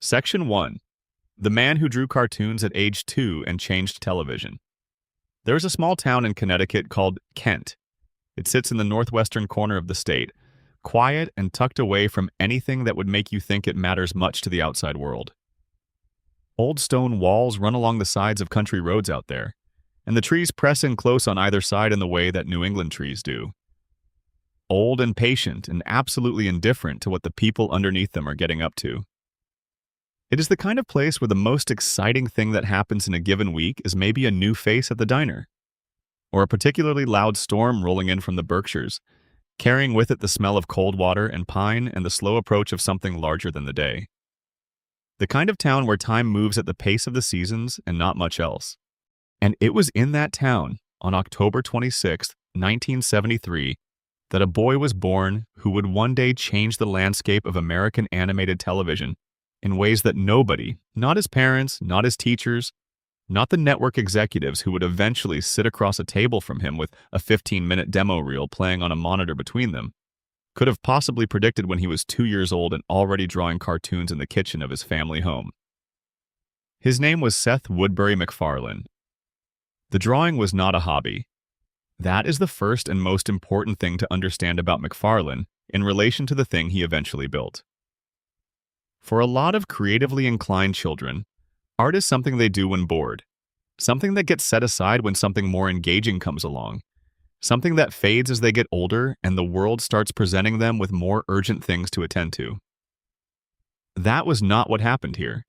Section 1. The man who drew cartoons at age 2 and changed television. There is a small town in Connecticut called Kent. It sits in the northwestern corner of the state, quiet and tucked away from anything that would make you think it matters much to the outside world. Old stone walls run along the sides of country roads out there, and the trees press in close on either side in the way that New England trees do. Old and patient and absolutely indifferent to what the people underneath them are getting up to. It is the kind of place where the most exciting thing that happens in a given week is maybe a new face at the diner, or a particularly loud storm rolling in from the Berkshires, carrying with it the smell of cold water and pine and the slow approach of something larger than the day. The kind of town where time moves at the pace of the seasons and not much else. And it was in that town, on October 26, 1973, that a boy was born who would one day change the landscape of American animated television in ways that nobody, not his parents, not his teachers, not the network executives who would eventually sit across a table from him with a 15-minute demo reel playing on a monitor between them, could have possibly predicted when he was 2 years old and already drawing cartoons in the kitchen of his family home. His name was Seth Woodbury MacFarlane. The drawing was not a hobby. That is the first and most important thing to understand about MacFarlane in relation to the thing he eventually built. For a lot of creatively inclined children, art is something they do when bored, something that gets set aside when something more engaging comes along, something that fades as they get older and the world starts presenting them with more urgent things to attend to. That was not what happened here.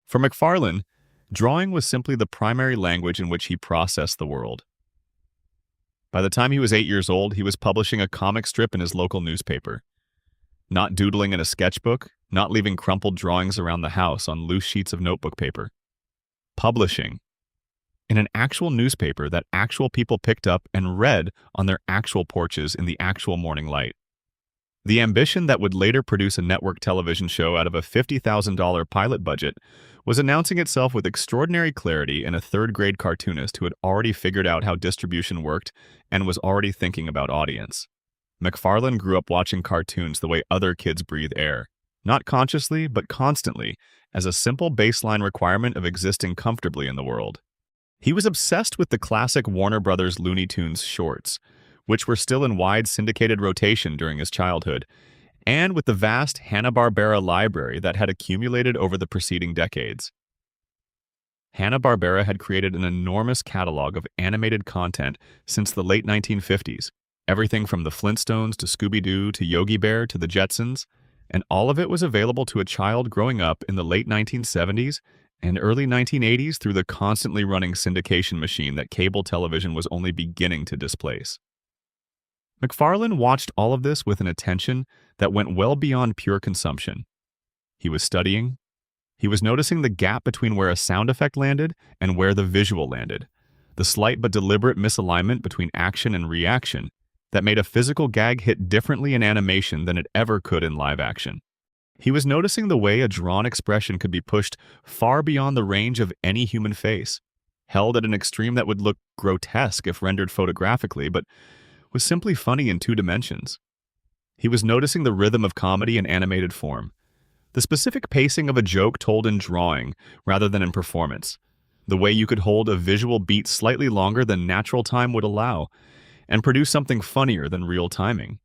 For MacFarlane, drawing was simply the primary language in which he processed the world. By the time he was 8 years old, he was publishing a comic strip in his local newspaper. Not doodling in a sketchbook, not leaving crumpled drawings around the house on loose sheets of notebook paper. Publishing. In an actual newspaper that actual people picked up and read on their actual porches in the actual morning light. The ambition that would later produce a network television show out of a $50,000 pilot budget was announcing itself with extraordinary clarity in a third-grade cartoonist who had already figured out how distribution worked and was already thinking about audience. MacFarlane grew up watching cartoons the way other kids breathe air, not consciously but constantly, as a simple baseline requirement of existing comfortably in the world. He was obsessed with the classic Warner Brothers Looney Tunes shorts, which were still in wide syndicated rotation during his childhood, and with the vast Hanna-Barbera library that had accumulated over the preceding decades. Hanna-Barbera had created an enormous catalog of animated content since the late 1950s, everything from the Flintstones to Scooby-Doo to Yogi Bear to the Jetsons, and all of it was available to a child growing up in the late 1970s and early 1980s through the constantly running syndication machine that cable television was only beginning to displace. MacFarlane watched all of this with an attention that went well beyond pure consumption. He was studying. He was noticing the gap between where a sound effect landed and where the visual landed, the slight but deliberate misalignment between action and reaction that made a physical gag hit differently in animation than it ever could in live action. He was noticing the way a drawn expression could be pushed far beyond the range of any human face, held at an extreme that would look grotesque if rendered photographically, but was simply funny in 2 dimensions. He was noticing the rhythm of comedy in animated form, the specific pacing of a joke told in drawing rather than in performance, the way you could hold a visual beat slightly longer than natural time would allow, and produce something funnier than real timing.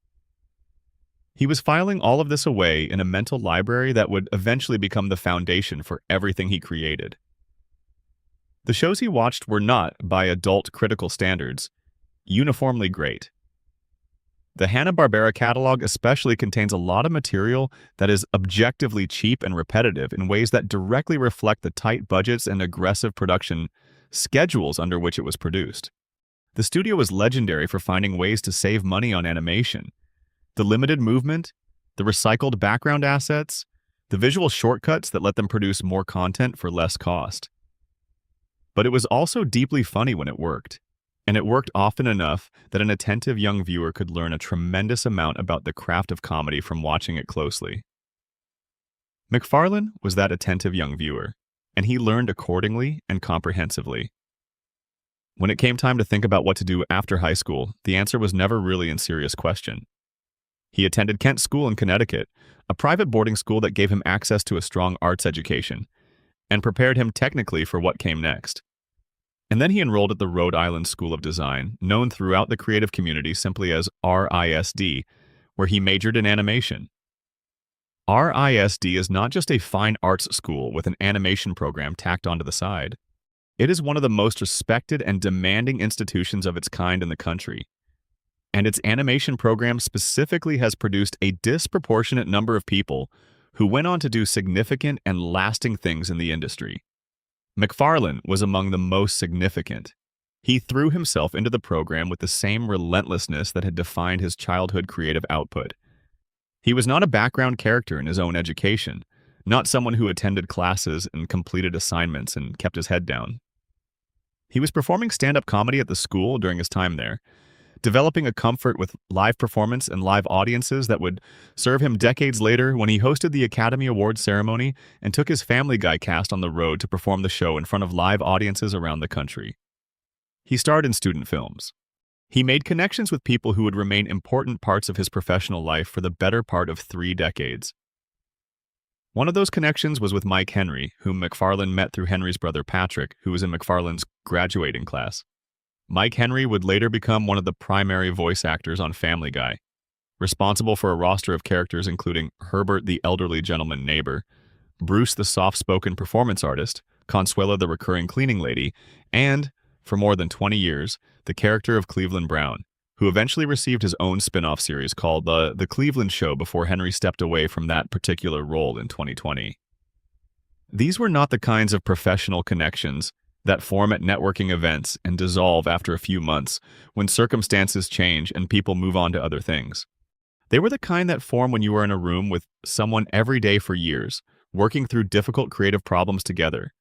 He was filing all of this away in a mental library that would eventually become the foundation for everything he created. The shows he watched were not, by adult critical standards, uniformly great. The Hanna-Barbera catalog especially contains a lot of material that is objectively cheap and repetitive in ways that directly reflect the tight budgets and aggressive production schedules under which it was produced. The studio was legendary for finding ways to save money on animation. The limited movement, the recycled background assets, the visual shortcuts that let them produce more content for less cost. But it was also deeply funny when it worked, and it worked often enough that an attentive young viewer could learn a tremendous amount about the craft of comedy from watching it closely. MacFarlane was that attentive young viewer, and he learned accordingly and comprehensively. When it came time to think about what to do after high school, the answer was never really in serious question. He attended Kent School in Connecticut, a private boarding school that gave him access to a strong arts education and prepared him technically for what came next. And then he enrolled at the Rhode Island School of Design, known throughout the creative community simply as RISD, where he majored in animation. RISD is not just a fine arts school with an animation program tacked onto the side. It is one of the most respected and demanding institutions of its kind in the country. And its animation program specifically has produced a disproportionate number of people who went on to do significant and lasting things in the industry. McFarlane was among the most significant. He threw himself into the program with the same relentlessness that had defined his childhood creative output. He was not a background character in his own education, not someone who attended classes and completed assignments and kept his head down. He was performing stand-up comedy at the school during his time there, developing a comfort with live performance and live audiences that would serve him decades later when he hosted the Academy Awards ceremony and took his Family Guy cast on the road to perform the show in front of live audiences around the country. He starred in student films. He made connections with people who would remain important parts of his professional life for the better part of 3 decades. One of those connections was with Mike Henry, whom McFarlane met through Henry's brother Patrick, who was in McFarlane's graduating class. Mike Henry would later become one of the primary voice actors on Family Guy, responsible for a roster of characters including Herbert the elderly gentleman neighbor, Bruce the soft-spoken performance artist, Consuela the recurring cleaning lady, and, for more than 20 years, the character of Cleveland Brown, who eventually received his own spin-off series called The Cleveland Show before Henry stepped away from that particular role in 2020. These were not the kinds of professional connections that form at networking events and dissolve after a few months when circumstances change and people move on to other things. They were the kind that form when you are in a room with someone every day for years, working through difficult creative problems together,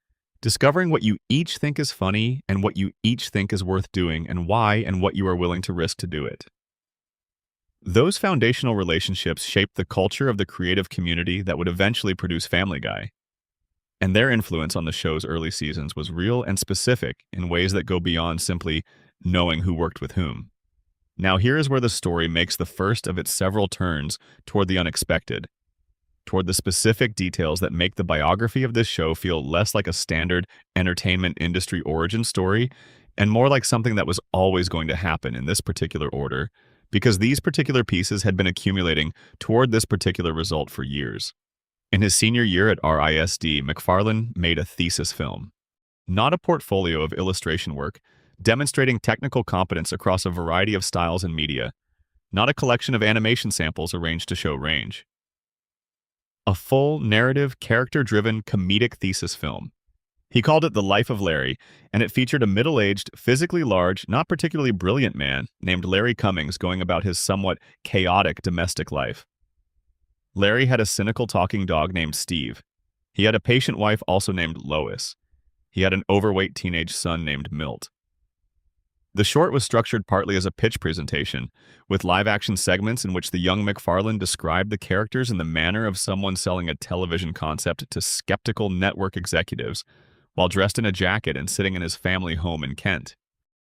discovering what you each think is funny and what you each think is worth doing and why and what you are willing to risk to do it. Those foundational relationships shaped the culture of the creative community that would eventually produce Family Guy. And their influence on the show's early seasons was real and specific in ways that go beyond simply knowing who worked with whom. Now here is where the story makes the first of its several turns toward the unexpected, toward the specific details that make the biography of this show feel less like a standard entertainment industry origin story and more like something that was always going to happen in this particular order, because these particular pieces had been accumulating toward this particular result for years. In his senior year at RISD, McFarlane made a thesis film, not a portfolio of illustration work, demonstrating technical competence across a variety of styles and media, not a collection of animation samples arranged to show range. A full, narrative, character-driven, comedic thesis film. He called it The Life of Larry, and it featured a middle-aged, physically large, not particularly brilliant man named Larry Cummings going about his somewhat chaotic domestic life. Larry had a cynical talking dog named Steve. He had a patient wife also named Lois. He had an overweight teenage son named Milt. The short was structured partly as a pitch presentation, with live-action segments in which the young McFarlane described the characters in the manner of someone selling a television concept to skeptical network executives, while dressed in a jacket and sitting in his family home in Kent.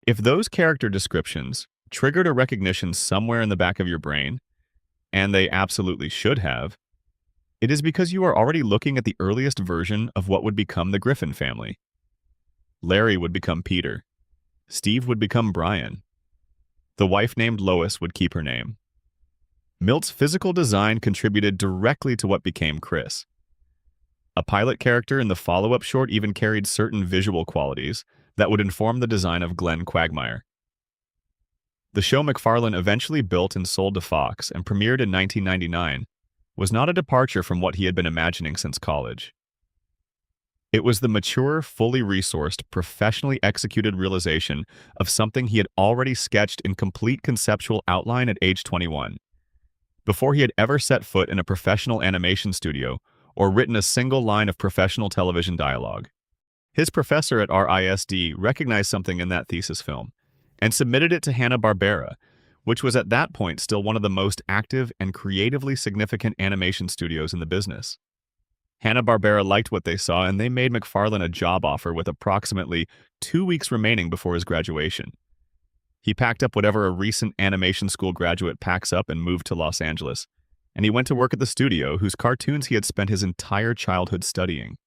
If those character descriptions triggered a recognition somewhere in the back of your brain, and they absolutely should have, it is because you are already looking at the earliest version of what would become the Griffin family. Larry would become Peter. Steve would become Brian. The wife named Lois would keep her name. Milt's physical design contributed directly to what became Chris. A pilot character in the follow-up short even carried certain visual qualities that would inform the design of Glenn Quagmire. The show McFarlane eventually built and sold to Fox and premiered in 1999 was not a departure from what he had been imagining since college. It was the mature, fully resourced, professionally executed realization of something he had already sketched in complete conceptual outline at age 21, before he had ever set foot in a professional animation studio or written a single line of professional television dialogue. His professor at RISD recognized something in that thesis film and submitted it to Hanna-Barbera, which was at that point still one of the most active and creatively significant animation studios in the business. Hanna-Barbera liked what they saw, and they made McFarlane a job offer with approximately 2 weeks remaining before his graduation. He packed up whatever a recent animation school graduate packs up and moved to Los Angeles. And he went to work at the studio whose cartoons he had spent his entire childhood studying.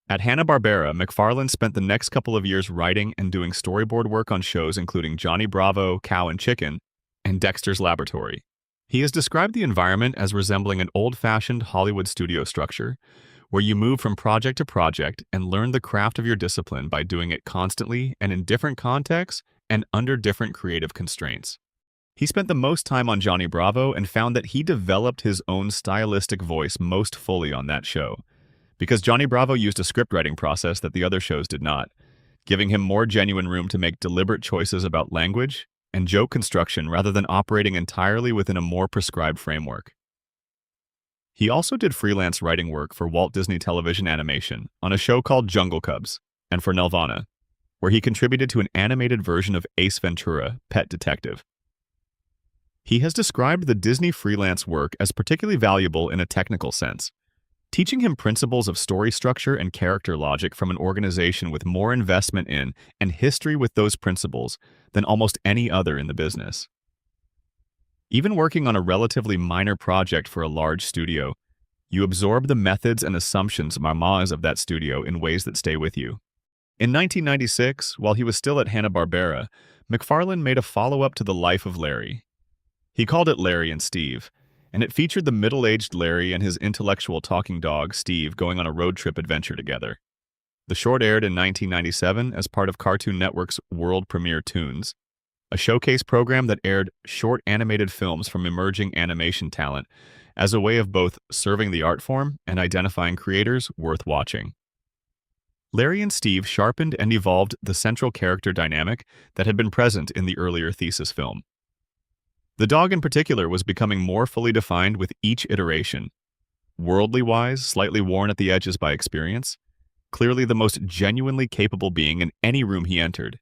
At Hanna-Barbera, McFarlane spent the next couple of years writing and doing storyboard work on shows including Johnny Bravo, Cow and Chicken, and Dexter's Laboratory. He has described the environment as resembling an old-fashioned Hollywood studio structure, where you move from project to project and learn the craft of your discipline by doing it constantly and in different contexts and under different creative constraints. He spent the most time on Johnny Bravo and found that he developed his own stylistic voice most fully on that show, because Johnny Bravo used a scriptwriting process that the other shows did not, giving him more genuine room to make deliberate choices about language and joke construction rather than operating entirely within a more prescribed framework. He also did freelance writing work for Walt Disney Television Animation on a show called Jungle Cubs and for Nelvana, where he contributed to an animated version of Ace Ventura, Pet Detective. He has described the Disney freelance work as particularly valuable in a technical sense, teaching him principles of story structure and character logic from an organization with more investment in and history with those principles than almost any other in the business. Even working on a relatively minor project for a large studio, you absorb the methods and assumptions marmas of that studio in ways that stay with you. In 1996, while he was still at Hanna-Barbera, McFarlane made a follow-up to The Life of Larry. He called it Larry and Steve, and it featured the middle-aged Larry and his intellectual talking dog, Steve, going on a road trip adventure together. The short aired in 1997 as part of Cartoon Network's world premiere Toons, a showcase program that aired short animated films from emerging animation talent as a way of both serving the art form and identifying creators worth watching. Larry and Steve sharpened and evolved the central character dynamic that had been present in the earlier Thesis film. The dog in particular was becoming more fully defined with each iteration. Worldly-wise, slightly worn at the edges by experience, clearly the most genuinely capable being in any room he entered,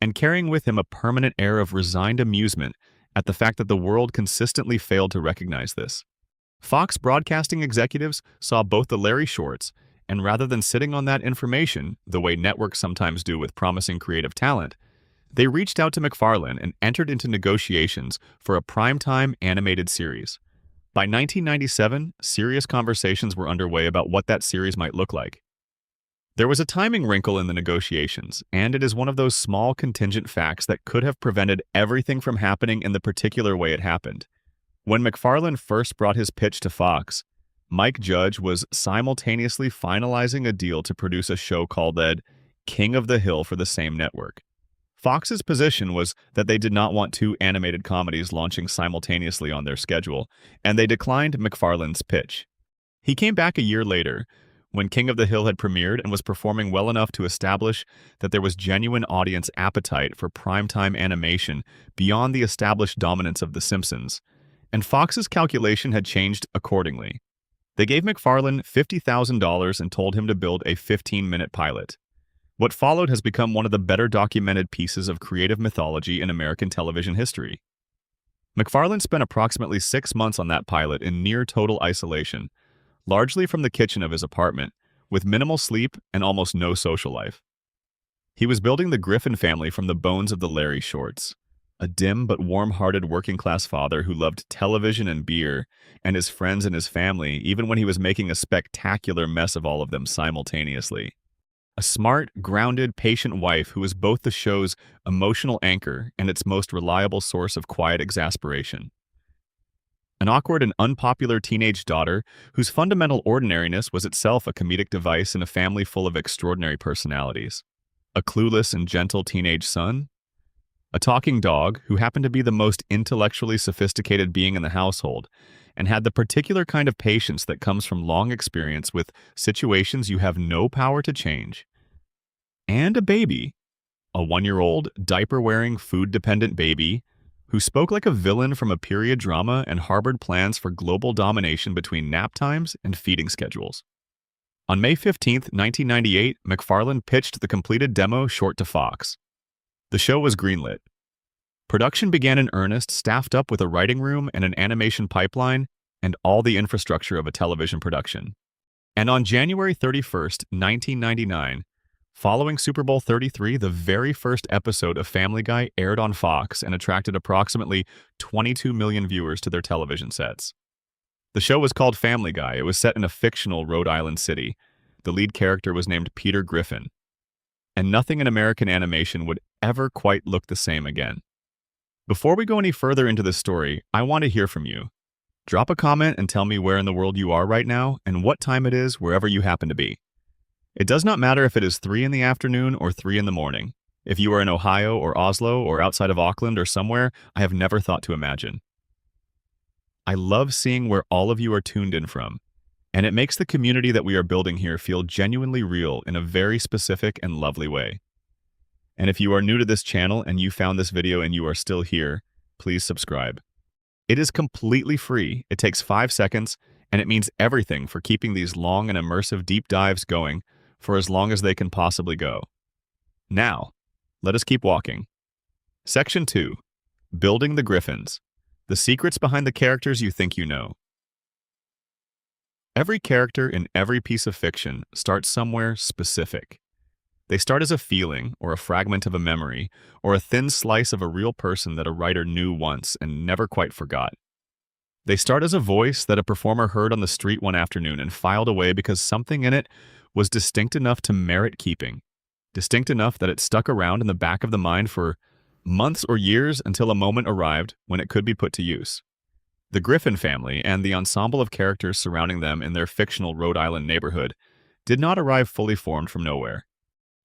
and carrying with him a permanent air of resigned amusement at the fact that the world consistently failed to recognize this. Fox broadcasting executives saw both the Larry shorts, and rather than sitting on that information, the way networks sometimes do with promising creative talent, they reached out to McFarlane and entered into negotiations for a primetime animated series. By 1997, serious conversations were underway about what that series might look like. There was a timing wrinkle in the negotiations, and it is one of those small contingent facts that could have prevented everything from happening in the particular way it happened. When McFarlane first brought his pitch to Fox, Mike Judge was simultaneously finalizing a deal to produce a show called King of the Hill for the same network. Fox's position was that they did not want two animated comedies launching simultaneously on their schedule, and they declined McFarlane's pitch. He came back a year later, when King of the Hill had premiered and was performing well enough to establish that there was genuine audience appetite for primetime animation beyond the established dominance of The Simpsons, and Fox's calculation had changed accordingly. They gave McFarlane $50,000 and told him to build a 15-minute pilot. What followed has become one of the better documented pieces of creative mythology in American television history. McFarlane spent approximately 6 months on that pilot in near total isolation, largely from the kitchen of his apartment, with minimal sleep and almost no social life. He was building the Griffin family from the bones of the Larry shorts, a dim but warm-hearted working-class father who loved television and beer, and his friends and his family, even when he was making a spectacular mess of all of them simultaneously. A smart, grounded, patient wife who was both the show's emotional anchor and its most reliable source of quiet exasperation. An awkward and unpopular teenage daughter whose fundamental ordinariness was itself a comedic device in a family full of extraordinary personalities. A clueless and gentle teenage son. A talking dog who happened to be the most intellectually sophisticated being in the household and had the particular kind of patience that comes from long experience with situations you have no power to change. And a baby, a 1-year-old, diaper-wearing, food-dependent baby who spoke like a villain from a period drama and harbored plans for global domination between nap times and feeding schedules. On May 15, 1998, McFarlane pitched the completed demo short to Fox. The show was greenlit. Production began in earnest, staffed up with a writing room and an animation pipeline and all the infrastructure of a television production. And on January 31, 1999, Following Super Bowl 33, the very first episode of Family Guy aired on Fox and attracted approximately 22 million viewers to their television sets. The show was called Family Guy. It was set in a fictional Rhode Island city. The lead character was named Peter Griffin. And nothing in American animation would ever quite look the same again. Before we go any further into this story, I want to hear from you. Drop a comment and tell me where in the world you are right now and what time it is wherever you happen to be. It does not matter if it is 3 in the afternoon or 3 in the morning. If you are in Ohio or Oslo or outside of Auckland or somewhere I have never thought to imagine. I love seeing where all of you are tuned in from, and it makes the community that we are building here feel genuinely real in a very specific and lovely way. And if you are new to this channel and you found this video and you are still here, please subscribe. It is completely free, it takes 5 seconds, and it means everything for keeping these long and immersive deep dives going for as long as they can possibly go. Now, let us keep walking. Section 2. Building the Griffins. The secrets behind the characters you think you know. Every character in every piece of fiction starts somewhere specific. They start as a feeling, or a fragment of a memory, or a thin slice of a real person that a writer knew once and never quite forgot. They start as a voice that a performer heard on the street one afternoon and filed away because something in it was distinct enough to merit keeping, distinct enough that it stuck around in the back of the mind for months or years until a moment arrived when it could be put to use. The Griffin family and the ensemble of characters surrounding them in their fictional Rhode Island neighborhood did not arrive fully formed from nowhere.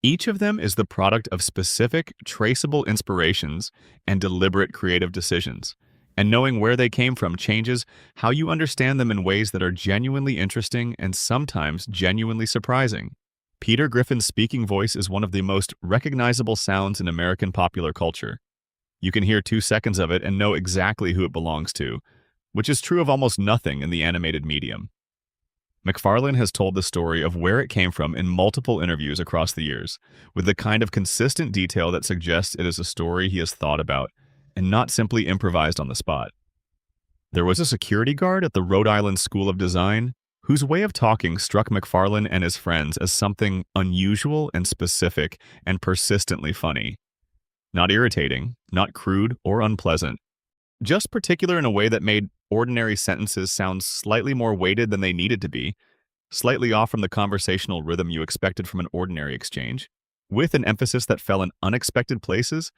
Each of them is the product of specific, traceable inspirations and deliberate creative decisions, and knowing where they came from changes how you understand them in ways that are genuinely interesting and sometimes genuinely surprising. Peter Griffin's speaking voice is one of the most recognizable sounds in American popular culture. You can hear 2 seconds of it and know exactly who it belongs to, which is true of almost nothing in the animated medium. McFarlane has told the story of where it came from in multiple interviews across the years, with the kind of consistent detail that suggests it is a story he has thought about and not simply improvised on the spot. There was a security guard at the Rhode Island School of Design whose way of talking struck McFarlane and his friends as something unusual and specific and persistently funny. Not irritating, not crude or unpleasant, just particular in a way that made ordinary sentences sound slightly more weighted than they needed to be, slightly off from the conversational rhythm you expected from an ordinary exchange, with an emphasis that fell in unexpected places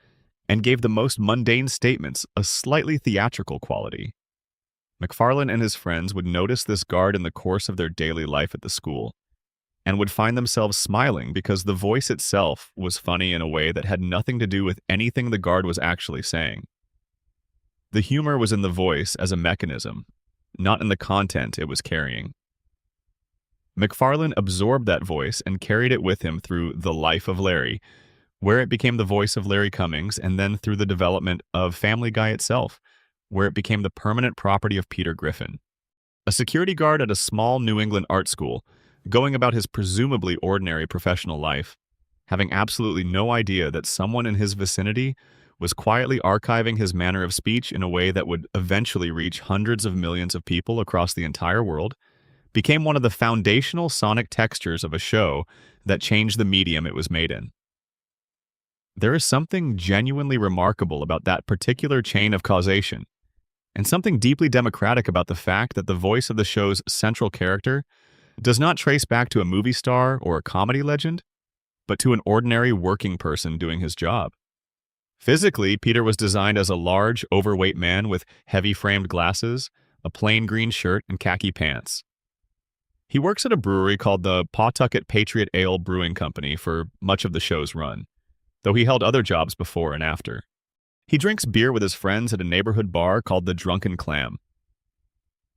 and gave the most mundane statements a slightly theatrical quality. McFarlane and his friends would notice this guard in the course of their daily life at the school, and would find themselves smiling because the voice itself was funny in a way that had nothing to do with anything the guard was actually saying. The humor was in the voice as a mechanism, not in the content it was carrying. McFarlane absorbed that voice and carried it with him through The Life of Larry, where it became the voice of Larry Cummings, and then through the development of Family Guy itself, where it became the permanent property of Peter Griffin. A security guard at a small New England art school, going about his presumably ordinary professional life, having absolutely no idea that someone in his vicinity was quietly archiving his manner of speech in a way that would eventually reach hundreds of millions of people across the entire world, became one of the foundational sonic textures of a show that changed the medium it was made in. There is something genuinely remarkable about that particular chain of causation, and something deeply democratic about the fact that the voice of the show's central character does not trace back to a movie star or a comedy legend, but to an ordinary working person doing his job. Physically, Peter was designed as a large, overweight man with heavy framed glasses, a plain green shirt, and khaki pants. He works at a brewery called the Pawtucket Patriot Ale Brewing Company for much of the show's run, though he held other jobs before and after. He drinks beer with his friends at a neighborhood bar called the Drunken Clam.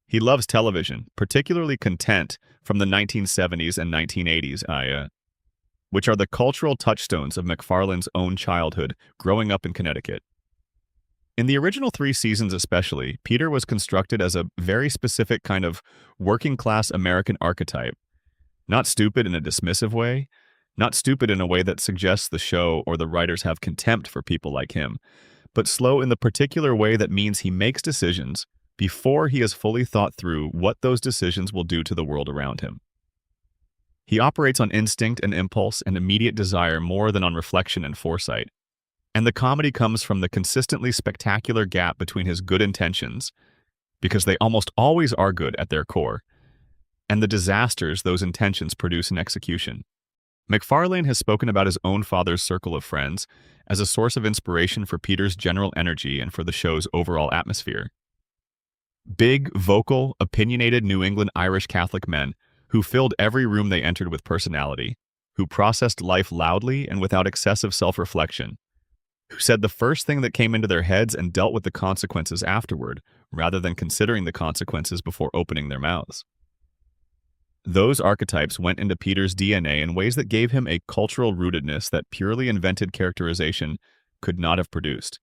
He loves television, particularly Content from the 1970s and 1980s, which are the cultural touchstones of McFarlane's own childhood growing up in Connecticut. In the original 3 seasons especially, Peter was constructed as a very specific kind of working-class American archetype. Not stupid in a dismissive way, not stupid in a way that suggests the show or the writers have contempt for people like him, but slow in the particular way that means he makes decisions before he has fully thought through what those decisions will do to the world around him. He operates on instinct and impulse and immediate desire more than on reflection and foresight. And the comedy comes from the consistently spectacular gap between his good intentions, because they almost always are good at their core, and the disasters those intentions produce in execution. MacFarlane has spoken about his own father's circle of friends as a source of inspiration for Peter's general energy and for the show's overall atmosphere. Big, vocal, opinionated New England Irish Catholic men who filled every room they entered with personality, who processed life loudly and without excessive self-reflection, who said the first thing that came into their heads and dealt with the consequences afterward, rather than considering the consequences before opening their mouths. Those archetypes went into Peter's DNA in ways that gave him a cultural rootedness that purely invented characterization could not have produced.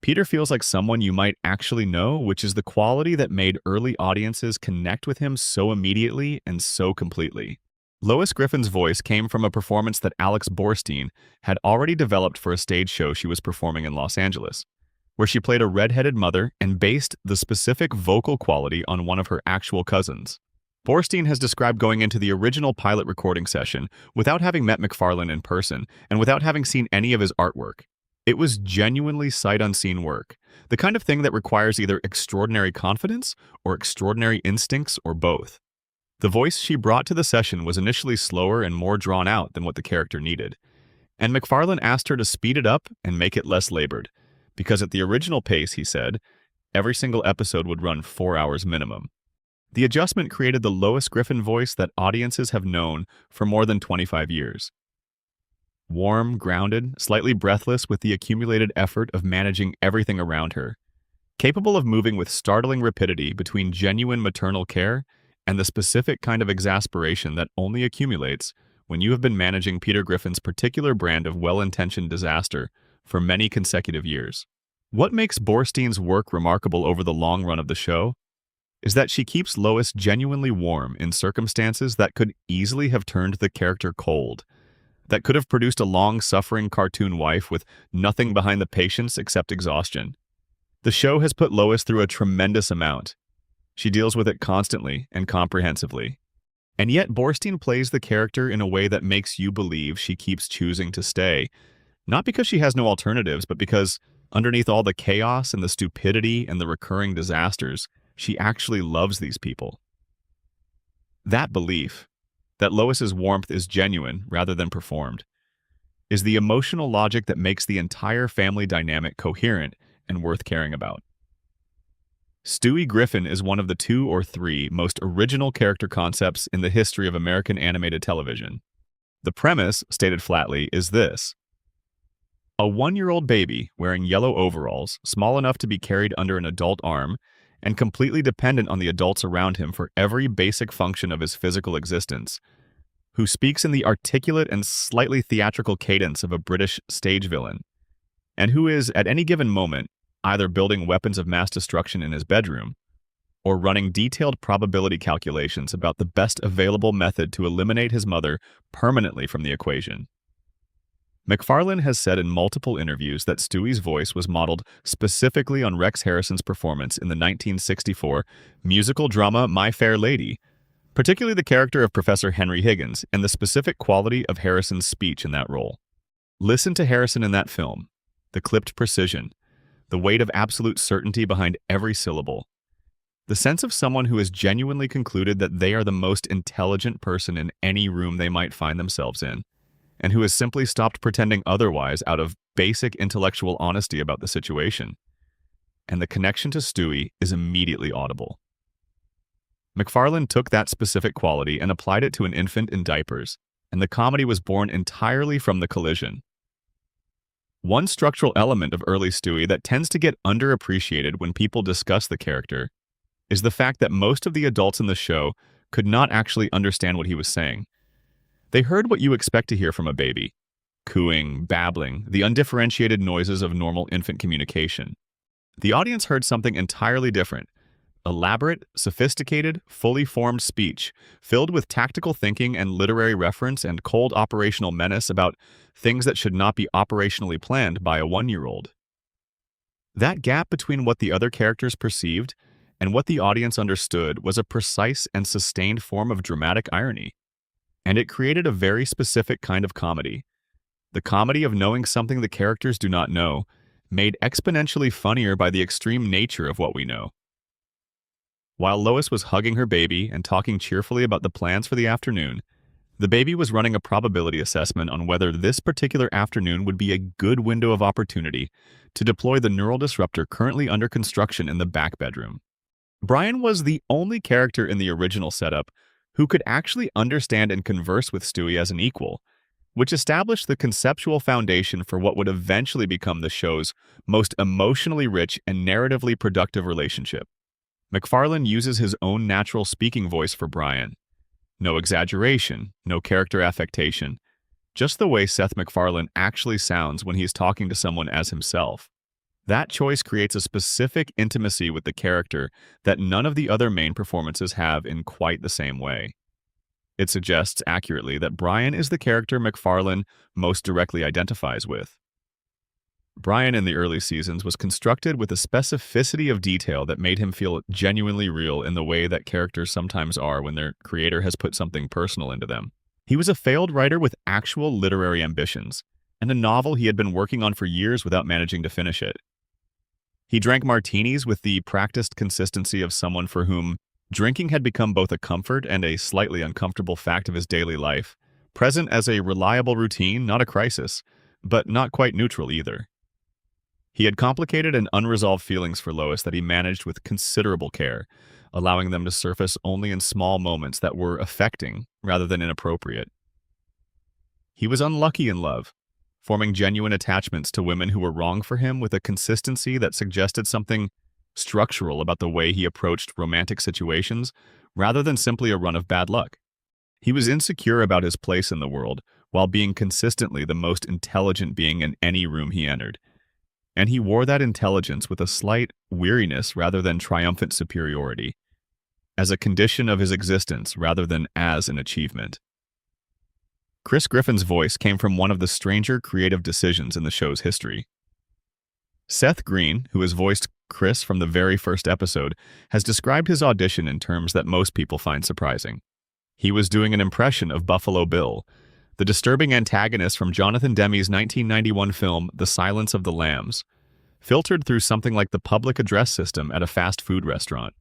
Peter feels like someone you might actually know, which is the quality that made early audiences connect with him so immediately and so completely. Lois Griffin's voice came from a performance that Alex Borstein had already developed for a stage show she was performing in Los Angeles, where she played a red-headed mother and based the specific vocal quality on one of her actual cousins. Borstein has described going into the original pilot recording session without having met MacFarlane in person and without having seen any of his artwork. It was genuinely sight-unseen work, the kind of thing that requires either extraordinary confidence or extraordinary instincts or both. The voice she brought to the session was initially slower and more drawn out than what the character needed, and MacFarlane asked her to speed it up and make it less labored, because at the original pace, he said, every single episode would run 4 hours minimum. The adjustment created the Lois Griffin voice that audiences have known for more than 25 years. Warm, grounded, slightly breathless with the accumulated effort of managing everything around her, capable of moving with startling rapidity between genuine maternal care and the specific kind of exasperation that only accumulates when you have been managing Peter Griffin's particular brand of well-intentioned disaster for many consecutive years. What makes Borstein's work remarkable over the long run of the show is that she keeps Lois genuinely warm in circumstances that could easily have turned the character cold, that could have produced a long-suffering cartoon wife with nothing behind the patience except exhaustion. The show has put Lois through a tremendous amount. She deals with it constantly and comprehensively. And yet Borstein plays the character in a way that makes you believe she keeps choosing to stay, not because she has no alternatives, but because underneath all the chaos and the stupidity and the recurring disasters, she actually loves these people. That belief, that Lois's warmth is genuine rather than performed, is the emotional logic that makes the entire family dynamic coherent and worth caring about. Stewie Griffin is one of the 2 or 3 most original character concepts in the history of American animated television. The premise, stated flatly, is this: a 1-year-old baby wearing yellow overalls, small enough to be carried under an adult arm, and completely dependent on the adults around him for every basic function of his physical existence, who speaks in the articulate and slightly theatrical cadence of a British stage villain, and who is, at any given moment, either building weapons of mass destruction in his bedroom or running detailed probability calculations about the best available method to eliminate his mother permanently from the equation. MacFarlane has said in multiple interviews that Stewie's voice was modeled specifically on Rex Harrison's performance in the 1964 musical drama My Fair Lady, particularly the character of Professor Henry Higgins and the specific quality of Harrison's speech in that role. Listen to Harrison in that film, the clipped precision, the weight of absolute certainty behind every syllable, the sense of someone who has genuinely concluded that they are the most intelligent person in any room they might find themselves in, and who has simply stopped pretending otherwise out of basic intellectual honesty about the situation. And the connection to Stewie is immediately audible. MacFarlane took that specific quality and applied it to an infant in diapers, and the comedy was born entirely from the collision. One structural element of early Stewie that tends to get underappreciated when people discuss the character is the fact that most of the adults in the show could not actually understand what he was saying. They heard what you expect to hear from a baby: cooing, babbling, the undifferentiated noises of normal infant communication. The audience heard something entirely different: elaborate, sophisticated, fully formed speech, filled with tactical thinking and literary reference and cold operational menace about things that should not be operationally planned by a 1-year-old. That gap between what the other characters perceived and what the audience understood was a precise and sustained form of dramatic irony. And it created a very specific kind of comedy. The comedy of knowing something the characters do not know, made exponentially funnier by the extreme nature of what we know. While Lois was hugging her baby and talking cheerfully about the plans for the afternoon, the baby was running a probability assessment on whether this particular afternoon would be a good window of opportunity to deploy the neural disruptor currently under construction in the back bedroom. Brian was the only character in the original setup who could actually understand and converse with Stewie as an equal, which established the conceptual foundation for what would eventually become the show's most emotionally rich and narratively productive relationship. MacFarlane uses his own natural speaking voice for Brian. No exaggeration, no character affectation, just the way Seth MacFarlane actually sounds when he's talking to someone as himself. That choice creates a specific intimacy with the character that none of the other main performances have in quite the same way. It suggests accurately that Brian is the character MacFarlane most directly identifies with. Brian in the early seasons was constructed with a specificity of detail that made him feel genuinely real in the way that characters sometimes are when their creator has put something personal into them. He was a failed writer with actual literary ambitions, and a novel he had been working on for years without managing to finish it. He drank martinis with the practiced consistency of someone for whom drinking had become both a comfort and a slightly uncomfortable fact of his daily life, present as a reliable routine, not a crisis, but not quite neutral either. He had complicated and unresolved feelings for Lois that he managed with considerable care, allowing them to surface only in small moments that were affecting rather than inappropriate. He was unlucky in love, forming genuine attachments to women who were wrong for him with a consistency that suggested something structural about the way he approached romantic situations rather than simply a run of bad luck. He was insecure about his place in the world while being consistently the most intelligent being in any room he entered. And he wore that intelligence with a slight weariness rather than triumphant superiority, as a condition of his existence rather than as an achievement. Chris Griffin's voice came from one of the stranger creative decisions in the show's history. Seth Green, who has voiced Chris from the very first episode, has described his audition in terms that most people find surprising. He was doing an impression of Buffalo Bill, the disturbing antagonist from Jonathan Demme's 1991 film The Silence of the Lambs, filtered through something like the public address system at a fast food restaurant.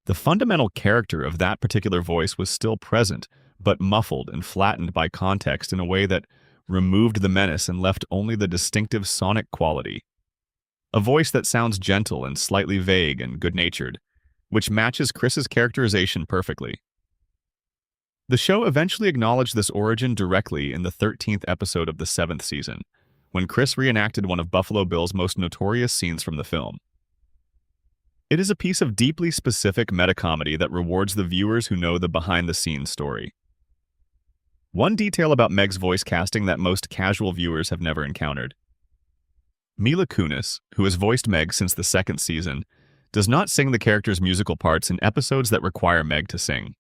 The fundamental character of that particular voice was still present, but muffled and flattened by context in a way that removed the menace and left only the distinctive sonic quality. A voice that sounds gentle and slightly vague and good-natured, which matches Chris's characterization perfectly. The show eventually acknowledged this origin directly in the 13th episode of the 7th season, when Chris reenacted one of Buffalo Bill's most notorious scenes from the film. It is a piece of deeply specific metacomedy that rewards the viewers who know the behind-the-scenes story. One detail about Meg's voice casting that most casual viewers have never encountered. Mila Kunis, who has voiced Meg since the 2nd season, does not sing the character's musical parts in episodes that require Meg to sing.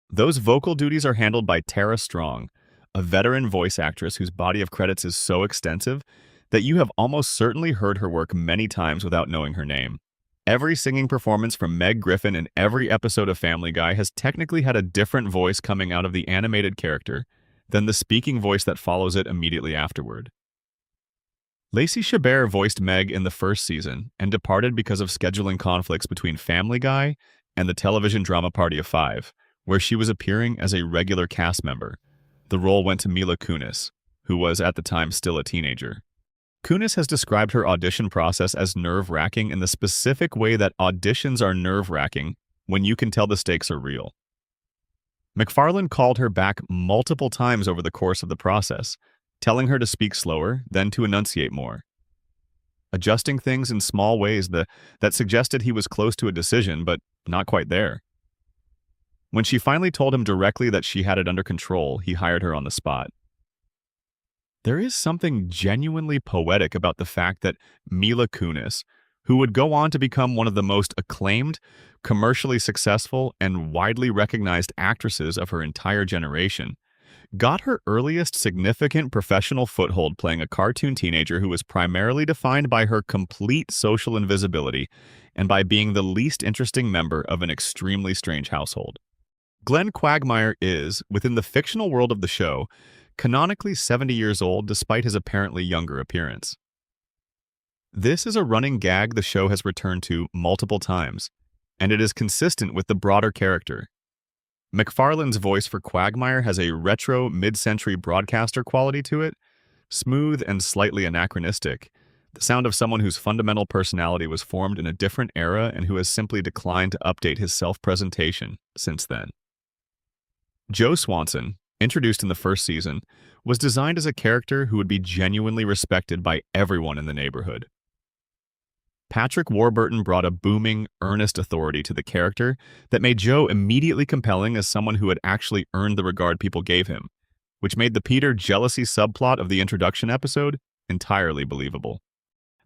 Those vocal duties are handled by Tara Strong, a veteran voice actress whose body of credits is so extensive that you have almost certainly heard her work many times without knowing her name. Every singing performance from Meg Griffin in every episode of Family Guy has technically had a different voice coming out of the animated character than the speaking voice that follows it immediately afterward. Lacey Chabert voiced Meg in the 1st season and departed because of scheduling conflicts between Family Guy and the television drama Party of Five, where she was appearing as a regular cast member. The role went to Mila Kunis, who was at the time still a teenager. Kunis has described her audition process as nerve-wracking in the specific way that auditions are nerve-wracking when you can tell the stakes are real. MacFarlane called her back multiple times over the course of the process, telling her to speak slower, then to enunciate more. Adjusting things in small ways that suggested he was close to a decision, but not quite there. When she finally told him directly that she had it under control, he hired her on the spot. There is something genuinely poetic about the fact that Mila Kunis, who would go on to become one of the most acclaimed, commercially successful, and widely recognized actresses of her entire generation, got her earliest significant professional foothold playing a cartoon teenager who was primarily defined by her complete social invisibility and by being the least interesting member of an extremely strange household. Glenn Quagmire is, within the fictional world of the show, canonically 70 years old despite his apparently younger appearance. This is a running gag the show has returned to multiple times, and it is consistent with the broader character. MacFarlane's voice for Quagmire has a retro mid-century broadcaster quality to it, smooth and slightly anachronistic, the sound of someone whose fundamental personality was formed in a different era and who has simply declined to update his self-presentation since then. Joe Swanson, introduced in the first season, was designed as a character who would be genuinely respected by everyone in the neighborhood. Patrick Warburton brought a booming, earnest authority to the character that made Joe immediately compelling as someone who had actually earned the regard people gave him, which made the Peter jealousy subplot of the introduction episode entirely believable.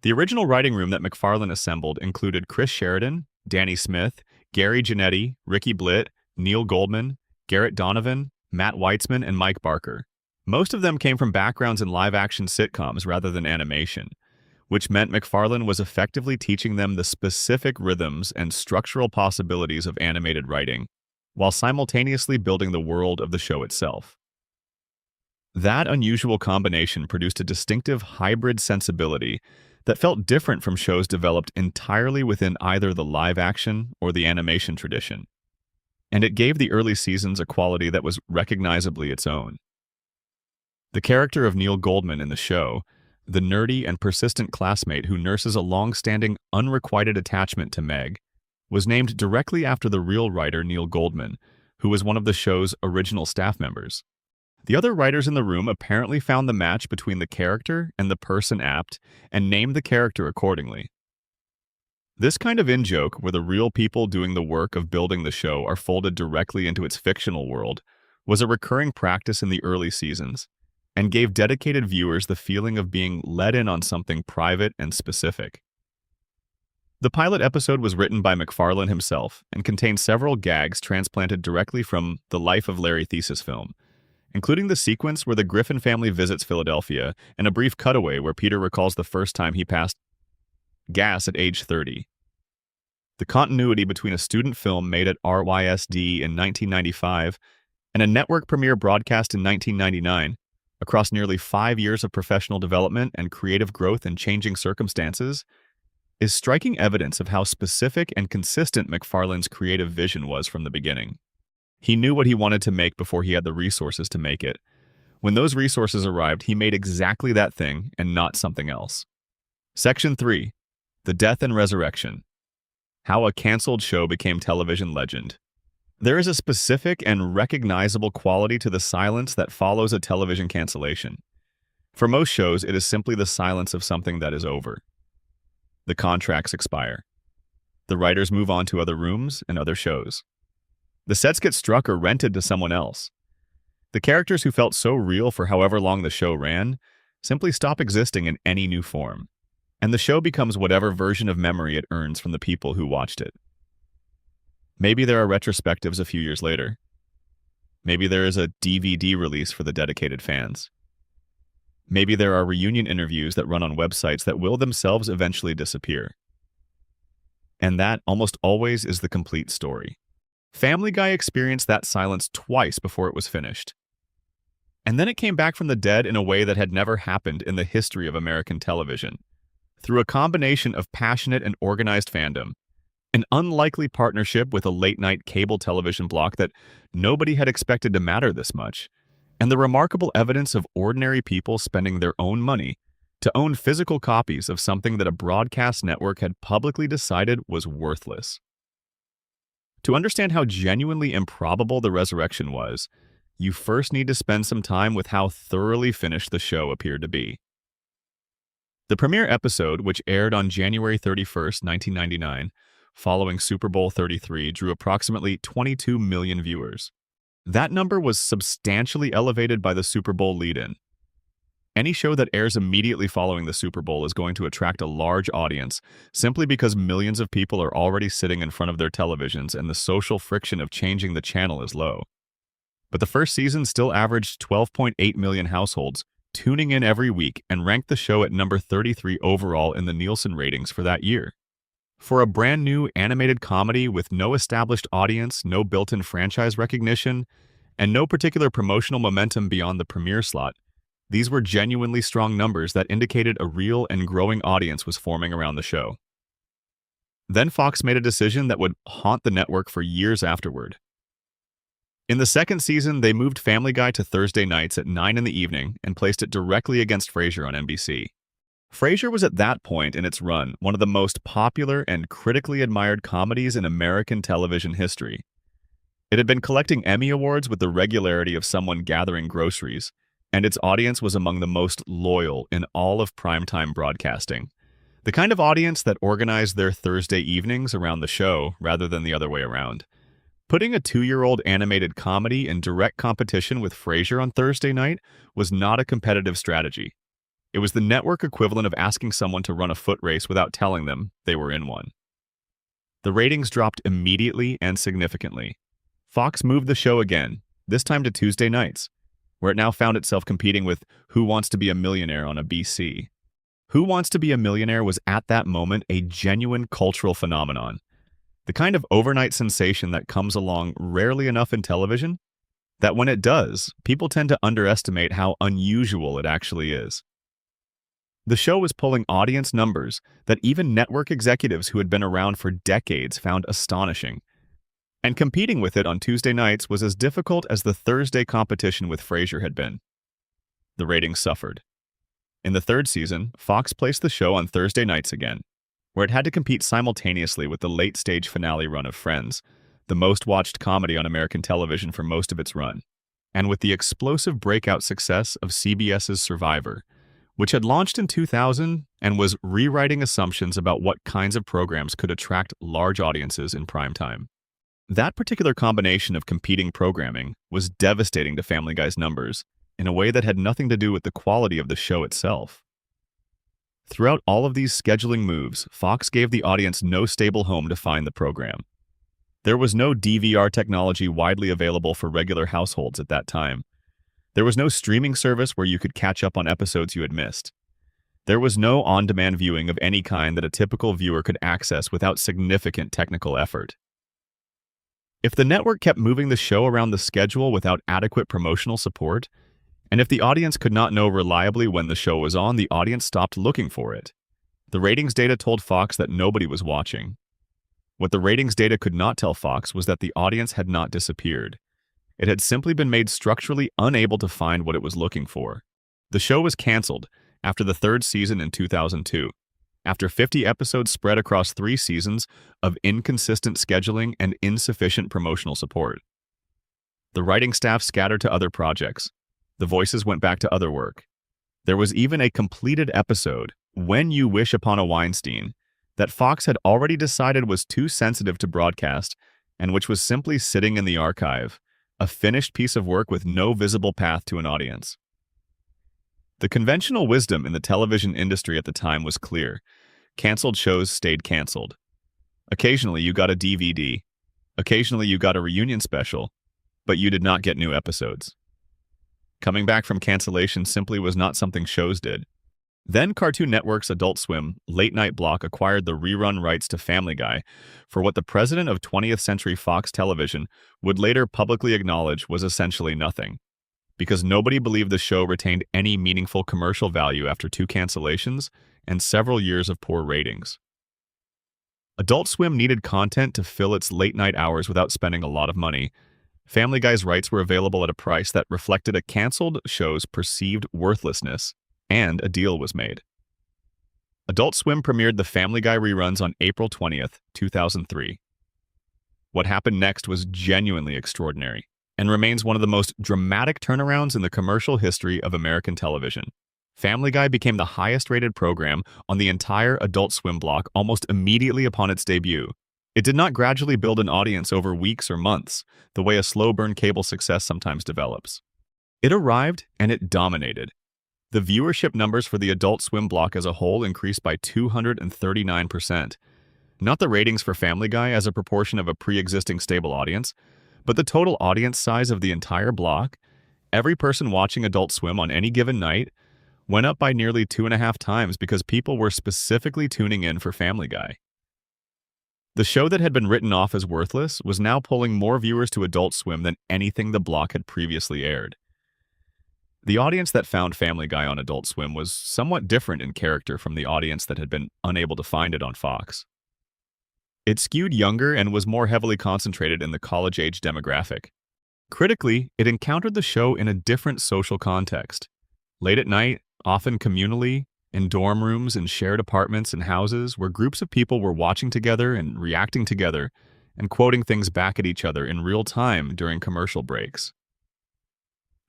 The original writing room that MacFarlane assembled included Chris Sheridan, Danny Smith, Gary Janetti, Ricky Blitt, Neil Goldman, Garrett Donovan, Matt Weitzman, and Mike Barker. Most of them came from backgrounds in live-action sitcoms rather than animation, which meant MacFarlane was effectively teaching them the specific rhythms and structural possibilities of animated writing, while simultaneously building the world of the show itself. That unusual combination produced a distinctive hybrid sensibility that felt different from shows developed entirely within either the live-action or the animation tradition, and it gave the early seasons a quality that was recognizably its own. The character of Neil Goldman in the show, the nerdy and persistent classmate who nurses a long-standing, unrequited attachment to Meg, was named directly after the real writer Neil Goldman, who was one of the show's original staff members. The other writers in the room apparently found the match between the character and the person apt and named the character accordingly. This kind of in-joke, where the real people doing the work of building the show are folded directly into its fictional world, was a recurring practice in the early seasons, and gave dedicated viewers the feeling of being let in on something private and specific. The pilot episode was written by MacFarlane himself and contained several gags transplanted directly from the Life of Larry thesis film, including the sequence where the Griffin family visits Philadelphia and a brief cutaway where Peter recalls the first time he passed gas at age 30. The continuity between a student film made at RYSD in 1995 and a network premiere broadcast in 1999, across nearly 5 years of professional development and creative growth in changing circumstances, is striking evidence of how specific and consistent MacFarlane's creative vision was from the beginning. He knew what he wanted to make before he had the resources to make it. When those resources arrived, he made exactly that thing and not something else. Section 3. The Death and Resurrection. How a Canceled Show Became Television Legend. There is a specific and recognizable quality to the silence that follows a television cancellation. For most shows, it is simply the silence of something that is over. The contracts expire. The writers move on to other rooms and other shows. The sets get struck or rented to someone else. The characters who felt so real for however long the show ran simply stop existing in any new form, and the show becomes whatever version of memory it earns from the people who watched it. Maybe there are retrospectives a few years later. Maybe there is a DVD release for the dedicated fans. Maybe there are reunion interviews that run on websites that will themselves eventually disappear. And that almost always is the complete story. Family Guy experienced that silence twice before it was finished. And then it came back from the dead in a way that had never happened in the history of American television. Through a combination of passionate and organized fandom, an unlikely partnership with a late-night cable television block that nobody had expected to matter this much, and the remarkable evidence of ordinary people spending their own money to own physical copies of something that a broadcast network had publicly decided was worthless. To understand how genuinely improbable the resurrection was, you first need to spend some time with how thoroughly finished the show appeared to be. The premiere episode, which aired on January 31st, 1999, following Super Bowl 33, drew approximately 22 million viewers. That number was substantially elevated by the Super Bowl lead-in. Any show that airs immediately following the Super Bowl is going to attract a large audience simply because millions of people are already sitting in front of their televisions and the social friction of changing the channel is low. But the first season still averaged 12.8 million households tuning in every week and ranked the show at number 33 overall in the Nielsen ratings for that year. For a brand new animated comedy with no established audience, no built-in franchise recognition, and no particular promotional momentum beyond the premiere slot, these were genuinely strong numbers that indicated a real and growing audience was forming around the show. Then Fox made a decision that would haunt the network for years afterward. In the second season, they moved Family Guy to Thursday nights at 9 in the evening and placed it directly against Frasier on NBC. Frasier was at that point in its run one of the most popular and critically admired comedies in American television history. It had been collecting Emmy Awards with the regularity of someone gathering groceries, and its audience was among the most loyal in all of primetime broadcasting. The kind of audience that organized their Thursday evenings around the show rather than the other way around. Putting a 2-year-old animated comedy in direct competition with Frasier on Thursday night was not a competitive strategy. It was the network equivalent of asking someone to run a foot race without telling them they were in one. The ratings dropped immediately and significantly. Fox moved the show again, this time to Tuesday nights, where it now found itself competing with Who Wants to Be a Millionaire on a BC. Who Wants to Be a Millionaire was at that moment a genuine cultural phenomenon. The kind of overnight sensation that comes along rarely enough in television, that when it does, people tend to underestimate how unusual it actually is. The show was pulling audience numbers that even network executives who had been around for decades found astonishing. And competing with it on Tuesday nights was as difficult as the Thursday competition with Frasier had been. The ratings suffered. In the third season, Fox placed the show on Thursday nights again, where it had to compete simultaneously with the late-stage finale run of Friends, the most-watched comedy on American television for most of its run, and with the explosive breakout success of CBS's Survivor, which had launched in 2000 and was rewriting assumptions about what kinds of programs could attract large audiences in prime time. That particular combination of competing programming was devastating to Family Guy's numbers in a way that had nothing to do with the quality of the show itself. Throughout all of these scheduling moves, Fox gave the audience no stable home to find the program. There was no DVR technology widely available for regular households at that time. There was no streaming service where you could catch up on episodes you had missed. There was no on-demand viewing of any kind that a typical viewer could access without significant technical effort. If the network kept moving the show around the schedule without adequate promotional support, and if the audience could not know reliably when the show was on, the audience stopped looking for it. The ratings data told Fox that nobody was watching. What the ratings data could not tell Fox was that the audience had not disappeared. It had simply been made structurally unable to find what it was looking for. The show was canceled after the third season in 2002, after 50 episodes spread across 3 seasons of inconsistent scheduling and insufficient promotional support. The writing staff scattered to other projects. The voices went back to other work. There was even a completed episode, When You Wish Upon a Weinstein, that Fox had already decided was too sensitive to broadcast and which was simply sitting in the archive, a finished piece of work with no visible path to an audience. The conventional wisdom in the television industry at the time was clear. Canceled shows stayed canceled. Occasionally you got a DVD. Occasionally you got a reunion special, but you did not get new episodes. Coming back from cancellation simply was not something shows did. Then Cartoon Network's Adult Swim late-night block acquired the rerun rights to Family Guy for what the president of 20th Century Fox Television would later publicly acknowledge was essentially nothing, because nobody believed the show retained any meaningful commercial value after 2 cancellations and several years of poor ratings. Adult Swim needed content to fill its late-night hours without spending a lot of money. Family Guy's rights were available at a price that reflected a canceled show's perceived worthlessness, and a deal was made. Adult Swim premiered the Family Guy reruns on April 20th, 2003. What happened next was genuinely extraordinary, and remains one of the most dramatic turnarounds in the commercial history of American television. Family Guy became the highest-rated program on the entire Adult Swim block almost immediately upon its debut. It did not gradually build an audience over weeks or months, the way a slow-burn cable success sometimes develops. It arrived, and it dominated. The viewership numbers for the Adult Swim block as a whole increased by 239%. Not the ratings for Family Guy as a proportion of a pre-existing stable audience, but the total audience size of the entire block. Every person watching Adult Swim on any given night went up by nearly 2.5 times because people were specifically tuning in for Family Guy. The show that had been written off as worthless was now pulling more viewers to Adult Swim than anything the block had previously aired. The audience that found Family Guy on Adult Swim was somewhat different in character from the audience that had been unable to find it on Fox. It skewed younger and was more heavily concentrated in the college-age demographic. Critically, it encountered the show in a different social context. Late at night, often communally, in dorm rooms and shared apartments and houses where groups of people were watching together and reacting together and quoting things back at each other in real time during commercial breaks.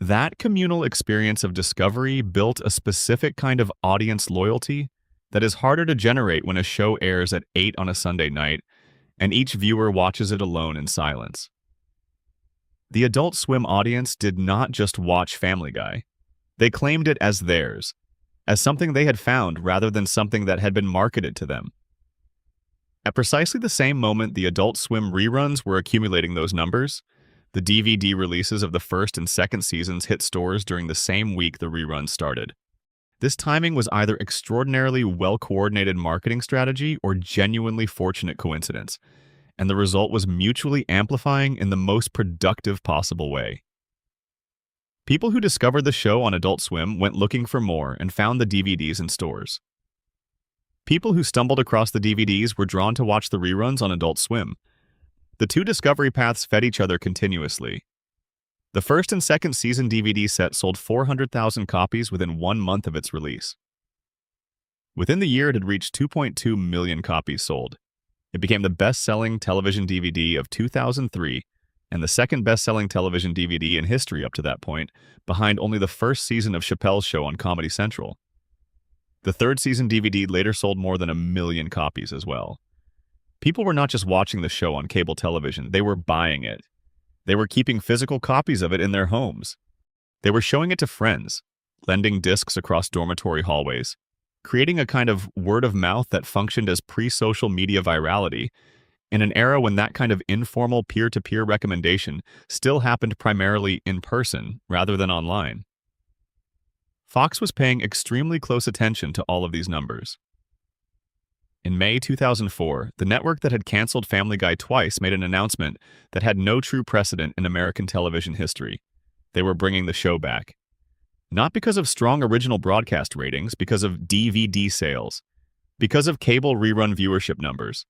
That communal experience of discovery built a specific kind of audience loyalty that is harder to generate when a show airs at 8 on a Sunday night and each viewer watches it alone in silence. The Adult Swim audience did not just watch Family Guy. They claimed it as theirs, as something they had found rather than something that had been marketed to them. At precisely the same moment the Adult Swim reruns were accumulating those numbers, the DVD releases of the first and second seasons hit stores during the same week the reruns started. This timing was either extraordinarily well-coordinated marketing strategy or genuinely fortunate coincidence, and the result was mutually amplifying in the most productive possible way. People who discovered the show on Adult Swim went looking for more and found the DVDs in stores. People who stumbled across the DVDs were drawn to watch the reruns on Adult Swim. The two discovery paths fed each other continuously. The first and second season DVD set sold 400,000 copies within 1 month of its release. Within the year, it had reached 2.2 million copies sold. It became the best-selling television DVD of 2003 and the second best-selling television DVD in history up to that point, behind only the first season of Chappelle's Show on Comedy Central. The third season DVD later sold more than 1 million copies as well. People were not just watching the show on cable television, they were buying it. They were keeping physical copies of it in their homes. They were showing it to friends, lending discs across dormitory hallways, creating a kind of word of mouth that functioned as pre-social media virality, in an era when that kind of informal peer-to-peer recommendation still happened primarily in person rather than online. Fox was paying extremely close attention to all of these numbers. In May 2004, the network that had canceled Family Guy twice made an announcement that had no true precedent in American television history. They were bringing the show back. Not because of strong original broadcast ratings, because of DVD sales, because of cable rerun viewership numbers,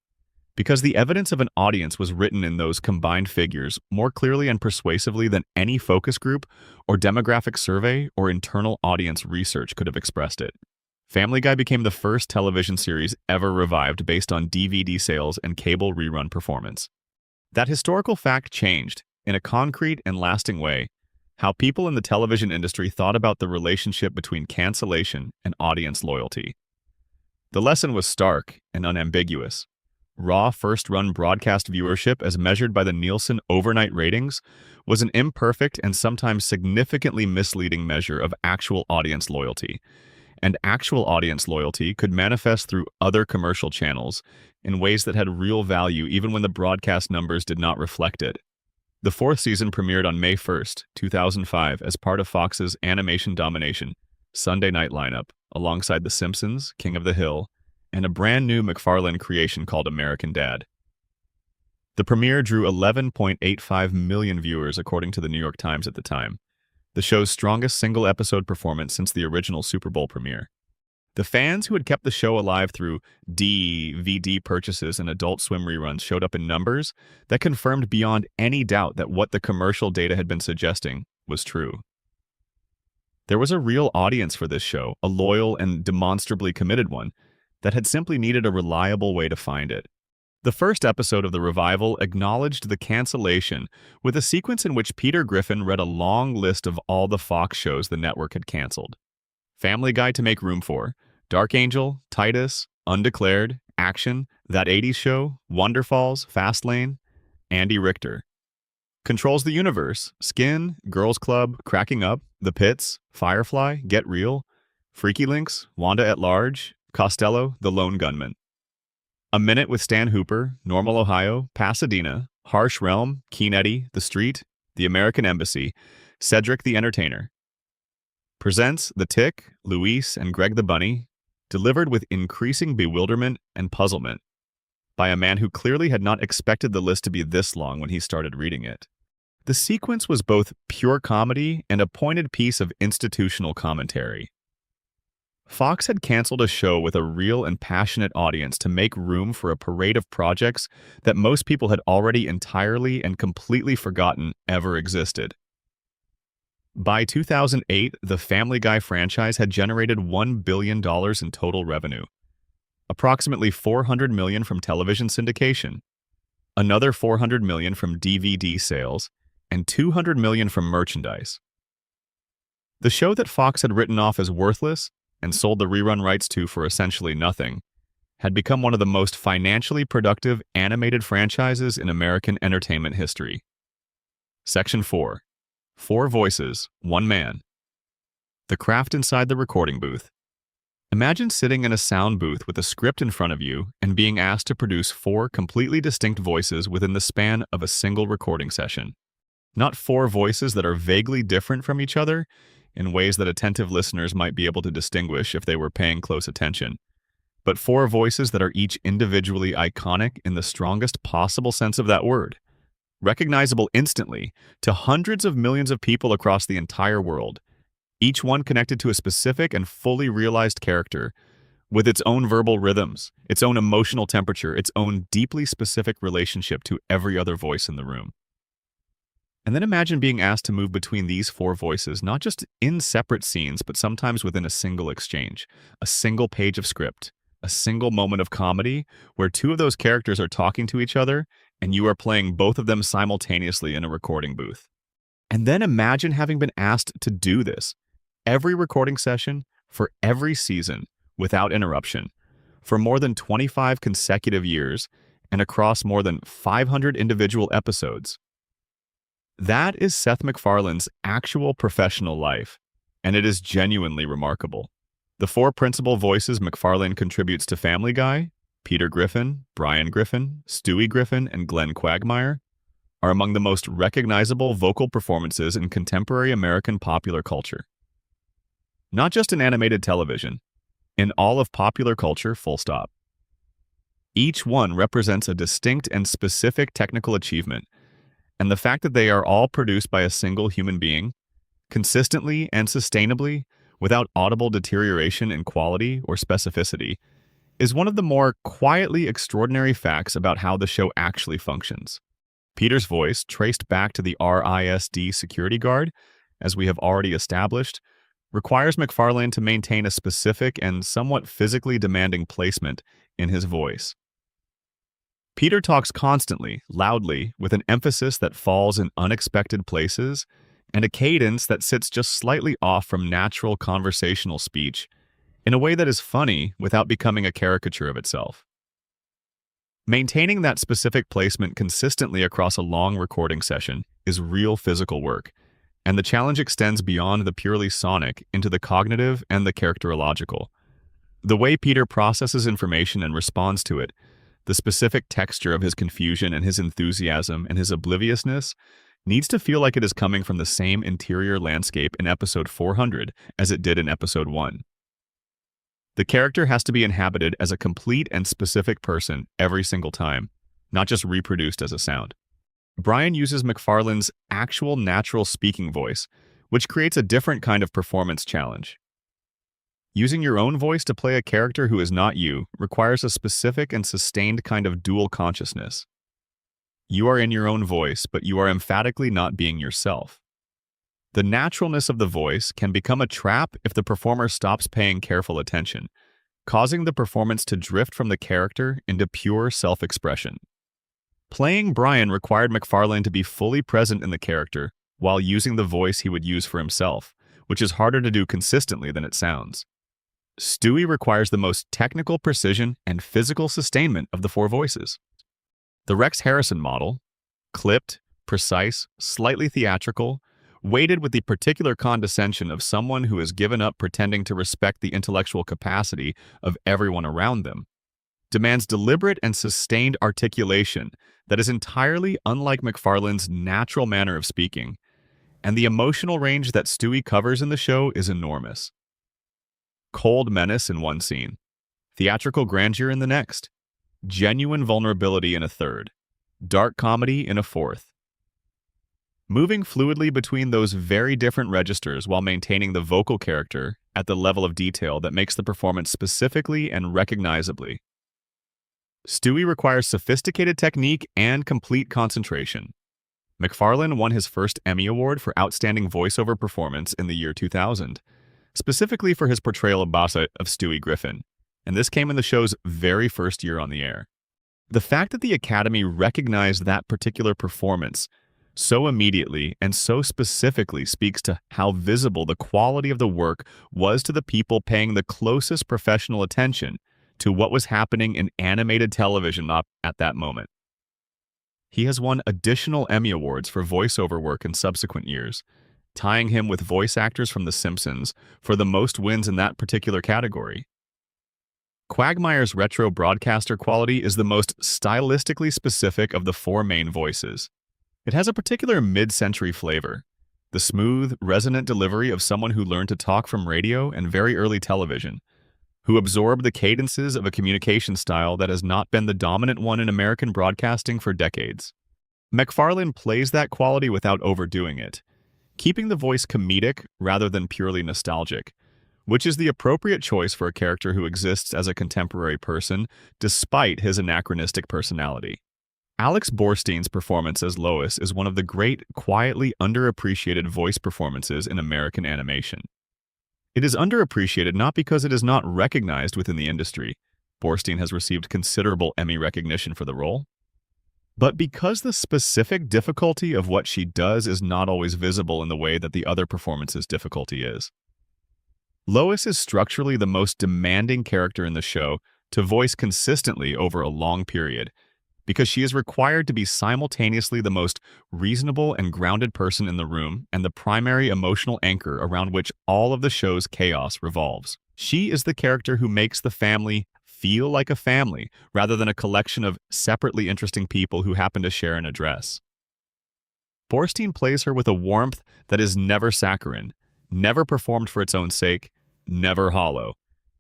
because the evidence of an audience was written in those combined figures more clearly and persuasively than any focus group or demographic survey or internal audience research could have expressed it. Family Guy became the first television series ever revived based on DVD sales and cable rerun performance. That historical fact changed, in a concrete and lasting way, how people in the television industry thought about the relationship between cancellation and audience loyalty. The lesson was stark and unambiguous. Raw first-run broadcast viewership, as measured by the Nielsen overnight ratings, was an imperfect and sometimes significantly misleading measure of actual audience loyalty. And actual audience loyalty could manifest through other commercial channels in ways that had real value even when the broadcast numbers did not reflect it. The fourth season premiered on May 1, 2005 as part of Fox's Animation Domination Sunday night lineup, alongside The Simpsons, King of the Hill, and a brand new McFarlane creation called American Dad. The premiere drew 11.85 million viewers according to the New York Times at the time, the show's strongest single-episode performance since the original Super Bowl premiere. The fans who had kept the show alive through DVD purchases and Adult Swim reruns showed up in numbers that confirmed beyond any doubt that what the commercial data had been suggesting was true. There was a real audience for this show, a loyal and demonstrably committed one, that had simply needed a reliable way to find it. The first episode of the revival acknowledged the cancellation with a sequence in which Peter Griffin read a long list of all the Fox shows the network had canceled. Family Guy to make room for, Dark Angel, Titus, Undeclared, Action, That 80s Show, Wonderfalls, Fastlane, Andy Richter. Controls the Universe, Skin, Girls Club, Cracking Up, The Pits, Firefly, Get Real, Freaky Links, Wanda at Large, Costello, The Lone Gunman. A Minute with Stan Hooper, Normal Ohio, Pasadena, Harsh Realm, Keen Eddie, The Street, The American Embassy, Cedric the Entertainer. Presents The Tick, Luis, and Greg the Bunny, delivered with increasing bewilderment and puzzlement. by a man who clearly had not expected the list to be this long when he started reading it. The sequence was both pure comedy and a pointed piece of institutional commentary. Fox had canceled a show with a real and passionate audience to make room for a parade of projects that most people had already entirely and completely forgotten ever existed. By 2008, the Family Guy franchise had generated $1 billion in total revenue, approximately $400 million from television syndication, another $400 million from DVD sales, and $200 million from merchandise. The show that Fox had written off as worthless and sold the rerun rights to for essentially nothing had become one of the most financially productive animated franchises in American entertainment history. Section 4. 4 voices, 1 man. The craft inside the recording booth. Imagine sitting in a sound booth with a script in front of you and being asked to produce 4 completely distinct voices within the span of a single recording session. Not 4 voices that are vaguely different from each other in ways that attentive listeners might be able to distinguish if they were paying close attention, but 4 voices that are each individually iconic in the strongest possible sense of that word, recognizable instantly to hundreds of millions of people across the entire world, each one connected to a specific and fully realized character with its own verbal rhythms, its own emotional temperature, its own deeply specific relationship to every other voice in the room. And then imagine being asked to move between these 4 voices, not just in separate scenes, but sometimes within a single exchange, a single page of script, a single moment of comedy where 2 of those characters are talking to each other and you are playing both of them simultaneously in a recording booth. And then imagine having been asked to do this every recording session for every season without interruption for more than 25 consecutive years and across more than 500 individual episodes. That is Seth MacFarlane's actual professional life, and it is genuinely remarkable. The 4 principal voices MacFarlane contributes to Family Guy, Peter Griffin, Brian Griffin, Stewie Griffin, and Glenn Quagmire, are among the most recognizable vocal performances in contemporary American popular culture. Not just in animated television, in all of popular culture, full stop. Each one represents a distinct and specific technical achievement, and the fact that they are all produced by a single human being, consistently and sustainably, without audible deterioration in quality or specificity, is one of the more quietly extraordinary facts about how the show actually functions. Peter's voice, traced back to the RISD security guard, as we have already established, requires MacFarlane to maintain a specific and somewhat physically demanding placement in his voice. Peter talks constantly, loudly, with an emphasis that falls in unexpected places and a cadence that sits just slightly off from natural conversational speech in a way that is funny without becoming a caricature of itself. Maintaining that specific placement consistently across a long recording session is real physical work, and the challenge extends beyond the purely sonic into the cognitive and the characterological. The way Peter processes information and responds to it, the specific texture of his confusion and his enthusiasm and his obliviousness needs to feel like it is coming from the same interior landscape in episode 400 as it did in episode 1. The character has to be inhabited as a complete and specific person every single time, not just reproduced as a sound. Brian uses MacFarlane's actual natural speaking voice, which creates a different kind of performance challenge. Using your own voice to play a character who is not you requires a specific and sustained kind of dual consciousness. You are in your own voice, but you are emphatically not being yourself. The naturalness of the voice can become a trap if the performer stops paying careful attention, causing the performance to drift from the character into pure self-expression. Playing Brian required MacFarlane to be fully present in the character while using the voice he would use for himself, which is harder to do consistently than it sounds. Stewie requires the most technical precision and physical sustainment of the 4 voices. The Rex Harrison model, clipped, precise, slightly theatrical, weighted with the particular condescension of someone who has given up pretending to respect the intellectual capacity of everyone around them, demands deliberate and sustained articulation that is entirely unlike MacFarlane's natural manner of speaking, and the emotional range that Stewie covers in the show is enormous. Cold menace in one scene, theatrical grandeur in the next, genuine vulnerability in a third, dark comedy in a fourth. Moving fluidly between those very different registers while maintaining the vocal character at the level of detail that makes the performance specifically and recognizably. Stewie requires sophisticated technique and complete concentration. MacFarlane won his first Emmy Award for Outstanding Voiceover Performance in the year 2000, specifically for his portrayal of Bossa of Stewie Griffin, and this came in the show's very first year on the air. The fact that the Academy recognized that particular performance so immediately and so specifically speaks to how visible the quality of the work was to the people paying the closest professional attention to what was happening in animated television at that moment. He has won additional Emmy Awards for voiceover work in subsequent years, tying him with voice actors from The Simpsons for the most wins in that particular category. Quagmire's retro broadcaster quality is the most stylistically specific of the four main voices. It has a particular mid-century flavor, the smooth, resonant delivery of someone who learned to talk from radio and very early television, who absorbed the cadences of a communication style that has not been the dominant one in American broadcasting for decades. MacFarlane plays that quality without overdoing it, keeping the voice comedic rather than purely nostalgic, which is the appropriate choice for a character who exists as a contemporary person despite his anachronistic personality. Alex Borstein's performance as Lois is one of the great, quietly underappreciated voice performances in American animation. It is underappreciated not because it is not recognized within the industry. Borstein has received considerable Emmy recognition for the role, but because the specific difficulty of what she does is not always visible in the way that the other performance's difficulty is. Lois is structurally the most demanding character in the show to voice consistently over a long period, because she is required to be simultaneously the most reasonable and grounded person in the room and the primary emotional anchor around which all of the show's chaos revolves. She is the character who makes the family feel like a family rather than a collection of separately interesting people who happen to share an address. Borstein plays her with a warmth that is never saccharine, never performed for its own sake, never hollow.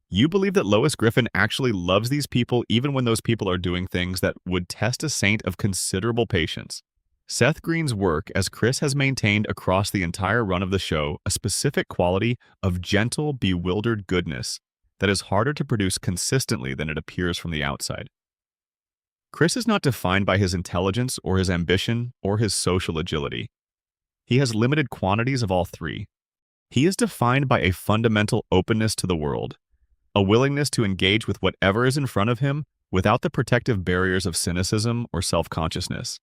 You believe that Lois Griffin actually loves these people even when those people are doing things that would test a saint of considerable patience. Seth Green's work as Chris has maintained across the entire run of the show a specific quality of gentle, bewildered goodness that is harder to produce consistently than it appears from the outside. Chris is not defined by his intelligence or his ambition or his social agility. He has limited quantities of all three. He is defined by a fundamental openness to the world, a willingness to engage with whatever is in front of him without the protective barriers of cynicism or self-consciousness.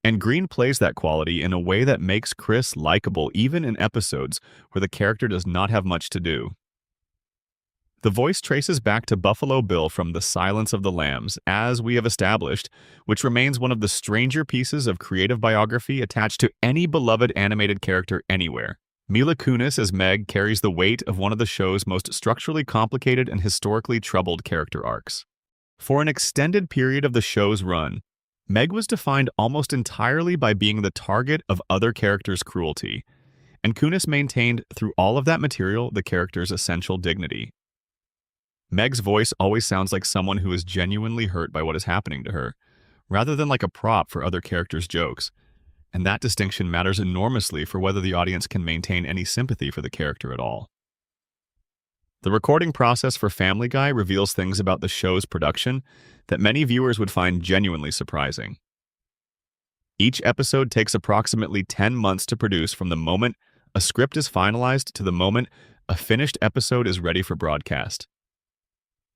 And Green plays that quality in a way that makes Chris likable even in episodes where the character does not have much to do. The voice traces back to Buffalo Bill from The Silence of the Lambs, as we have established, which remains one of the stranger pieces of creative biography attached to any beloved animated character anywhere. Mila Kunis as Meg carries the weight of one of the show's most structurally complicated and historically troubled character arcs. For an extended period of the show's run, Meg was defined almost entirely by being the target of other characters' cruelty, and Kunis maintained through all of that material the character's essential dignity. Meg's voice always sounds like someone who is genuinely hurt by what is happening to her, rather than like a prop for other characters' jokes. And that distinction matters enormously for whether the audience can maintain any sympathy for the character at all. The recording process for Family Guy reveals things about the show's production that many viewers would find genuinely surprising. Each episode takes approximately 10 months to produce from the moment a script is finalized to the moment a finished episode is ready for broadcast.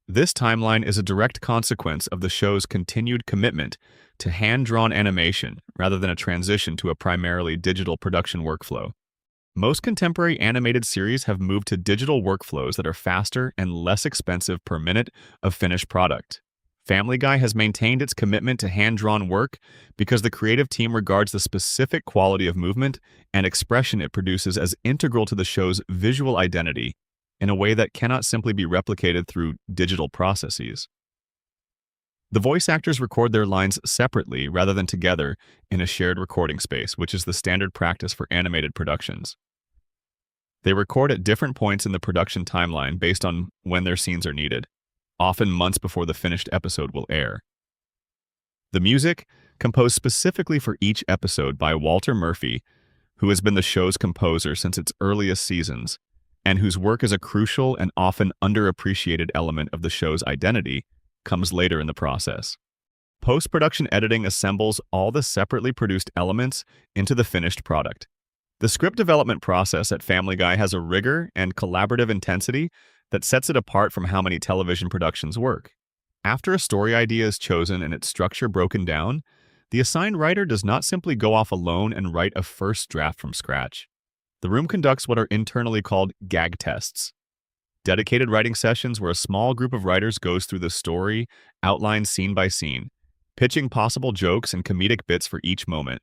This timeline is a direct consequence of the show's continued commitment to hand-drawn animation rather than a transition to a primarily digital production workflow. Most contemporary animated series have moved to digital workflows that are faster and less expensive per minute of finished product. Family Guy has maintained its commitment to hand-drawn work because the creative team regards the specific quality of movement and expression it produces as integral to the show's visual identity in a way that cannot simply be replicated through digital processes. The voice actors record their lines separately rather than together in a shared recording space, which is the standard practice for animated productions. They record at different points in the production timeline based on when their scenes are needed, often months before the finished episode will air. The music, composed specifically for each episode by Walter Murphy, who has been the show's composer since its earliest seasons, and whose work is a crucial and often underappreciated element of the show's identity, comes later in the process. Post-production editing assembles all the separately produced elements into the finished product. The script development process at Family Guy has a rigor and collaborative intensity that sets it apart from how many television productions work. After a story idea is chosen and its structure broken down, the assigned writer does not simply go off alone and write a first draft from scratch. The room conducts what are internally called gag tests, dedicated writing sessions where a small group of writers goes through the story, outlined scene by scene, pitching possible jokes and comedic bits for each moment,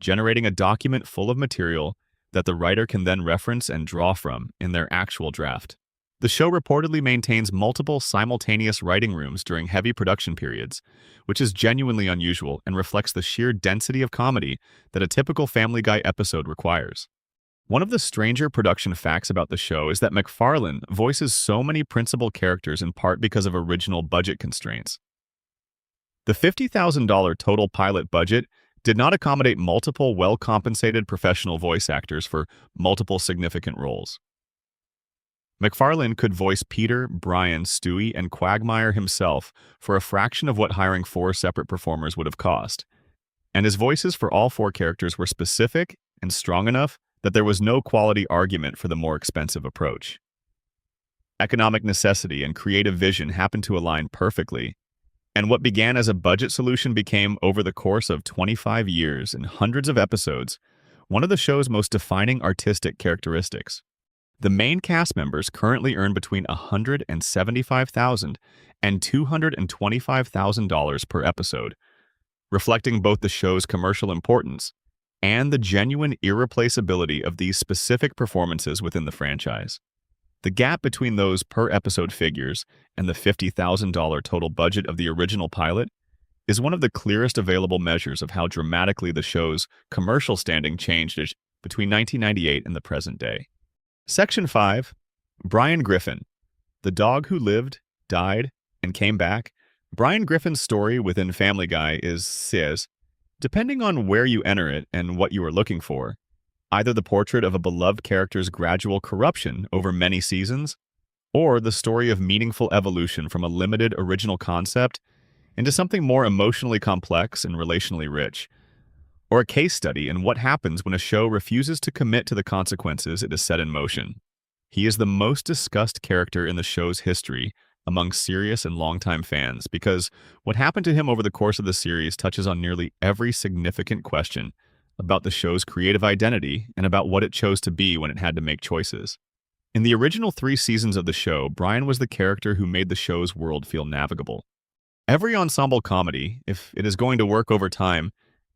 generating a document full of material that the writer can then reference and draw from in their actual draft. The show reportedly maintains multiple simultaneous writing rooms during heavy production periods, which is genuinely unusual and reflects the sheer density of comedy that a typical Family Guy episode requires. One of the stranger production facts about the show is that MacFarlane voices so many principal characters in part because of original budget constraints. The $50,000 total pilot budget did not accommodate multiple well-compensated professional voice actors for multiple significant roles. MacFarlane could voice Peter, Brian, Stewie, and Quagmire himself for a fraction of what hiring 4 separate performers would have cost, and his voices for all 4 characters were specific and strong enough that there was no quality argument for the more expensive approach. Economic necessity and creative vision happened to align perfectly, and what began as a budget solution became, over the course of 25 years and hundreds of episodes, one of the show's most defining artistic characteristics. The main cast members currently earn between $175,000 and $225,000 per episode, reflecting both the show's commercial importance and the genuine irreplaceability of these specific performances within the franchise. The gap between those per-episode figures and the $50,000 total budget of the original pilot is one of the clearest available measures of how dramatically the show's commercial standing changed between 1998 and the present day. Section 5. Brian Griffin. The dog who lived, died, and came back. Brian Griffin's story within Family Guy is, depending on where you enter it and what you are looking for, either the portrait of a beloved character's gradual corruption over many seasons, or the story of meaningful evolution from a limited original concept into something more emotionally complex and relationally rich, or a case study in what happens when a show refuses to commit to the consequences it has set in motion. He is the most discussed character in the show's history among serious and longtime fans because what happened to him over the course of the series touches on nearly every significant question about the show's creative identity and about what it chose to be when it had to make choices. In the original 3 seasons of the show, Brian was the character who made the show's world feel navigable. Every ensemble comedy, if it is going to work over time,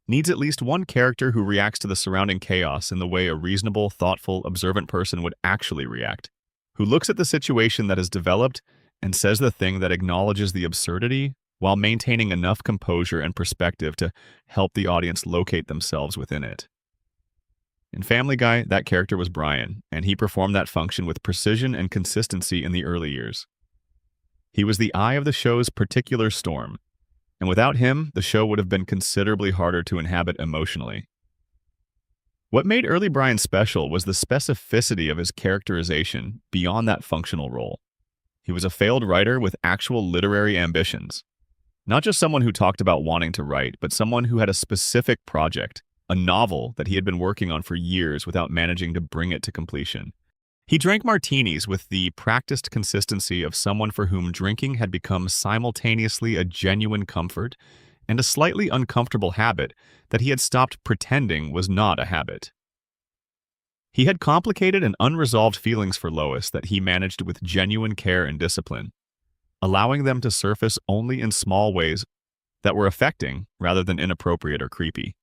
needs at least one character who reacts to the surrounding chaos in the way a reasonable, thoughtful, observant person would actually react, who looks at the situation that has developed and says the thing that acknowledges the absurdity while maintaining enough composure and perspective to help the audience locate themselves within it. In Family Guy, that character was Brian, and he performed that function with precision and consistency in the early years. He was the eye of the show's particular storm, and without him, the show would have been considerably harder to inhabit emotionally. What made early Brian special was the specificity of his characterization beyond that functional role. He was a failed writer with actual literary ambitions. Not just someone who talked about wanting to write, but someone who had a specific project, a novel that he had been working on for years without managing to bring it to completion. He drank martinis with the practiced consistency of someone for whom drinking had become simultaneously a genuine comfort and a slightly uncomfortable habit that he had stopped pretending was not a habit. He had complicated and unresolved feelings for Lois that he managed with genuine care and discipline, allowing them to surface only in small ways that were affecting rather than inappropriate or creepy.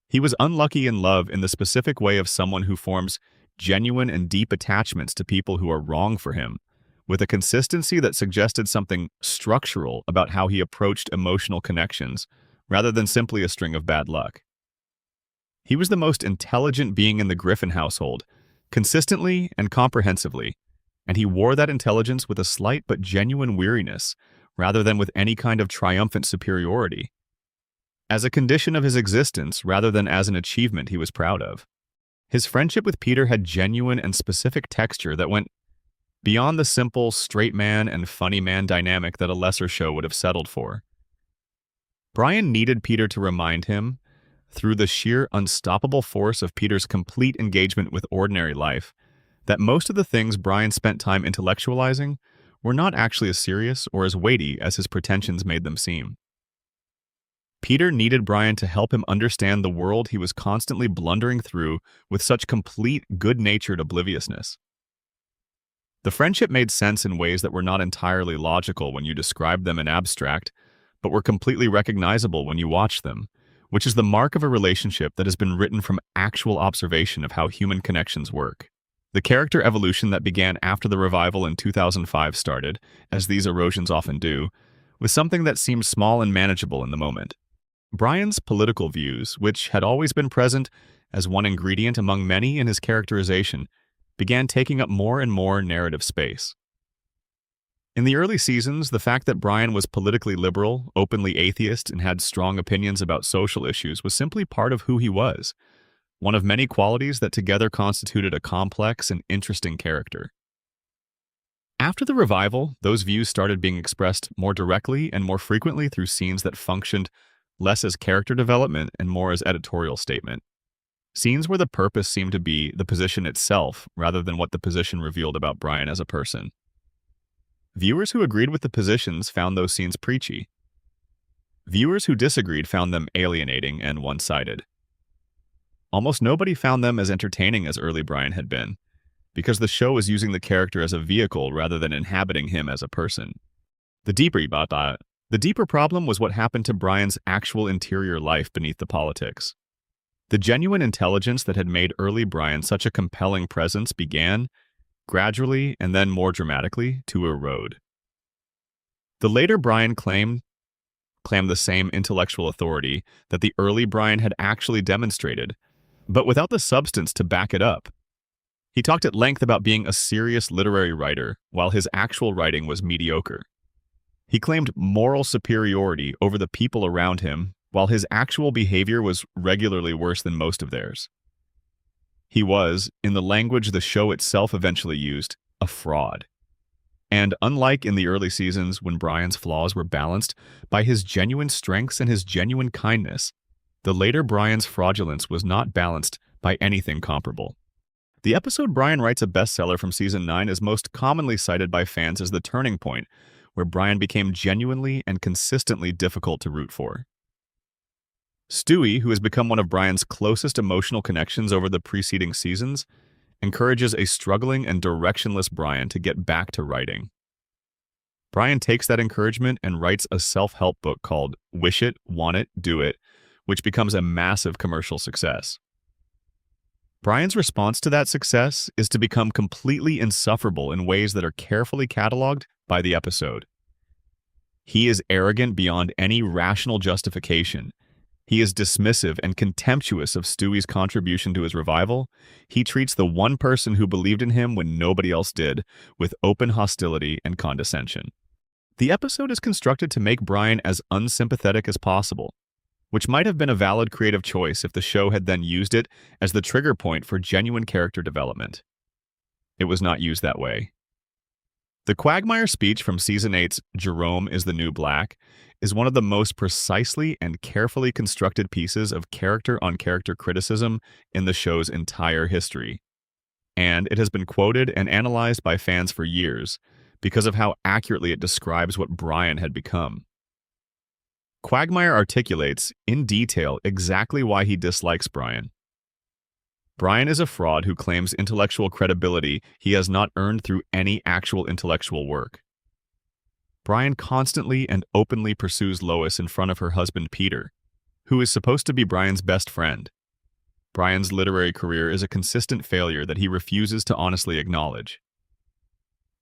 He was unlucky in love in the specific way of someone who forms genuine and deep attachments to people who are wrong for him, with a consistency that suggested something structural about how he approached emotional connections, rather than simply a string of bad luck. He was the most intelligent being in the Griffin household, consistently and comprehensively, and he wore that intelligence with a slight but genuine weariness, rather than with any kind of triumphant superiority. As a condition of his existence rather than as an achievement he was proud of. His friendship with Peter had genuine and specific texture that went beyond the simple straight man and funny man dynamic that a lesser show would have settled for. Brian needed Peter to remind him, through the sheer unstoppable force of Peter's complete engagement with ordinary life, that most of the things Brian spent time intellectualizing were not actually as serious or as weighty as his pretensions made them seem. Peter needed Brian to help him understand the world he was constantly blundering through with such complete, good-natured obliviousness. The friendship made sense in ways that were not entirely logical when you described them in abstract, but were completely recognizable when you watched them, which is the mark of a relationship that has been written from actual observation of how human connections work. The character evolution that began after the revival in 2005 started, as these erosions often do, with something that seemed small and manageable in the moment. Brian's political views, which had always been present as one ingredient among many in his characterization, began taking up more and more narrative space. In the early seasons, the fact that Brian was politically liberal, openly atheist, and had strong opinions about social issues was simply part of who he was, one of many qualities that together constituted a complex and interesting character. After the revival, those views started being expressed more directly and more frequently through scenes that functioned less as character development and more as editorial statement. Scenes where the purpose seemed to be the position itself rather than what the position revealed about Brian as a person. Viewers who agreed with the positions found those scenes preachy. Viewers who disagreed found them alienating and one-sided. Almost nobody found them as entertaining as early Brian had been, because the show was using the character as a vehicle rather than inhabiting him as a person. The deeper problem was what happened to Brian's actual interior life beneath the politics. The genuine intelligence that had made early Brian such a compelling presence began, gradually and then more dramatically, to erode. The later Brian claimed the same intellectual authority that the early Brian had actually demonstrated, but without the substance to back it up. He talked at length about being a serious literary writer, while his actual writing was mediocre. He claimed moral superiority over the people around him, while his actual behavior was regularly worse than most of theirs. He was, in the language the show itself eventually used, a fraud. And unlike in the early seasons when Brian's flaws were balanced by his genuine strengths and his genuine kindness, the later Brian's fraudulence was not balanced by anything comparable. The episode Brian Writes a Bestseller from Season 9 is most commonly cited by fans as the turning point, where Brian became genuinely and consistently difficult to root for. Stewie, who has become one of Brian's closest emotional connections over the preceding seasons, encourages a struggling and directionless Brian to get back to writing. Brian takes that encouragement and writes a self-help book called Wish It, Want It, Do It, which becomes a massive commercial success. Brian's response to that success is to become completely insufferable in ways that are carefully cataloged by the episode. He is arrogant beyond any rational justification. He is dismissive and contemptuous of Stewie's contribution to his revival. He treats the one person who believed in him when nobody else did with open hostility and condescension. The episode is constructed to make Brian as unsympathetic as possible, which might have been a valid creative choice if the show had then used it as the trigger point for genuine character development. It was not used that way. The Quagmire speech from Season 8's Jerome is the New Black is one of the most precisely and carefully constructed pieces of character-on-character criticism in the show's entire history. And it has been quoted and analyzed by fans for years because of how accurately it describes what Brian had become. Quagmire articulates, in detail, exactly why he dislikes Brian. Brian is a fraud who claims intellectual credibility he has not earned through any actual intellectual work. Brian constantly and openly pursues Lois in front of her husband Peter, who is supposed to be Brian's best friend. Brian's literary career is a consistent failure that he refuses to honestly acknowledge.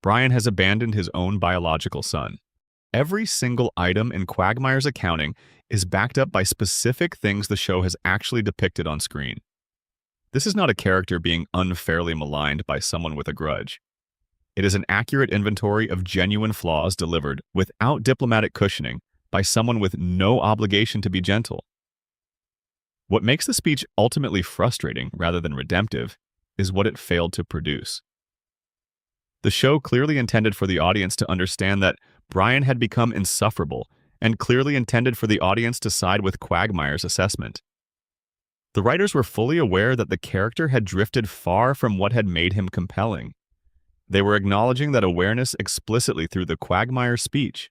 Brian has abandoned his own biological son. Every single item in Quagmire's accounting is backed up by specific things the show has actually depicted on screen. This is not a character being unfairly maligned by someone with a grudge. It is an accurate inventory of genuine flaws delivered without diplomatic cushioning by someone with no obligation to be gentle. What makes the speech ultimately frustrating rather than redemptive is what it failed to produce. The show clearly intended for the audience to understand that Brian had become insufferable and clearly intended for the audience to side with Quagmire's assessment. The writers were fully aware that the character had drifted far from what had made him compelling. They were acknowledging that awareness explicitly through the Quagmire speech.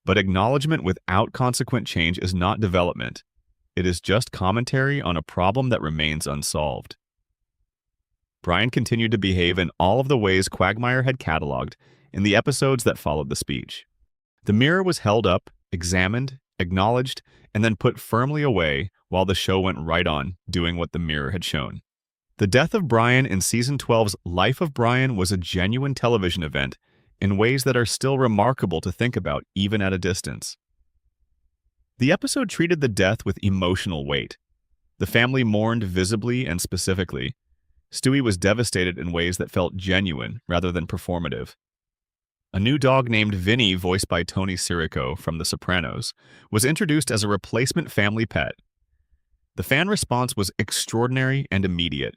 But acknowledgement without consequent change is not development. It is just commentary on a problem that remains unsolved. Brian continued to behave in all of the ways Quagmire had cataloged in the episodes that followed the speech. The mirror was held up, examined, acknowledged, and then put firmly away while the show went right on, doing what the mirror had shown. The death of Brian in Season 12's Life of Brian was a genuine television event in ways that are still remarkable to think about even at a distance. The episode treated the death with emotional weight. The family mourned visibly and specifically. Stewie was devastated in ways that felt genuine rather than performative. A new dog named Vinny, voiced by Tony Sirico from The Sopranos, was introduced as a replacement family pet. The fan response was extraordinary and immediate.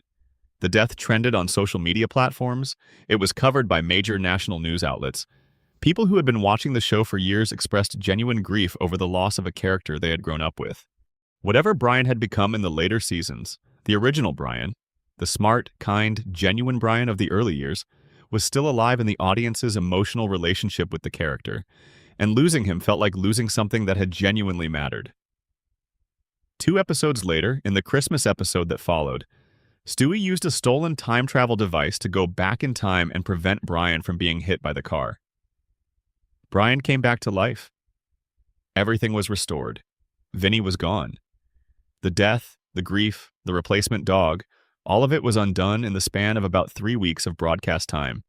The death trended on social media platforms. It was covered by major national news outlets. People who had been watching the show for years expressed genuine grief over the loss of a character they had grown up with. Whatever Brian had become in the later seasons, the original Brian, the smart, kind, genuine Brian of the early years, was still alive in the audience's emotional relationship with the character, and losing him felt like losing something that had genuinely mattered. 2 episodes later, in the Christmas episode that followed, Stewie used a stolen time travel device to go back in time and prevent Brian from being hit by the car. Brian came back to life. Everything was restored. Vinny was gone. The death, the grief, the replacement dog, all of it was undone in the span of about 3 weeks of broadcast time.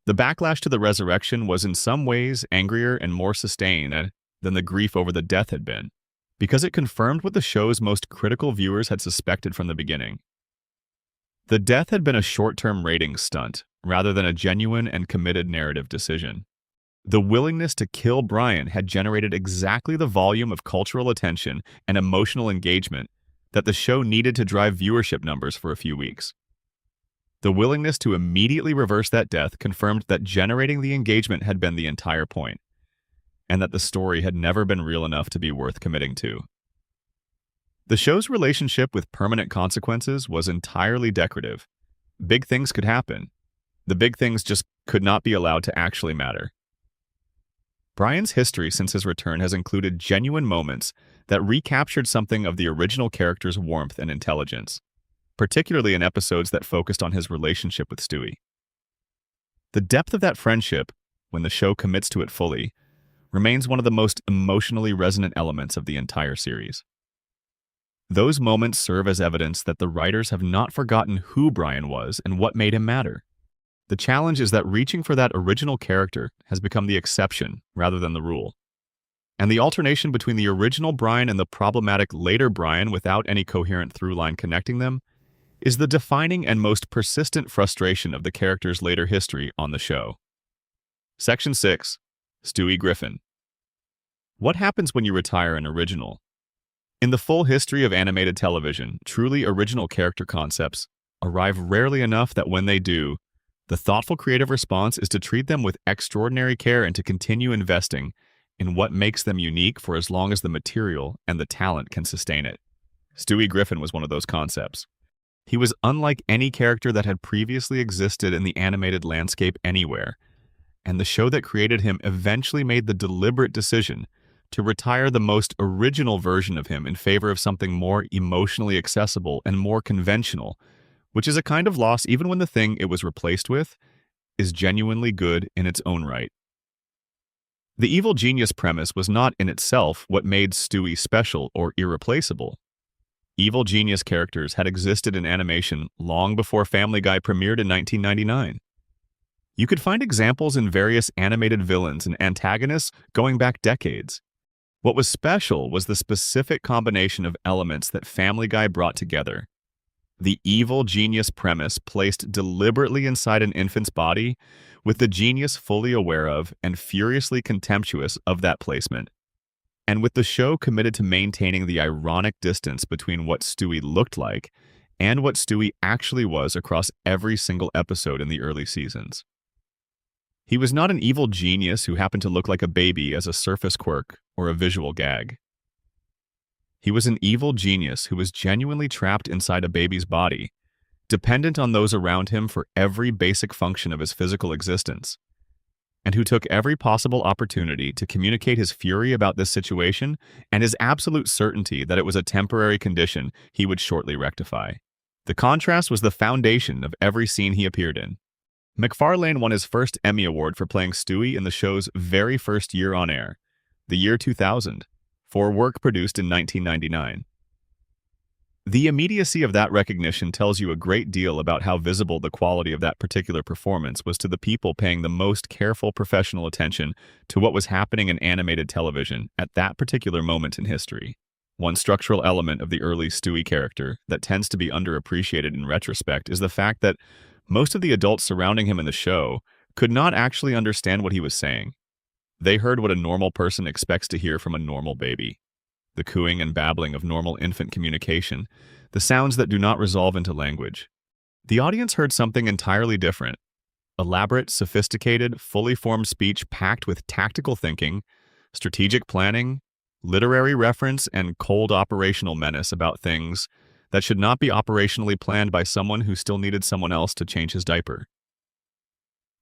The backlash to the resurrection was in some ways angrier and more sustained than the grief over the death had been, because it confirmed what the show's most critical viewers had suspected from the beginning. The death had been a short-term ratings stunt, rather than a genuine and committed narrative decision. The willingness to kill Brian had generated exactly the volume of cultural attention and emotional engagement that the show needed to drive viewership numbers for a few weeks. The willingness to immediately reverse that death confirmed that generating the engagement had been the entire point, and that the story had never been real enough to be worth committing to. The show's relationship with permanent consequences was entirely decorative. Big things could happen. The big things just could not be allowed to actually matter. Brian's history since his return has included genuine moments that recaptured something of the original character's warmth and intelligence, particularly in episodes that focused on his relationship with Stewie. The depth of that friendship, when the show commits to it fully, remains one of the most emotionally resonant elements of the entire series. Those moments serve as evidence that the writers have not forgotten who Brian was and what made him matter. The challenge is that reaching for that original character has become the exception rather than the rule. And the alternation between the original Brian and the problematic later Brian without any coherent through line connecting them is the defining and most persistent frustration of the character's later history on the show. Section 6. Stewie Griffin. What happens when you retire an original? In the full history of animated television, truly original character concepts arrive rarely enough that when they do, the thoughtful creative response is to treat them with extraordinary care and to continue investing in what makes them unique for as long as the material and the talent can sustain it. Stewie Griffin was one of those concepts. He was unlike any character that had previously existed in the animated landscape anywhere, and the show that created him eventually made the deliberate decision to retire the most original version of him in favor of something more emotionally accessible and more conventional, which is a kind of loss even when the thing it was replaced with is genuinely good in its own right. The evil genius premise was not in itself what made Stewie special or irreplaceable. Evil genius characters had existed in animation long before Family Guy premiered in 1999. You could find examples in various animated villains and antagonists going back decades. What was special was the specific combination of elements that Family Guy brought together. The evil genius premise placed deliberately inside an infant's body, with the genius fully aware of and furiously contemptuous of that placement. And with the show committed to maintaining the ironic distance between what Stewie looked like and what Stewie actually was across every single episode in the early seasons. He was not an evil genius who happened to look like a baby as a surface quirk or a visual gag. He was an evil genius who was genuinely trapped inside a baby's body, dependent on those around him for every basic function of his physical existence, and who took every possible opportunity to communicate his fury about this situation and his absolute certainty that it was a temporary condition he would shortly rectify. The contrast was the foundation of every scene he appeared in. MacFarlane won his first Emmy Award for playing Stewie in the show's very first year on air, the year 2000, for work produced in 1999. The immediacy of that recognition tells you a great deal about how visible the quality of that particular performance was to the people paying the most careful professional attention to what was happening in animated television at that particular moment in history. One structural element of the early Stewie character that tends to be underappreciated in retrospect is the fact that most of the adults surrounding him in the show could not actually understand what he was saying. They heard what a normal person expects to hear from a normal baby. The cooing and babbling of normal infant communication, the sounds that do not resolve into language. The audience heard something entirely different. Elaborate, sophisticated, fully formed speech packed with tactical thinking, strategic planning, literary reference, and cold operational menace about things that should not be operationally planned by someone who still needed someone else to change his diaper.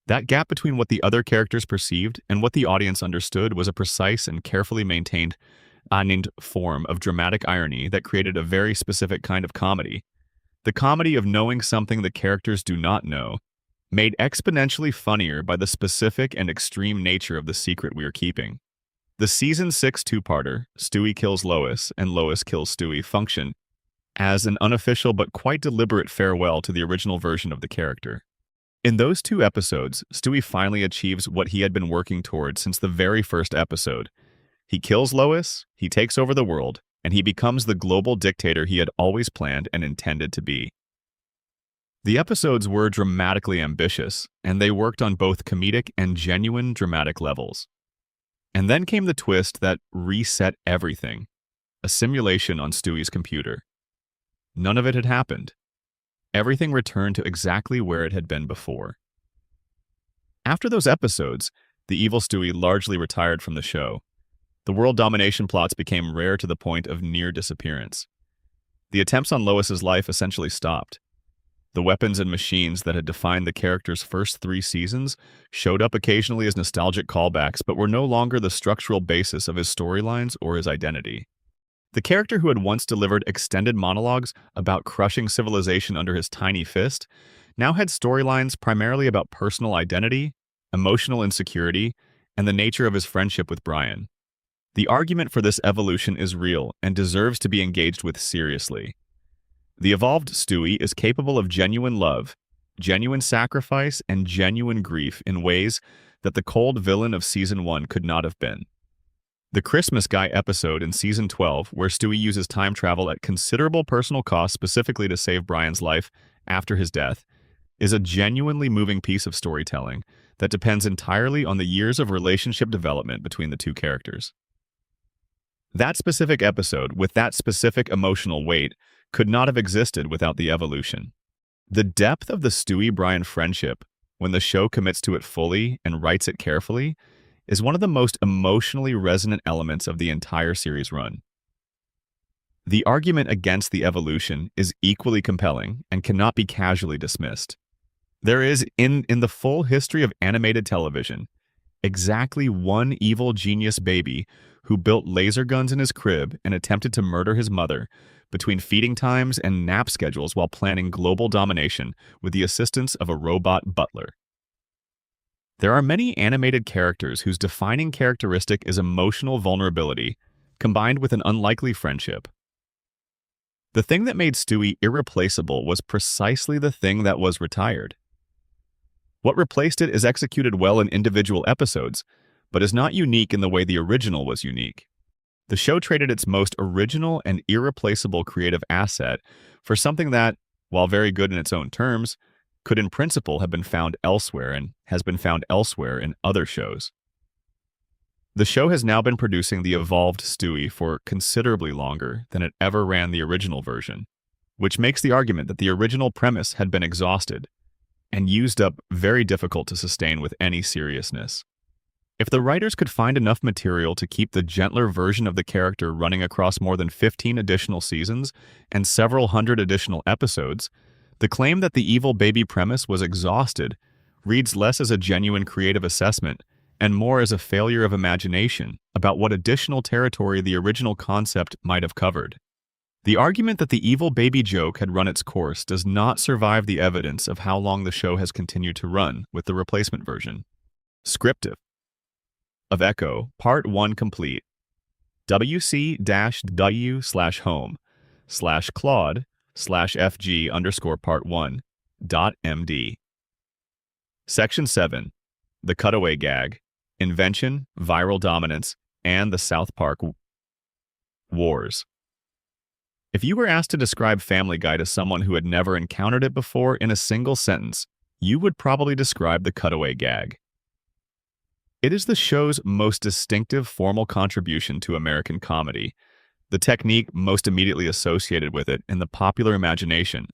That gap between what the other characters perceived and what the audience understood was a precise and carefully maintained form of dramatic irony that created a very specific kind of comedy. The comedy of knowing something the characters do not know, made exponentially funnier by the specific and extreme nature of the secret we are keeping. The Season 6 two-parter, Stewie Kills Lois and Lois Kills Stewie, function as an unofficial but quite deliberate farewell to the original version of the character. In those two episodes, Stewie finally achieves what he had been working toward since the very first episode. He kills Lois, he takes over the world, and he becomes the global dictator he had always planned and intended to be. The episodes were dramatically ambitious, and they worked on both comedic and genuine dramatic levels. And then came the twist that reset everything, a simulation on Stewie's computer. None of it had happened. Everything returned to exactly where it had been before. After those episodes, the evil Stewie largely retired from the show. The world domination plots became rare to the point of near disappearance. The attempts on Lois's life essentially stopped. The weapons and machines that had defined the character's first 3 seasons showed up occasionally as nostalgic callbacks, but were no longer the structural basis of his storylines or his identity. The character who had once delivered extended monologues about crushing civilization under his tiny fist now had storylines primarily about personal identity, emotional insecurity, and the nature of his friendship with Brian. The argument for this evolution is real and deserves to be engaged with seriously. The evolved Stewie is capable of genuine love, genuine sacrifice, and genuine grief in ways that the cold villain of Season 1 could not have been. The Christmas Guy episode in Season 12, where Stewie uses time travel at considerable personal cost specifically to save Brian's life after his death, is a genuinely moving piece of storytelling that depends entirely on the years of relationship development between the two characters. That specific episode, with that specific emotional weight, could not have existed without the evolution. The depth of the Stewie-Brian friendship, when the show commits to it fully and writes it carefully, is one of the most emotionally resonant elements of the entire series run. The argument against the evolution is equally compelling and cannot be casually dismissed. There is, in the full history of animated television, exactly one evil genius baby who built laser guns in his crib and attempted to murder his mother between feeding times and nap schedules while planning global domination with the assistance of a robot butler. There are many animated characters whose defining characteristic is emotional vulnerability, combined with an unlikely friendship. The thing that made Stewie irreplaceable was precisely the thing that was retired. What replaced it is executed well in individual episodes, but is not unique in the way the original was unique. The show traded its most original and irreplaceable creative asset for something that, while very good in its own terms, could in principle have been found elsewhere and has been found elsewhere in other shows. The show has now been producing the evolved Stewie for considerably longer than it ever ran the original version, which makes the argument that the original premise had been exhausted and used up very difficult to sustain with any seriousness. If the writers could find enough material to keep the gentler version of the character running across more than 15 additional seasons and several hundred additional episodes, the claim that the evil baby premise was exhausted reads less as a genuine creative assessment and more as a failure of imagination about what additional territory the original concept might have covered. The argument that the evil baby joke had run its course does not survive the evidence of how long the show has continued to run with the replacement version. Scriptive of Echo, Part 1 complete. wc-w/home/claude/fg_part1.md. Section 7. The Cutaway Gag, Invention, Viral Dominance, and the South Park Wars. If you were asked to describe Family Guy to someone who had never encountered it before in a single sentence, you would probably describe the cutaway gag. It is the show's most distinctive formal contribution to American comedy, the technique most immediately associated with it in the popular imagination,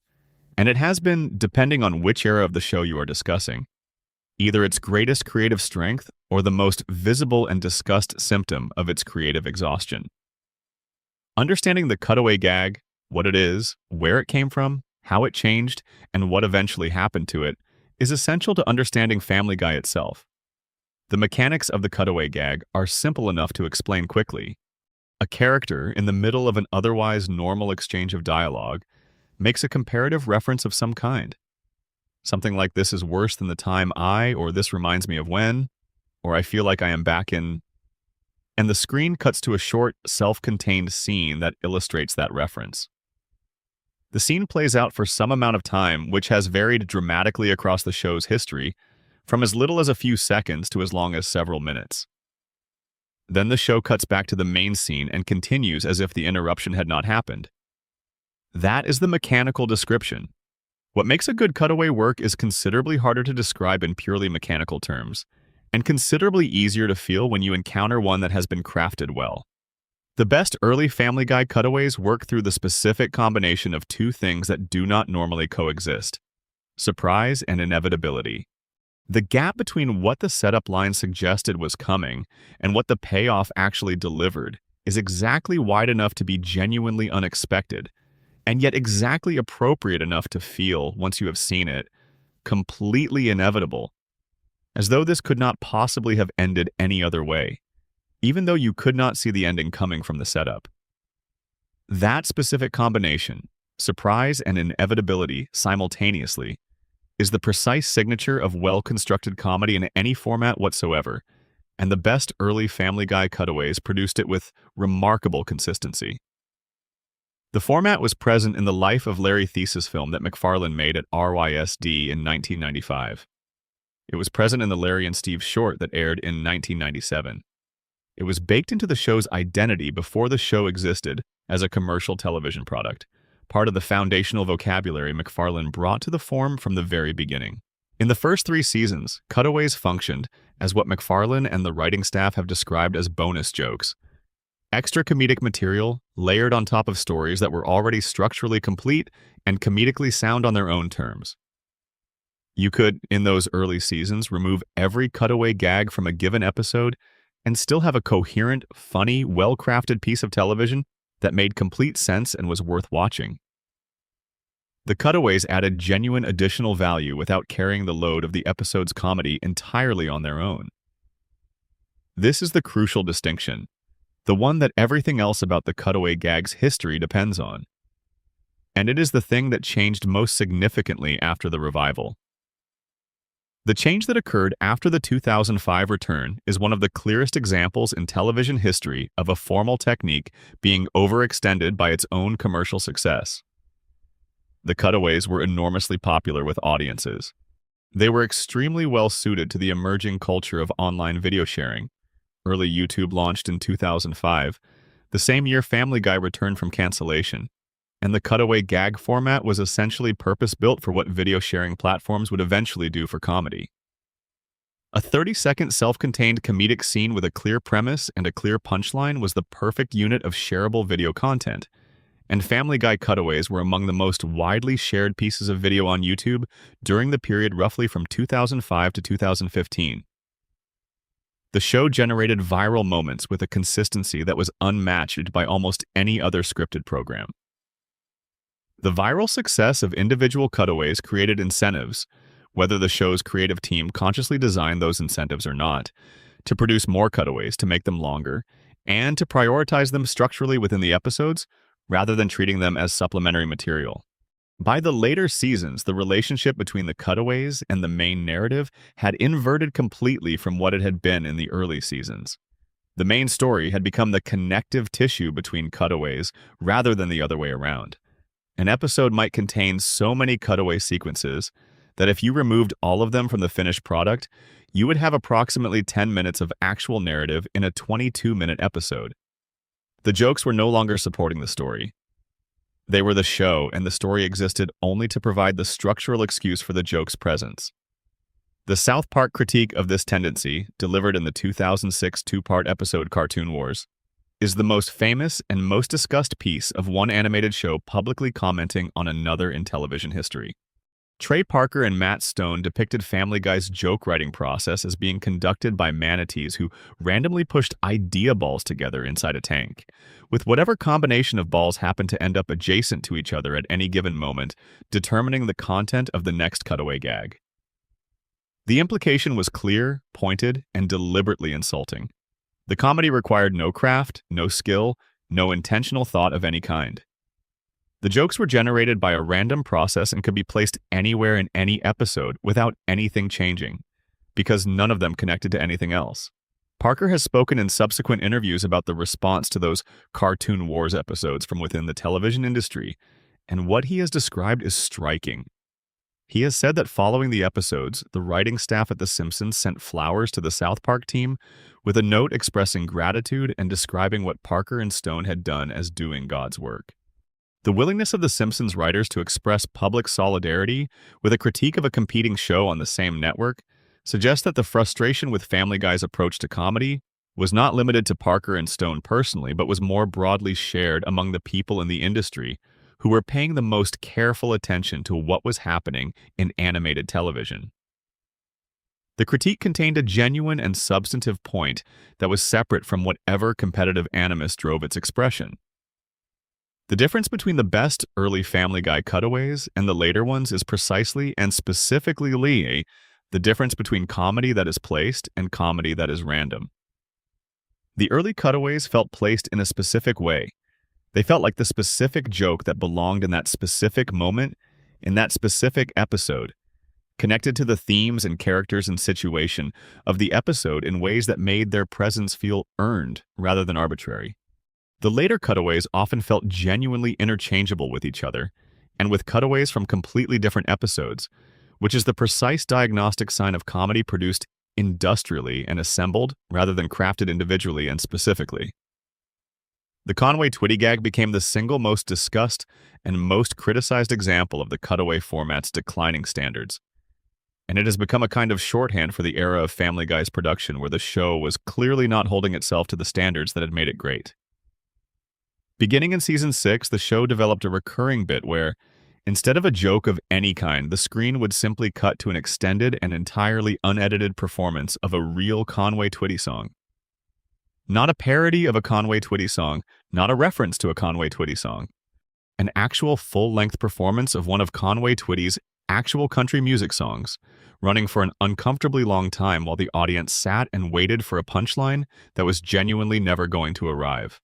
and it has been, depending on which era of the show you are discussing, either its greatest creative strength or the most visible and discussed symptom of its creative exhaustion. Understanding the cutaway gag, what it is, where it came from, how it changed, and what eventually happened to it, is essential to understanding Family Guy itself. The mechanics of the cutaway gag are simple enough to explain quickly. A character, in the middle of an otherwise normal exchange of dialogue, makes a comparative reference of some kind. Something like "this is worse than the time I," or "this reminds me of when," or "I feel like I am back in," and the screen cuts to a short, self-contained scene that illustrates that reference. The scene plays out for some amount of time, which has varied dramatically across the show's history, from as little as a few seconds to as long as several minutes. Then the show cuts back to the main scene and continues as if the interruption had not happened. That is the mechanical description. What makes a good cutaway work is considerably harder to describe in purely mechanical terms, and considerably easier to feel when you encounter one that has been crafted well. The best early Family Guy cutaways work through the specific combination of two things that do not normally coexist: surprise and inevitability. The gap between what the setup line suggested was coming and what the payoff actually delivered is exactly wide enough to be genuinely unexpected, and yet exactly appropriate enough to feel, once you have seen it, completely inevitable, as though this could not possibly have ended any other way, even though you could not see the ending coming from the setup. That specific combination, surprise and inevitability simultaneously, is the precise signature of well-constructed comedy in any format whatsoever, and the best early Family Guy cutaways produced it with remarkable consistency. The format was present in the Life of Larry thesis film that McFarlane made at RYSD in 1995. It was present in the Larry and Steve short that aired in 1997. It was baked into the show's identity before the show existed as a commercial television product, part of the foundational vocabulary McFarlane brought to the form from the very beginning. In the first 3 seasons, cutaways functioned as what McFarlane and the writing staff have described as bonus jokes. Extra comedic material layered on top of stories that were already structurally complete and comedically sound on their own terms. You could, in those early seasons, remove every cutaway gag from a given episode and still have a coherent, funny, well-crafted piece of television that made complete sense and was worth watching. The cutaways added genuine additional value without carrying the load of the episode's comedy entirely on their own. This is the crucial distinction, the one that everything else about the cutaway gag's history depends on. And it is the thing that changed most significantly after the revival. The change that occurred after the 2005 return is one of the clearest examples in television history of a formal technique being overextended by its own commercial success. The cutaways were enormously popular with audiences. They were extremely well suited to the emerging culture of online video sharing. Early YouTube launched in 2005, the same year Family Guy returned from cancellation, and the cutaway gag format was essentially purpose-built for what video sharing platforms would eventually do for comedy. A 30-second self-contained comedic scene with a clear premise and a clear punchline was the perfect unit of shareable video content, and Family Guy cutaways were among the most widely shared pieces of video on YouTube during the period roughly from 2005 to 2015. The show generated viral moments with a consistency that was unmatched by almost any other scripted program. The viral success of individual cutaways created incentives, whether the show's creative team consciously designed those incentives or not, to produce more cutaways to make them longer, and to prioritize them structurally within the episodes rather than treating them as supplementary material. By the later seasons, the relationship between the cutaways and the main narrative had inverted completely from what it had been in the early seasons. The main story had become the connective tissue between cutaways rather than the other way around. An episode might contain so many cutaway sequences that if you removed all of them from the finished product, you would have approximately 10 minutes of actual narrative in a 22-minute episode. The jokes were no longer supporting the story. They were the show, and the story existed only to provide the structural excuse for the joke's presence. The South Park critique of this tendency, delivered in the 2006 two-part episode Cartoon Wars, is the most famous and most discussed piece of one animated show publicly commenting on another in television history. Trey Parker and Matt Stone depicted Family Guy's joke-writing process as being conducted by manatees who randomly pushed idea balls together inside a tank, with whatever combination of balls happened to end up adjacent to each other at any given moment, determining the content of the next cutaway gag. The implication was clear, pointed, and deliberately insulting. The comedy required no craft, no skill, no intentional thought of any kind. The jokes were generated by a random process and could be placed anywhere in any episode without anything changing, because none of them connected to anything else. Parker has spoken in subsequent interviews about the response to those Cartoon Wars episodes from within the television industry, and what he has described is striking. He has said that following the episodes, the writing staff at The Simpsons sent flowers to the South Park team with a note expressing gratitude and describing what Parker and Stone had done as doing God's work. The willingness of The Simpsons writers to express public solidarity with a critique of a competing show on the same network suggests that the frustration with Family Guy's approach to comedy was not limited to Parker and Stone personally, but was more broadly shared among the people in the industry who were paying the most careful attention to what was happening in animated television. The critique contained a genuine and substantive point that was separate from whatever competitive animus drove its expression. The difference between the best early Family Guy cutaways and the later ones is precisely and specifically the difference between comedy that is placed and comedy that is random. The early cutaways felt placed in a specific way. They felt like the specific joke that belonged in that specific moment, in that specific episode, connected to the themes and characters and situation of the episode in ways that made their presence feel earned rather than arbitrary. The later cutaways often felt genuinely interchangeable with each other, and with cutaways from completely different episodes, which is the precise diagnostic sign of comedy produced industrially and assembled rather than crafted individually and specifically. The Conway Twitty gag became the single most discussed and most criticized example of the cutaway format's declining standards, and it has become a kind of shorthand for the era of Family Guy's production where the show was clearly not holding itself to the standards that had made it great. Beginning in Season 6, the show developed a recurring bit where, instead of a joke of any kind, the screen would simply cut to an extended and entirely unedited performance of a real Conway Twitty song. Not a parody of a Conway Twitty song, not a reference to a Conway Twitty song. An actual full-length performance of one of Conway Twitty's actual country music songs, running for an uncomfortably long time while the audience sat and waited for a punchline that was genuinely never going to arrive.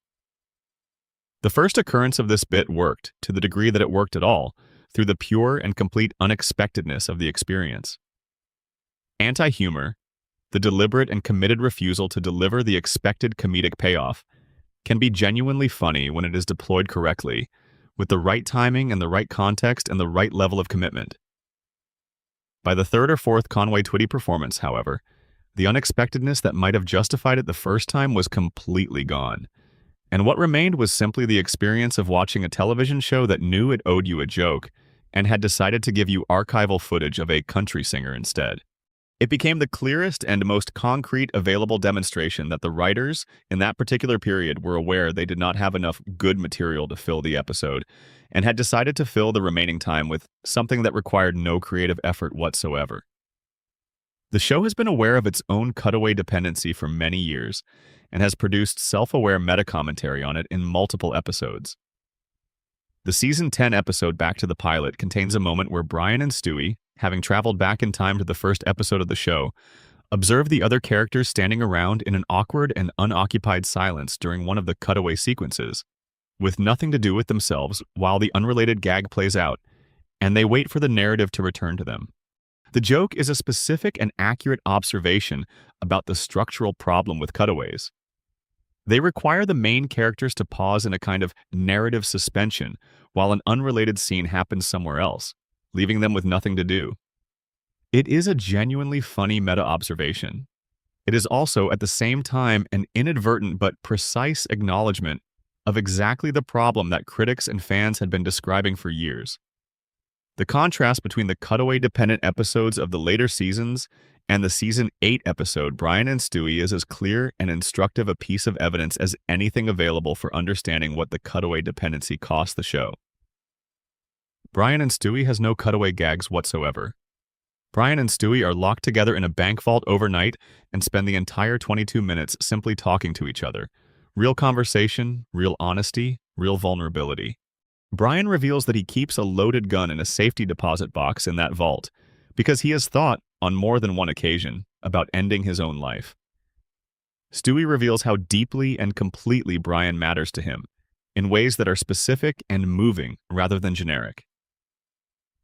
The first occurrence of this bit worked, to the degree that it worked at all, through the pure and complete unexpectedness of the experience. Anti-humor, the deliberate and committed refusal to deliver the expected comedic payoff, can be genuinely funny when it is deployed correctly, with the right timing and the right context and the right level of commitment. By the third or fourth Conway Twitty performance, however, the unexpectedness that might have justified it the first time was completely gone, And what remained was simply the experience of watching a television show that knew it owed you a joke and had decided to give you archival footage of a country singer instead. It became the clearest and most concrete available demonstration that the writers in that particular period were aware they did not have enough good material to fill the episode and had decided to fill the remaining time with something that required no creative effort whatsoever. The show has been aware of its own cutaway dependency for many years and has produced self-aware meta-commentary on it in multiple episodes. The Season 10 episode Back to the Pilot contains a moment where Brian and Stewie, having traveled back in time to the first episode of the show, observe the other characters standing around in an awkward and unoccupied silence during one of the cutaway sequences, with nothing to do with themselves while the unrelated gag plays out, and they wait for the narrative to return to them. The joke is a specific and accurate observation about the structural problem with cutaways. They require the main characters to pause in a kind of narrative suspension while an unrelated scene happens somewhere else, leaving them with nothing to do. It is a genuinely funny meta-observation. It is also, at the same time, an inadvertent but precise acknowledgement of exactly the problem that critics and fans had been describing for years. The contrast between the cutaway-dependent episodes of the later seasons and the Season 8 episode Brian and Stewie is as clear and instructive a piece of evidence as anything available for understanding what the cutaway dependency cost the show. Brian and Stewie has no cutaway gags whatsoever. Brian and Stewie are locked together in a bank vault overnight and spend the entire 22 minutes simply talking to each other. Real conversation, real honesty, real vulnerability. Brian reveals that he keeps a loaded gun in a safety deposit box in that vault because he has thought, on more than one occasion, about ending his own life. Stewie reveals how deeply and completely Brian matters to him, in ways that are specific and moving rather than generic.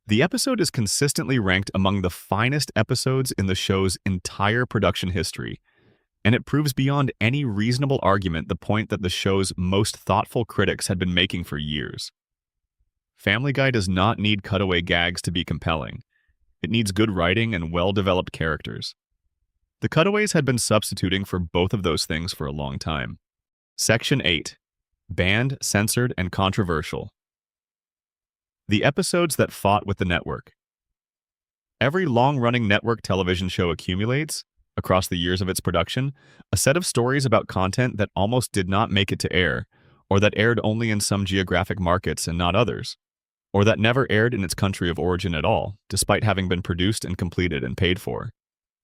The episode is consistently ranked among the finest episodes in the show's entire production history, and it proves beyond any reasonable argument the point that the show's most thoughtful critics had been making for years. Family Guy does not need cutaway gags to be compelling. It needs good writing and well-developed characters. The cutaways had been substituting for both of those things for a long time. Section 8. Banned, censored, and controversial. The episodes that fought with the network. Every long-running network television show accumulates, across the years of its production, a set of stories about content that almost did not make it to air, or that aired only in some geographic markets and not others, or that never aired in its country of origin at all, despite having been produced and completed and paid for.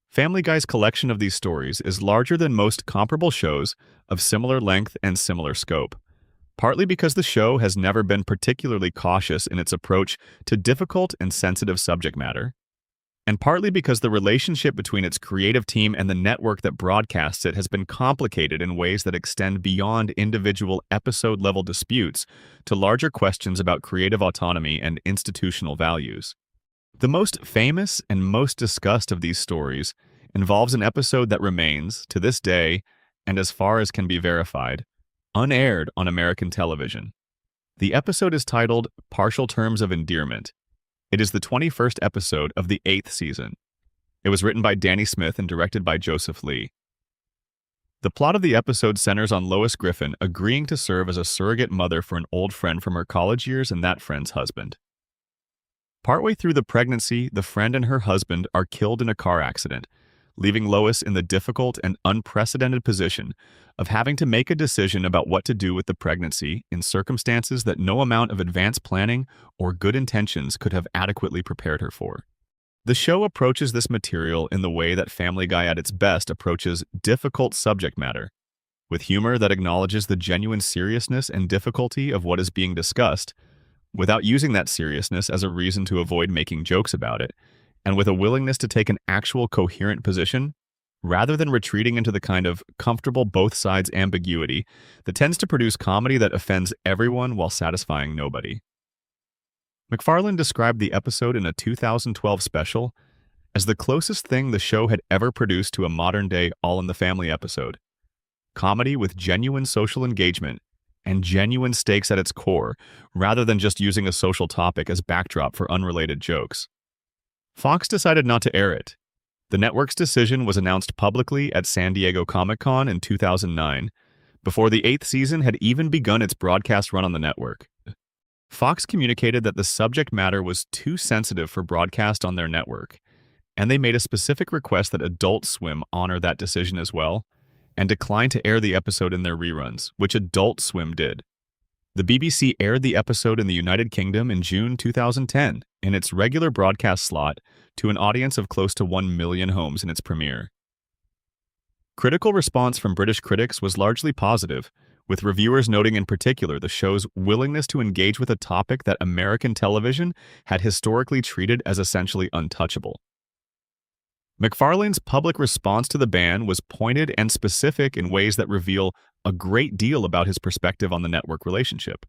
Family Guy's collection of these stories is larger than most comparable shows of similar length and similar scope, partly because the show has never been particularly cautious in its approach to difficult and sensitive subject matter, and partly because the relationship between its creative team and the network that broadcasts it has been complicated in ways that extend beyond individual episode-level disputes to larger questions about creative autonomy and institutional values. The most famous and most discussed of these stories involves an episode that remains, to this day, and as far as can be verified, unaired on American television. The episode is titled Partial Terms of Endearment. It is the 21st episode of the 8th season. It was written by Danny Smith and directed by Joseph Lee. The plot of the episode centers on Lois Griffin agreeing to serve as a surrogate mother for an old friend from her college years and that friend's husband. Partway through the pregnancy, the friend and her husband are killed in a car accident, leaving Lois in the difficult and unprecedented position of having to make a decision about what to do with the pregnancy in circumstances that no amount of advanced planning or good intentions could have adequately prepared her for. The show approaches this material in the way that Family Guy at its best approaches difficult subject matter, with humor that acknowledges the genuine seriousness and difficulty of what is being discussed, without using that seriousness as a reason to avoid making jokes about it, and with a willingness to take an actual coherent position, rather than retreating into the kind of comfortable both sides ambiguity that tends to produce comedy that offends everyone while satisfying nobody. MacFarlane described the episode in a 2012 special as the closest thing the show had ever produced to a modern-day All in the Family episode. Comedy with genuine social engagement and genuine stakes at its core, rather than just using a social topic as backdrop for unrelated jokes. Fox decided not to air it. The network's decision was announced publicly at San Diego Comic-Con in 2009, before the 8th season had even begun its broadcast run on the network. Fox communicated that the subject matter was too sensitive for broadcast on their network, and they made a specific request that Adult Swim honor that decision as well, and declined to air the episode in their reruns, which Adult Swim did. The BBC aired the episode in the United Kingdom in June 2010 in its regular broadcast slot to an audience of close to 1 million homes in its premiere. Critical response from British critics was largely positive, with reviewers noting in particular the show's willingness to engage with a topic that American television had historically treated as essentially untouchable. MacFarlane's public response to the ban was pointed and specific in ways that reveal a great deal about his perspective on the network relationship.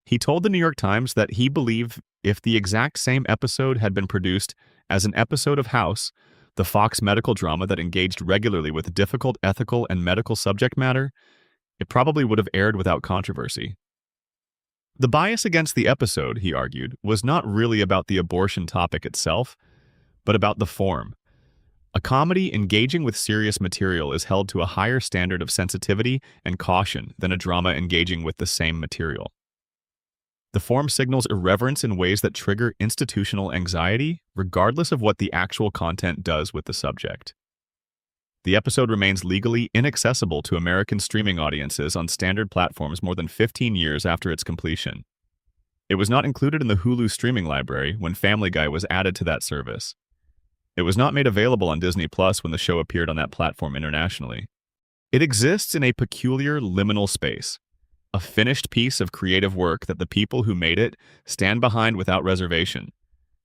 He told the New York Times that he believed if the exact same episode had been produced as an episode of House, the Fox medical drama that engaged regularly with difficult ethical and medical subject matter, it probably would have aired without controversy. The bias against the episode, he argued, was not really about the abortion topic itself, but about the form. A comedy engaging with serious material is held to a higher standard of sensitivity and caution than a drama engaging with the same material. The form signals irreverence in ways that trigger institutional anxiety, regardless of what the actual content does with the subject. The episode remains legally inaccessible to American streaming audiences on standard platforms more than 15 years after its completion. It was not included in the Hulu streaming library when Family Guy was added to that service. It was not made available on Disney Plus when the show appeared on that platform internationally. It exists in a peculiar liminal space, a finished piece of creative work that the people who made it stand behind without reservation,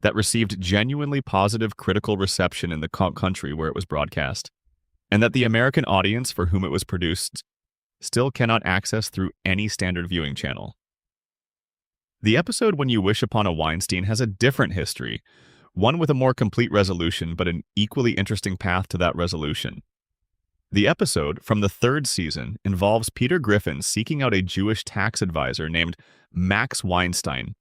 that received genuinely positive critical reception in the country where it was broadcast, and that the American audience for whom it was produced still cannot access through any standard viewing channel. The episode When You Wish Upon a Weinstein has a different history, one with a more complete resolution but an equally interesting path to that resolution. The episode, from the 3rd season, involves Peter Griffin seeking out a Jewish tax advisor named Max Weinstein,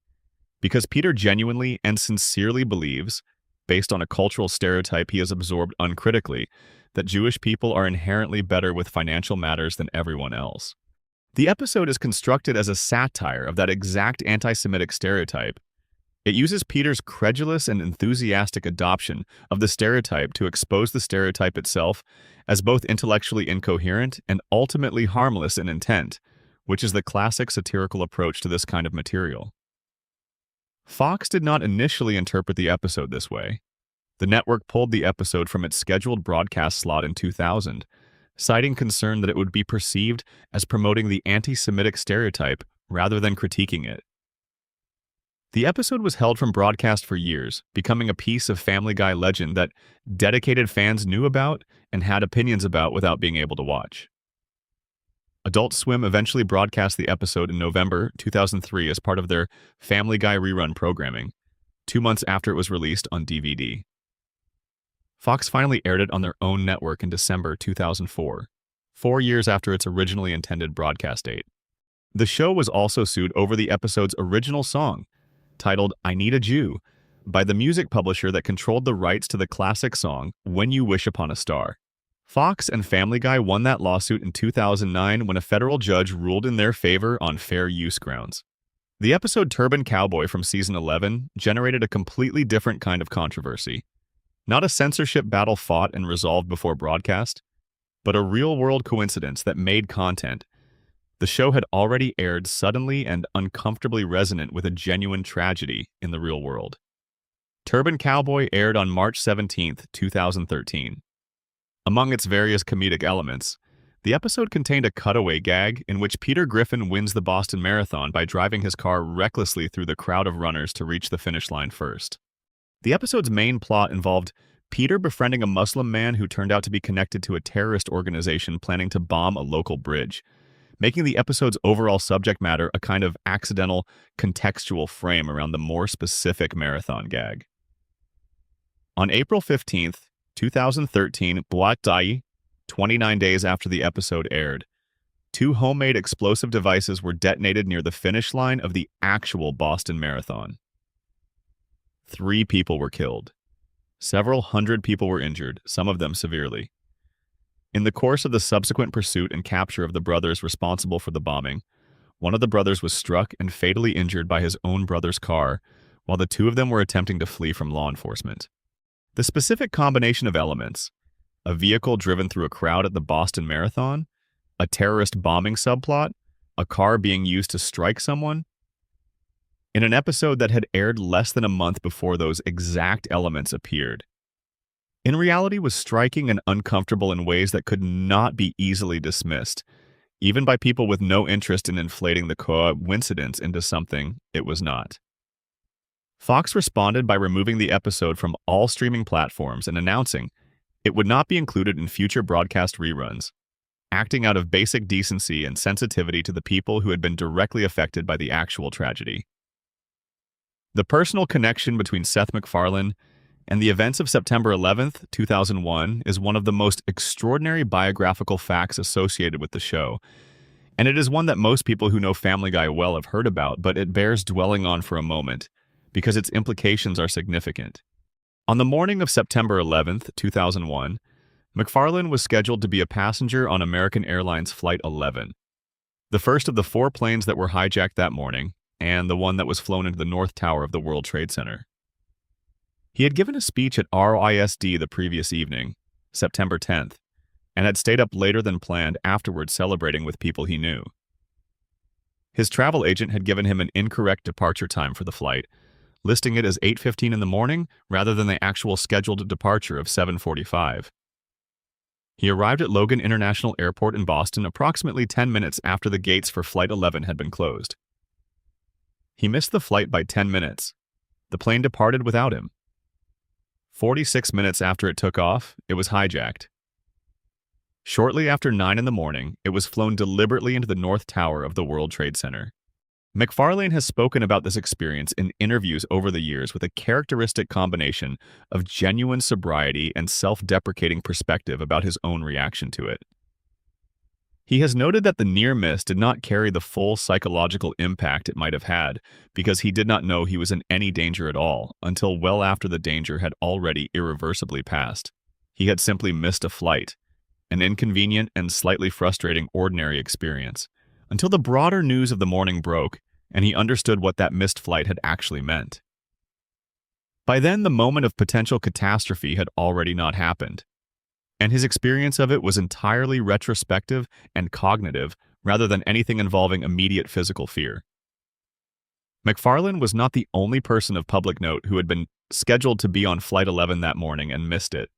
because Peter genuinely and sincerely believes, based on a cultural stereotype he has absorbed uncritically, that Jewish people are inherently better with financial matters than everyone else. The episode is constructed as a satire of that exact anti-Semitic stereotype. It uses Peter's credulous and enthusiastic adoption of the stereotype to expose the stereotype itself as both intellectually incoherent and ultimately harmless in intent, which is the classic satirical approach to this kind of material. Fox did not initially interpret the episode this way. The network pulled the episode from its scheduled broadcast slot in 2000, citing concern that it would be perceived as promoting the anti-Semitic stereotype rather than critiquing it. The episode was held from broadcast for years, becoming a piece of Family Guy legend that dedicated fans knew about and had opinions about without being able to watch. Adult Swim eventually broadcast the episode in November 2003 as part of their Family Guy rerun programming, 2 months after it was released on DVD. Fox finally aired it on their own network in December 2004, 4 years after its originally intended broadcast date. The show was also sued over the episode's original song, titled I Need a Jew, by the music publisher that controlled the rights to the classic song When You Wish Upon a Star. Fox and Family Guy won that lawsuit in 2009 when a federal judge ruled in their favor on fair use grounds. The episode Turban Cowboy from season 11 generated a completely different kind of controversy. Not a censorship battle fought and resolved before broadcast, but a real-world coincidence that made content. The show had already aired suddenly and uncomfortably resonant with a genuine tragedy in the real world. Turban Cowboy aired on March 17, 2013. Among its various comedic elements, the episode contained a cutaway gag in which Peter Griffin wins the Boston Marathon by driving his car recklessly through the crowd of runners to reach the finish line first. The episode's main plot involved Peter befriending a Muslim man who turned out to be connected to a terrorist organization planning to bomb a local bridge, making the episode's overall subject matter a kind of accidental, contextual frame around the more specific marathon gag. On April 15, 2013, Boîte d'Aïe, 29 days after the episode aired, 2 homemade explosive devices were detonated near the finish line of the actual Boston Marathon. 3 people were killed. Several hundred people were injured, some of them severely. In the course of the subsequent pursuit and capture of the brothers responsible for the bombing, one of the brothers was struck and fatally injured by his own brother's car, while the two of them were attempting to flee from law enforcement. The specific combination of elements, a vehicle driven through a crowd at the Boston Marathon, a terrorist bombing subplot, a car being used to strike someone, in an episode that had aired less than a month before those exact elements appeared, in reality was striking and uncomfortable in ways that could not be easily dismissed, even by people with no interest in inflating the coincidence into something it was not. Fox responded by removing the episode from all streaming platforms and announcing it would not be included in future broadcast reruns, acting out of basic decency and sensitivity to the people who had been directly affected by the actual tragedy. The personal connection between Seth MacFarlane and the events of September 11th, 2001 is one of the most extraordinary biographical facts associated with the show, and it is one that most people who know Family Guy well have heard about, but it bears dwelling on for a moment, because its implications are significant. On the morning of September 11th, 2001, MacFarlane was scheduled to be a passenger on American Airlines Flight 11, the first of the 4 planes that were hijacked that morning, and the one that was flown into the North Tower of the World Trade Center. He had given a speech at RISD the previous evening, September 10th, and had stayed up later than planned afterwards celebrating with people he knew. His travel agent had given him an incorrect departure time for the flight, listing it as 8:15 in the morning rather than the actual scheduled departure of 7:45. He arrived at Logan International Airport in Boston approximately 10 minutes after the gates for Flight 11 had been closed. He missed the flight by 10 minutes. The plane departed without him. 46 minutes after it took off, it was hijacked. Shortly after 9 in the morning, it was flown deliberately into the North Tower of the World Trade Center. MacFarlane has spoken about this experience in interviews over the years with a characteristic combination of genuine sobriety and self-deprecating perspective about his own reaction to it. He has noted that the near miss did not carry the full psychological impact it might have had because he did not know he was in any danger at all until well after the danger had already irreversibly passed. He had simply missed a flight, an inconvenient and slightly frustrating ordinary experience, until the broader news of the morning broke and he understood what that missed flight had actually meant. By then, the moment of potential catastrophe had already not happened, and his experience of it was entirely retrospective and cognitive rather than anything involving immediate physical fear. MacFarlane was not the only person of public note who had been scheduled to be on Flight 11 that morning and missed it.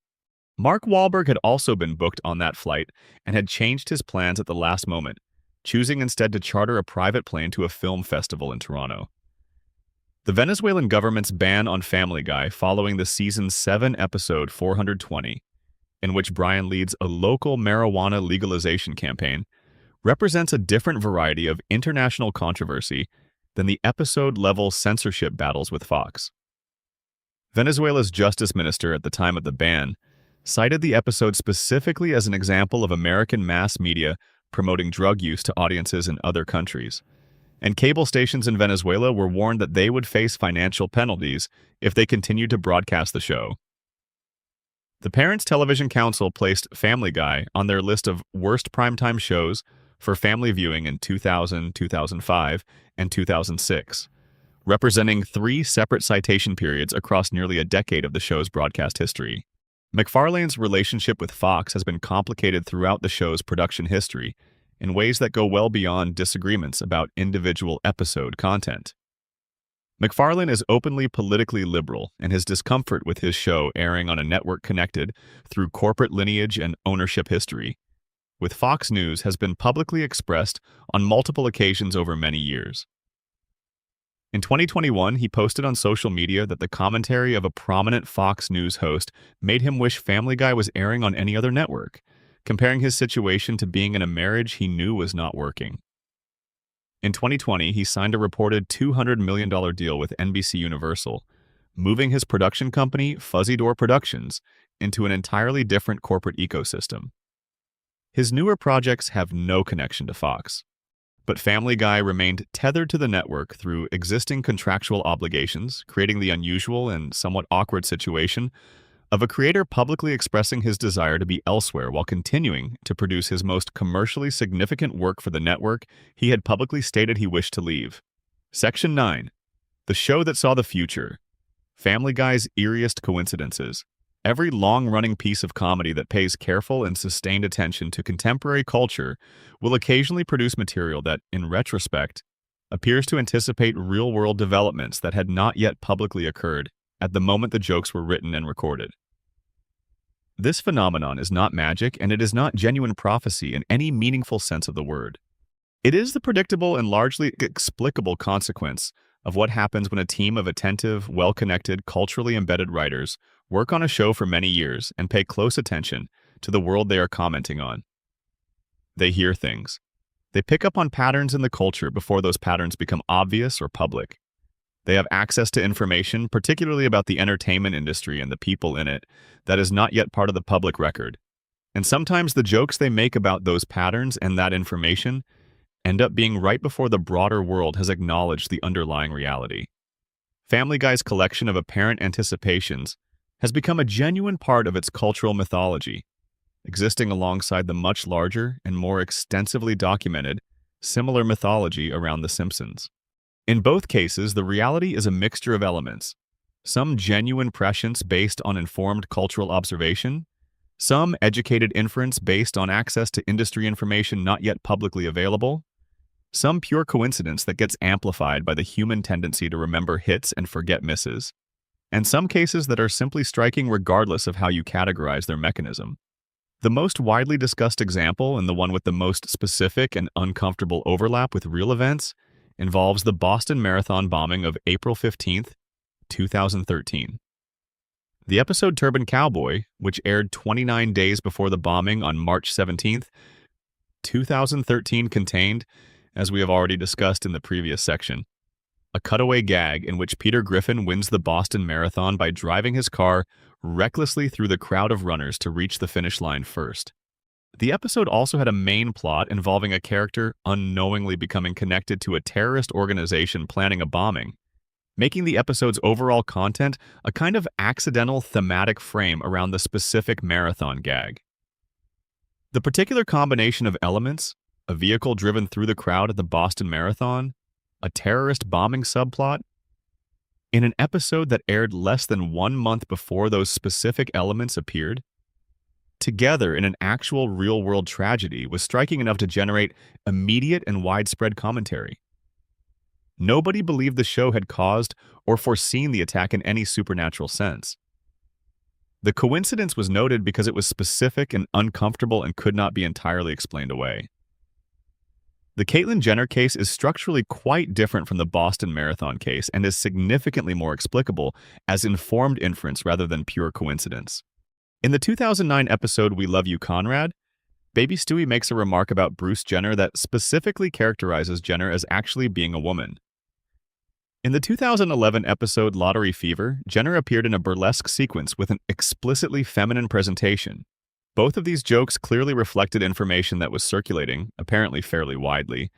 Mark Wahlberg had also been booked on that flight and had changed his plans at the last moment, choosing instead to charter a private plane to a film festival in Toronto. The Venezuelan government's ban on Family Guy following the season's 7 episode 420, in which Brian leads a local marijuana legalization campaign, represents a different variety of international controversy than the episode-level censorship battles with Fox. Venezuela's justice minister at the time of the ban cited the episode specifically as an example of American mass media promoting drug use to audiences in other countries, and cable stations in Venezuela were warned that they would face financial penalties if they continued to broadcast the show. The Parents Television Council placed Family Guy on their list of worst primetime shows for family viewing in 2000, 2005, and 2006, representing 3 separate citation periods across nearly a decade of the show's broadcast history. MacFarlane's relationship with Fox has been complicated throughout the show's production history in ways that go well beyond disagreements about individual episode content. MacFarlane is openly politically liberal, and his discomfort with his show airing on a network connected through corporate lineage and ownership history with Fox News has been publicly expressed on multiple occasions over many years. In 2021, he posted on social media that the commentary of a prominent Fox News host made him wish Family Guy was airing on any other network, comparing his situation to being in a marriage he knew was not working. In 2020, he signed a reported $200 million deal with NBC Universal, moving his production company, Fuzzy Door Productions, into an entirely different corporate ecosystem. His newer projects have no connection to Fox, but Family Guy remained tethered to the network through existing contractual obligations, creating the unusual and somewhat awkward situation of a creator publicly expressing his desire to be elsewhere while continuing to produce his most commercially significant work for the network he had publicly stated he wished to leave. Section 9. The show that saw the future. Family Guy's eeriest coincidences. Every long-running piece of comedy that pays careful and sustained attention to contemporary culture will occasionally produce material that, in retrospect, appears to anticipate real-world developments that had not yet publicly occurred at the moment the jokes were written and recorded. This phenomenon is not magic, and it is not genuine prophecy in any meaningful sense of the word. It is the predictable and largely explicable consequence of what happens when a team of attentive, well-connected, culturally embedded writers work on a show for many years and pay close attention to the world they are commenting on. They hear things. They pick up on patterns in the culture before those patterns become obvious or public. They have access to information, particularly about the entertainment industry and the people in it, that is not yet part of the public record. And sometimes the jokes they make about those patterns and that information end up being right before the broader world has acknowledged the underlying reality. Family Guy's collection of apparent anticipations has become a genuine part of its cultural mythology, existing alongside the much larger and more extensively documented similar mythology around The Simpsons. In both cases, the reality is a mixture of elements, some genuine prescience based on informed cultural observation, some educated inference based on access to industry information not yet publicly available, some pure coincidence that gets amplified by the human tendency to remember hits and forget misses, and some cases that are simply striking regardless of how you categorize their mechanism. The most widely discussed example, and the one with the most specific and uncomfortable overlap with real events, involves the Boston Marathon bombing of April 15, 2013. The episode Turban Cowboy, which aired 29 days before the bombing on March 17, 2013, contained, as we have already discussed in the previous section, a cutaway gag in which Peter Griffin wins the Boston Marathon by driving his car recklessly through the crowd of runners to reach the finish line first. The episode also had a main plot involving a character unknowingly becoming connected to a terrorist organization planning a bombing, making the episode's overall content a kind of accidental thematic frame around the specific marathon gag. The particular combination of elements, a vehicle driven through the crowd at the Boston Marathon, a terrorist bombing subplot, in an episode that aired less than 1 month before those specific elements appeared, together in an actual real-world tragedy, was striking enough to generate immediate and widespread commentary. Nobody believed the show had caused or foreseen the attack in any supernatural sense. The coincidence was noted because it was specific and uncomfortable and could not be entirely explained away. The Caitlyn Jenner case is structurally quite different from the Boston Marathon case and is significantly more explicable as informed inference rather than pure coincidence. In the 2009 episode We Love You, Conrad, Baby Stewie makes a remark about Bruce Jenner that specifically characterizes Jenner as actually being a woman. In the 2011 episode Lottery Fever, Jenner appeared in a burlesque sequence with an explicitly feminine presentation. Both of these jokes clearly reflected information that was circulating, apparently fairly widely,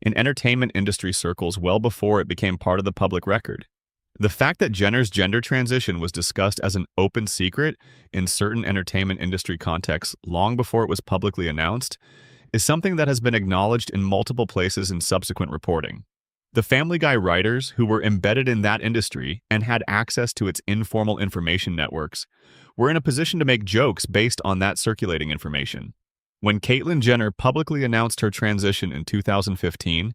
in entertainment industry circles well before it became part of the public record. The fact that Jenner's gender transition was discussed as an open secret in certain entertainment industry contexts long before it was publicly announced is something that has been acknowledged in multiple places in subsequent reporting. The Family Guy writers, who were embedded in that industry and had access to its informal information networks, were in a position to make jokes based on that circulating information. When Caitlyn Jenner publicly announced her transition in 2015,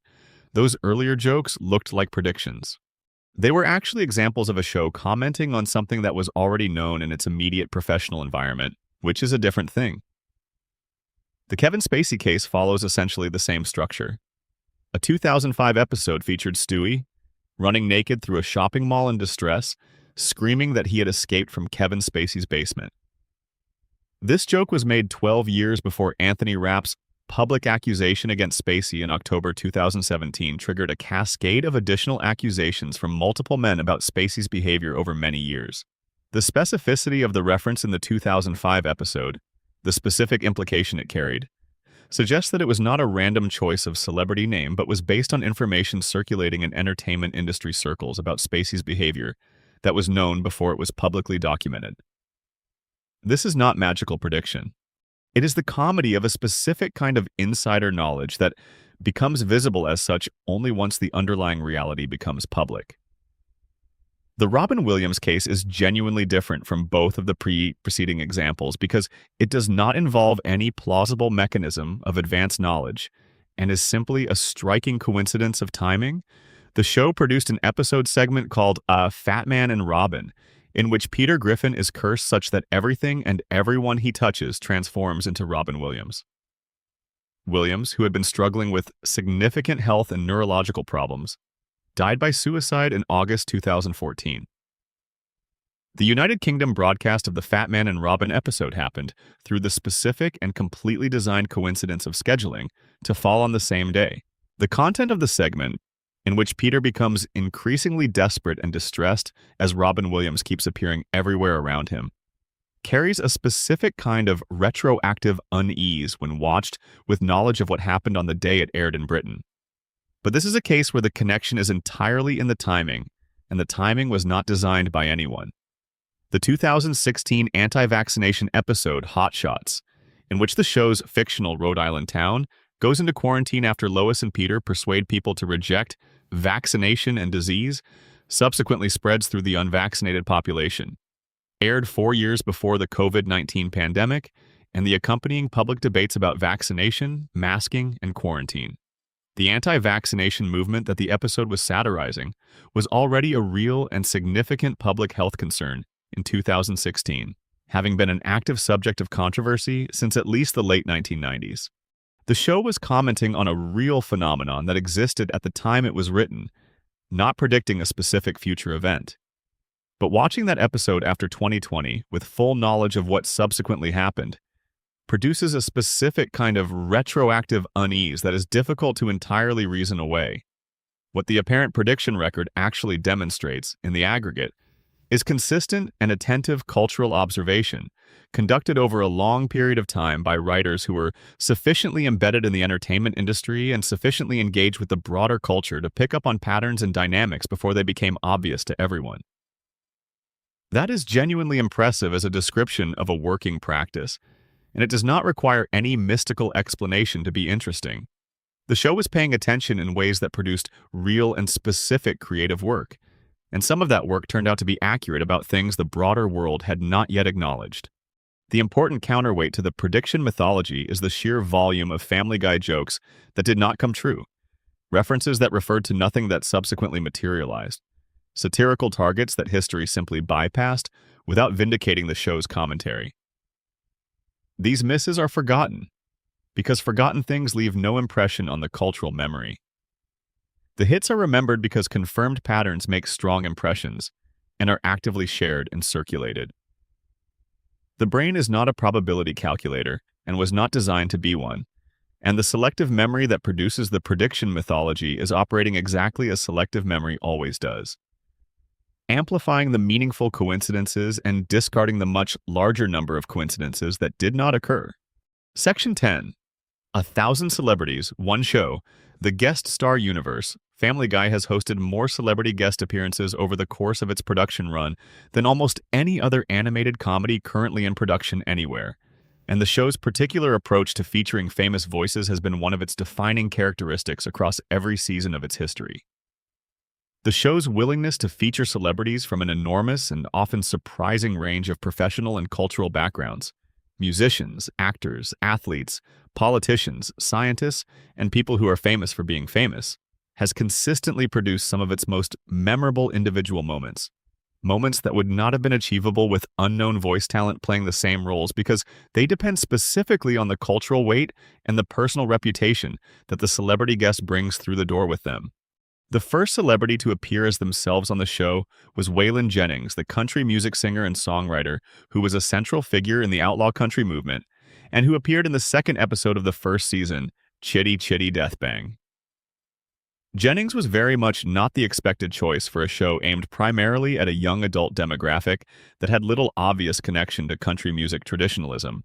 those earlier jokes looked like predictions. They were actually examples of a show commenting on something that was already known in its immediate professional environment, which is a different thing. The Kevin Spacey case follows essentially the same structure. A 2005 episode featured Stewie running naked through a shopping mall in distress, screaming that he had escaped from Kevin Spacey's basement. This joke was made 12 years before Anthony Rapp's public accusation against Spacey in October 2017 triggered a cascade of additional accusations from multiple men about Spacey's behavior over many years. The specificity of the reference in the 2005 episode, the specific implication it carried, suggests that it was not a random choice of celebrity name but was based on information circulating in entertainment industry circles about Spacey's behavior that was known before it was publicly documented. This is not magical prediction. It is the comedy of a specific kind of insider knowledge that becomes visible as such only once the underlying reality becomes public. The Robin Williams case is genuinely different from both of the preceding examples because it does not involve any plausible mechanism of advanced knowledge and is simply a striking coincidence of timing. The show produced an episode segment called Fat Man and Robin, in which Peter Griffin is cursed such that everything and everyone he touches transforms into Robin Williams. Williams, who had been struggling with significant health and neurological problems, died by suicide in August 2014. The United Kingdom broadcast of the Fat Man and Robin episode happened through the specific and completely designed coincidence of scheduling to fall on the same day. The content of the segment, in which Peter becomes increasingly desperate and distressed as Robin Williams keeps appearing everywhere around him, carries a specific kind of retroactive unease when watched with knowledge of what happened on the day it aired in Britain. But this is a case where the connection is entirely in the timing, and the timing was not designed by anyone. The 2016 anti-vaccination episode Hot Shots, in which the show's fictional Rhode Island town goes into quarantine after Lois and Peter persuade people to reject vaccination and disease, subsequently spreads through the unvaccinated population, aired 4 years before the COVID-19 pandemic and the accompanying public debates about vaccination, masking, and quarantine. The anti-vaccination movement that the episode was satirizing was already a real and significant public health concern in 2016, having been an active subject of controversy since at least the late 1990s. The show was commenting on a real phenomenon that existed at the time it was written, not predicting a specific future event. But watching that episode after 2020 with full knowledge of what subsequently happened produces a specific kind of retroactive unease that is difficult to entirely reason away. What the apparent prediction record actually demonstrates, in the aggregate, is consistent and attentive cultural observation, conducted over a long period of time by writers who were sufficiently embedded in the entertainment industry and sufficiently engaged with the broader culture to pick up on patterns and dynamics before they became obvious to everyone. That is genuinely impressive as a description of a working practice, and it does not require any mystical explanation to be interesting. The show was paying attention in ways that produced real and specific creative work, and some of that work turned out to be accurate about things the broader world had not yet acknowledged. The important counterweight to the prediction mythology is the sheer volume of Family Guy jokes that did not come true, references that referred to nothing that subsequently materialized, satirical targets that history simply bypassed without vindicating the show's commentary. These misses are forgotten, because forgotten things leave no impression on the cultural memory. The hits are remembered because confirmed patterns make strong impressions and are actively shared and circulated. The brain is not a probability calculator and was not designed to be one, and the selective memory that produces the prediction mythology is operating exactly as selective memory always does, amplifying the meaningful coincidences and discarding the much larger number of coincidences that did not occur. Section 10. 1,000 celebrities, one show, the guest star universe. Family Guy has hosted more celebrity guest appearances over the course of its production run than almost any other animated comedy currently in production anywhere, and the show's particular approach to featuring famous voices has been one of its defining characteristics across every season of its history. The show's willingness to feature celebrities from an enormous and often surprising range of professional and cultural backgrounds, musicians, actors, athletes, politicians, scientists, and people who are famous for being famous, has consistently produced some of its most memorable individual moments. Moments that would not have been achievable with unknown voice talent playing the same roles because they depend specifically on the cultural weight and the personal reputation that the celebrity guest brings through the door with them. The first celebrity to appear as themselves on the show was Waylon Jennings, the country music singer and songwriter who was a central figure in the outlaw country movement and who appeared in the second episode of the first season, Chitty Chitty Death Bang. Jennings was very much not the expected choice for a show aimed primarily at a young adult demographic that had little obvious connection to country music traditionalism,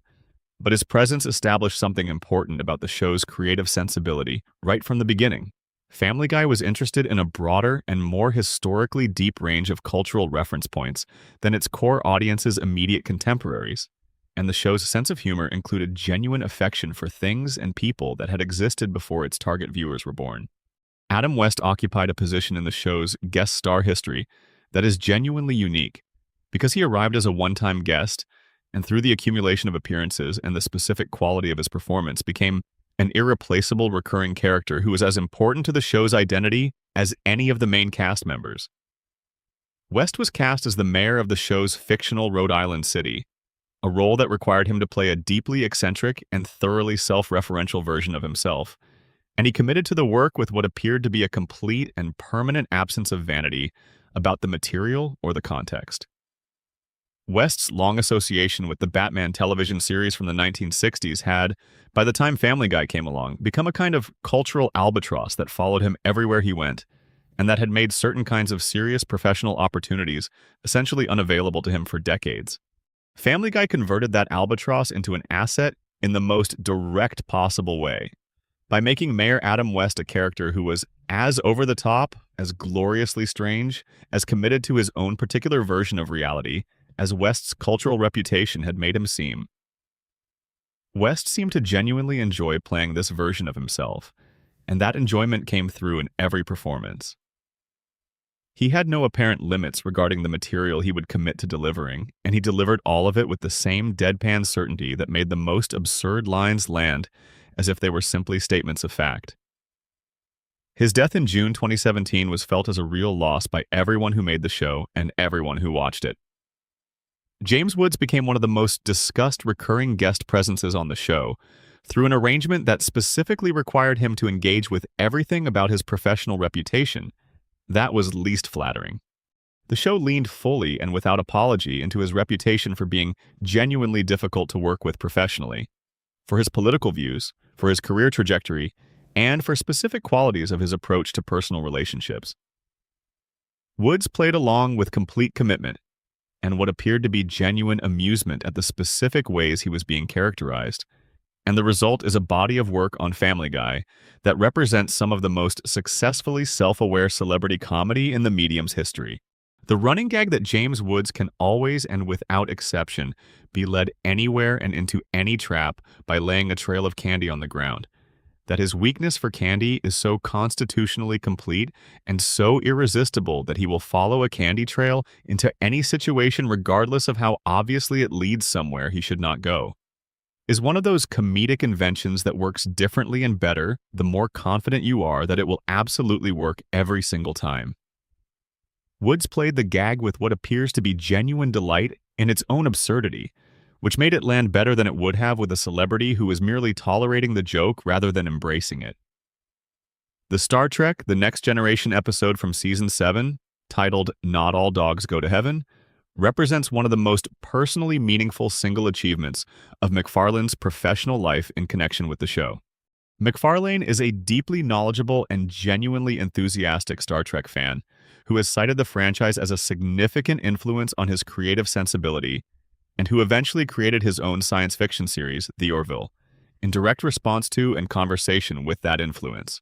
but his presence established something important about the show's creative sensibility right from the beginning. Family Guy was interested in a broader and more historically deep range of cultural reference points than its core audience's immediate contemporaries, and the show's sense of humor included genuine affection for things and people that had existed before its target viewers were born. Adam West occupied a position in the show's guest star history that is genuinely unique, because he arrived as a one-time guest, and through the accumulation of appearances and the specific quality of his performance became an irreplaceable recurring character who was as important to the show's identity as any of the main cast members. West was cast as the mayor of the show's fictional Rhode Island city, a role that required him to play a deeply eccentric and thoroughly self-referential version of himself, and he committed to the work with what appeared to be a complete and permanent absence of vanity about the material or the context. West's long association with the Batman television series from the 1960s had, by the time Family Guy came along, become a kind of cultural albatross that followed him everywhere he went, and that had made certain kinds of serious professional opportunities essentially unavailable to him for decades. Family Guy converted that albatross into an asset in the most direct possible way, by making Mayor Adam West a character who was as over-the-top, as gloriously strange, as committed to his own particular version of reality, as West's cultural reputation had made him seem. West seemed to genuinely enjoy playing this version of himself, and that enjoyment came through in every performance. He had no apparent limits regarding the material he would commit to delivering, and he delivered all of it with the same deadpan certainty that made the most absurd lines land as if they were simply statements of fact. His death in June 2017 was felt as a real loss by everyone who made the show and everyone who watched it. James Woods became one of the most discussed recurring guest presences on the show through an arrangement that specifically required him to engage with everything about his professional reputation that was least flattering. The show leaned fully and without apology into his reputation for being genuinely difficult to work with professionally, for his political views, for his career trajectory, and for specific qualities of his approach to personal relationships. Woods played along with complete commitment and what appeared to be genuine amusement at the specific ways he was being characterized, and the result is a body of work on Family Guy that represents some of the most successfully self-aware celebrity comedy in the medium's history. The running gag that James Woods can always and without exception be led anywhere and into any trap by laying a trail of candy on the ground, that his weakness for candy is so constitutionally complete and so irresistible that he will follow a candy trail into any situation regardless of how obviously it leads somewhere he should not go, is one of those comedic inventions that works differently and better the more confident you are that it will absolutely work every single time. Woods played the gag with what appears to be genuine delight in its own absurdity, which made it land better than it would have with a celebrity who was merely tolerating the joke rather than embracing it. The Star Trek The Next Generation episode from Season 7, titled Not All Dogs Go to Heaven, represents one of the most personally meaningful single achievements of MacFarlane's professional life in connection with the show. MacFarlane is a deeply knowledgeable and genuinely enthusiastic Star Trek fan who has cited the franchise as a significant influence on his creative sensibility, and who eventually created his own science fiction series, The Orville, in direct response to and conversation with that influence.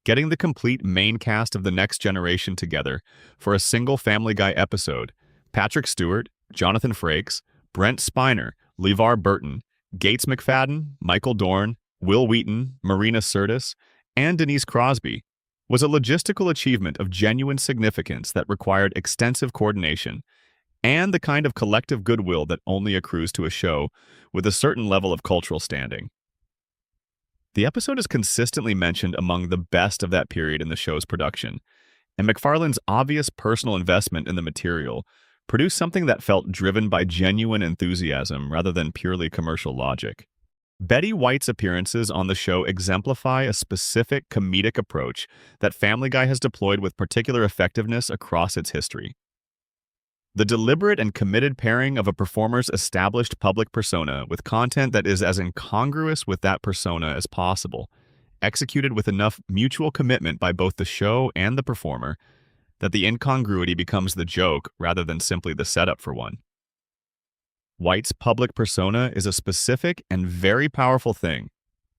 Getting the complete main cast of The Next Generation together for a single Family Guy episode, Patrick Stewart, Jonathan Frakes, Brent Spiner, LeVar Burton, Gates McFadden, Michael Dorn, Will Wheaton, Marina Sirtis, and Denise Crosby, was a logistical achievement of genuine significance that required extensive coordination and the kind of collective goodwill that only accrues to a show with a certain level of cultural standing. The episode is consistently mentioned among the best of that period in the show's production, and MacFarlane's obvious personal investment in the material produced something that felt driven by genuine enthusiasm rather than purely commercial logic. Betty White's appearances on the show exemplify a specific comedic approach that Family Guy has deployed with particular effectiveness across its history. The deliberate and committed pairing of a performer's established public persona with content that is as incongruous with that persona as possible, executed with enough mutual commitment by both the show and the performer, that the incongruity becomes the joke rather than simply the setup for one. White's public persona is a specific and very powerful thing.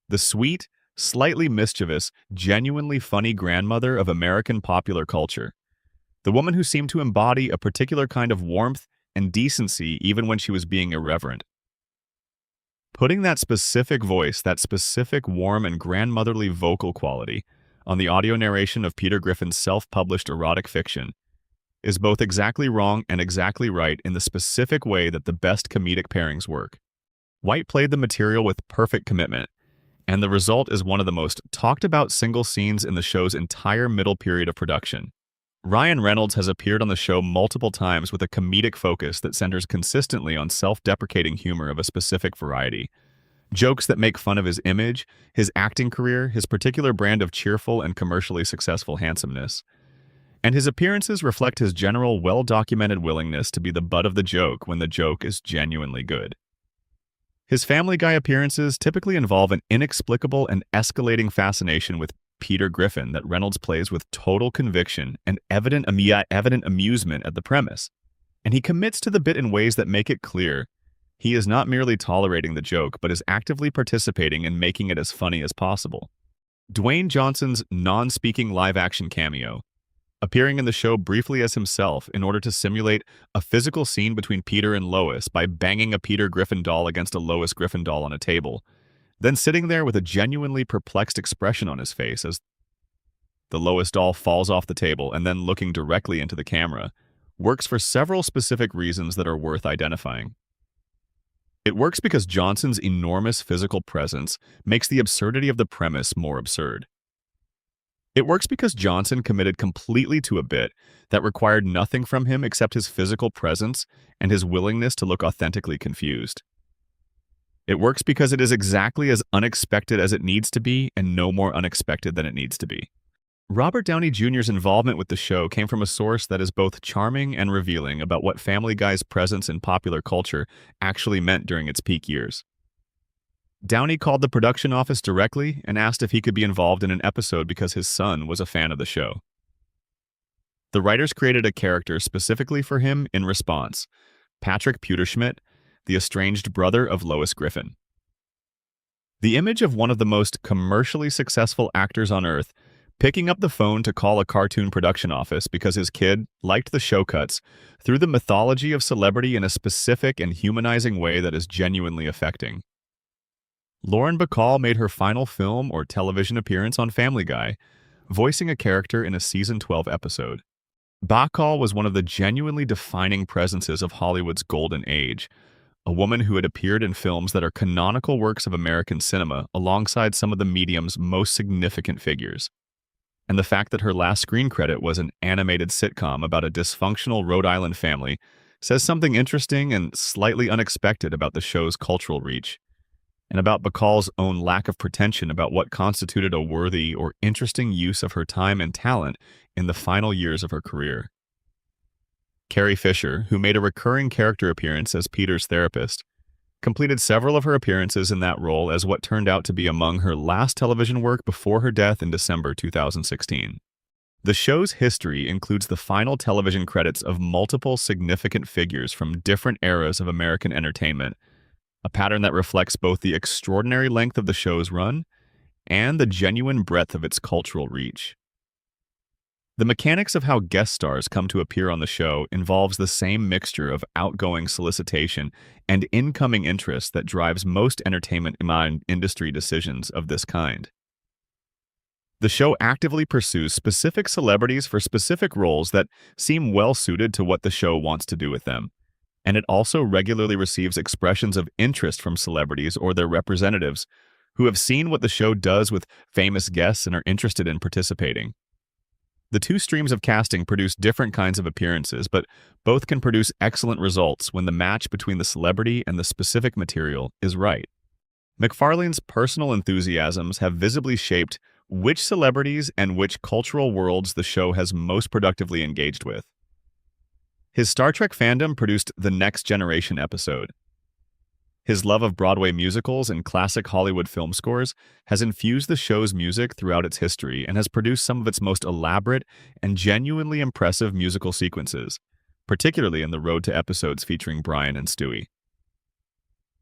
The sweet, slightly mischievous, genuinely funny grandmother of American popular culture. The woman who seemed to embody a particular kind of warmth and decency even when she was being irreverent. Putting that specific voice, that specific warm and grandmotherly vocal quality, on the audio narration of Peter Griffin's self-published erotic fiction is both exactly wrong and exactly right in the specific way that the best comedic pairings work. White played the material with perfect commitment, and the result is one of the most talked about single scenes in the show's entire middle period of production. Ryan Reynolds has appeared on the show multiple times with a comedic focus that centers consistently on self-deprecating humor of a specific variety. Jokes that make fun of his image, his acting career, his particular brand of cheerful and commercially successful handsomeness. And his appearances reflect his general well-documented willingness to be the butt of the joke when the joke is genuinely good. His Family Guy appearances typically involve an inexplicable and escalating fascination with Peter Griffin that Reynolds plays with total conviction and evident amusement at the premise. And he commits to the bit in ways that make it clear he is not merely tolerating the joke, but is actively participating in making it as funny as possible. Dwayne Johnson's non-speaking live-action cameo, appearing in the show briefly as himself in order to simulate a physical scene between Peter and Lois by banging a Peter Griffin doll against a Lois Griffin doll on a table, then sitting there with a genuinely perplexed expression on his face as the Lois doll falls off the table and then looking directly into the camera, works for several specific reasons that are worth identifying. It works because Johnson's enormous physical presence makes the absurdity of the premise more absurd. It works because Johnson committed completely to a bit that required nothing from him except his physical presence and his willingness to look authentically confused. It works because it is exactly as unexpected as it needs to be and no more unexpected than it needs to be. Robert Downey Jr.'s involvement with the show came from a source that is both charming and revealing about what Family Guy's presence in popular culture actually meant during its peak years. Downey called the production office directly and asked if he could be involved in an episode because his son was a fan of the show. The writers created a character specifically for him in response, Patrick Pewterschmidt, the estranged brother of Lois Griffin. The image of one of the most commercially successful actors on Earth picking up the phone to call a cartoon production office because his kid liked the show cuts through the mythology of celebrity in a specific and humanizing way that is genuinely affecting. Lauren Bacall made her final film or television appearance on Family Guy, voicing a character in a season 12 episode. Bacall was one of the genuinely defining presences of Hollywood's golden age, a woman who had appeared in films that are canonical works of American cinema alongside some of the medium's most significant figures. And the fact that her last screen credit was an animated sitcom about a dysfunctional Rhode Island family says something interesting and slightly unexpected about the show's cultural reach, and about Bacall's own lack of pretension about what constituted a worthy or interesting use of her time and talent in the final years of her career. Carrie Fisher, who made a recurring character appearance as Peter's therapist, completed several of her appearances in that role as what turned out to be among her last television work before her death in December 2016. The show's history includes the final television credits of multiple significant figures from different eras of American entertainment, a pattern that reflects both the extraordinary length of the show's run and the genuine breadth of its cultural reach. The mechanics of how guest stars come to appear on the show involves the same mixture of outgoing solicitation and incoming interest that drives most entertainment industry decisions of this kind. The show actively pursues specific celebrities for specific roles that seem well-suited to what the show wants to do with them, and it also regularly receives expressions of interest from celebrities or their representatives who have seen what the show does with famous guests and are interested in participating. The two streams of casting produce different kinds of appearances, but both can produce excellent results when the match between the celebrity and the specific material is right. MacFarlane's personal enthusiasms have visibly shaped which celebrities and which cultural worlds the show has most productively engaged with. His Star Trek fandom produced the Next Generation episode. His love of Broadway musicals and classic Hollywood film scores has infused the show's music throughout its history and has produced some of its most elaborate and genuinely impressive musical sequences, particularly in the Road to episodes featuring Brian and Stewie.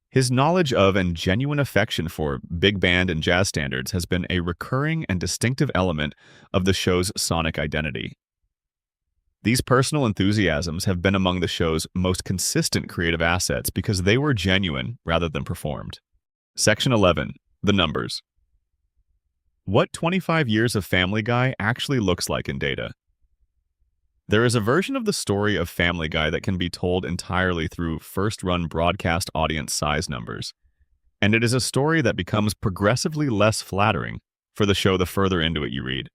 His knowledge of and genuine affection for big band and jazz standards has been a recurring and distinctive element of the show's sonic identity. These personal enthusiasms have been among the show's most consistent creative assets because they were genuine rather than performed. Section 11. The numbers. What 25 years of Family Guy actually looks like in data. There is a version of the story of Family Guy that can be told entirely through first-run broadcast audience size numbers, and it is a story that becomes progressively less flattering for the show the further into it you read.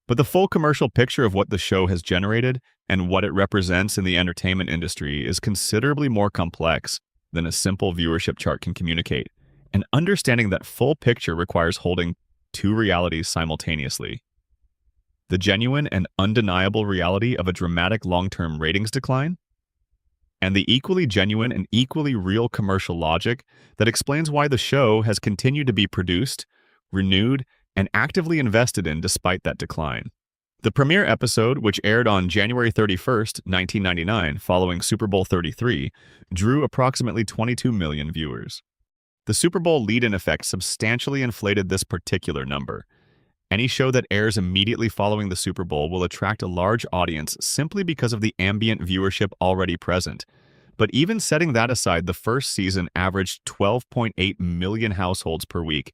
But the full commercial picture of what the show has generated and what it represents in the entertainment industry is considerably more complex than a simple viewership chart can communicate, and understanding that full picture requires holding two realities simultaneously: the genuine and undeniable reality of a dramatic long-term ratings decline, and the equally genuine and equally real commercial logic that explains why the show has continued to be produced, renewed, and actively invested in despite that decline. The premiere episode, which aired on January 31st, 1999, following Super Bowl 33, drew approximately 22 million viewers. The Super Bowl lead-in effect substantially inflated this particular number. Any show that airs immediately following the Super Bowl will attract a large audience simply because of the ambient viewership already present. But even setting that aside, the first season averaged 12.8 million households per week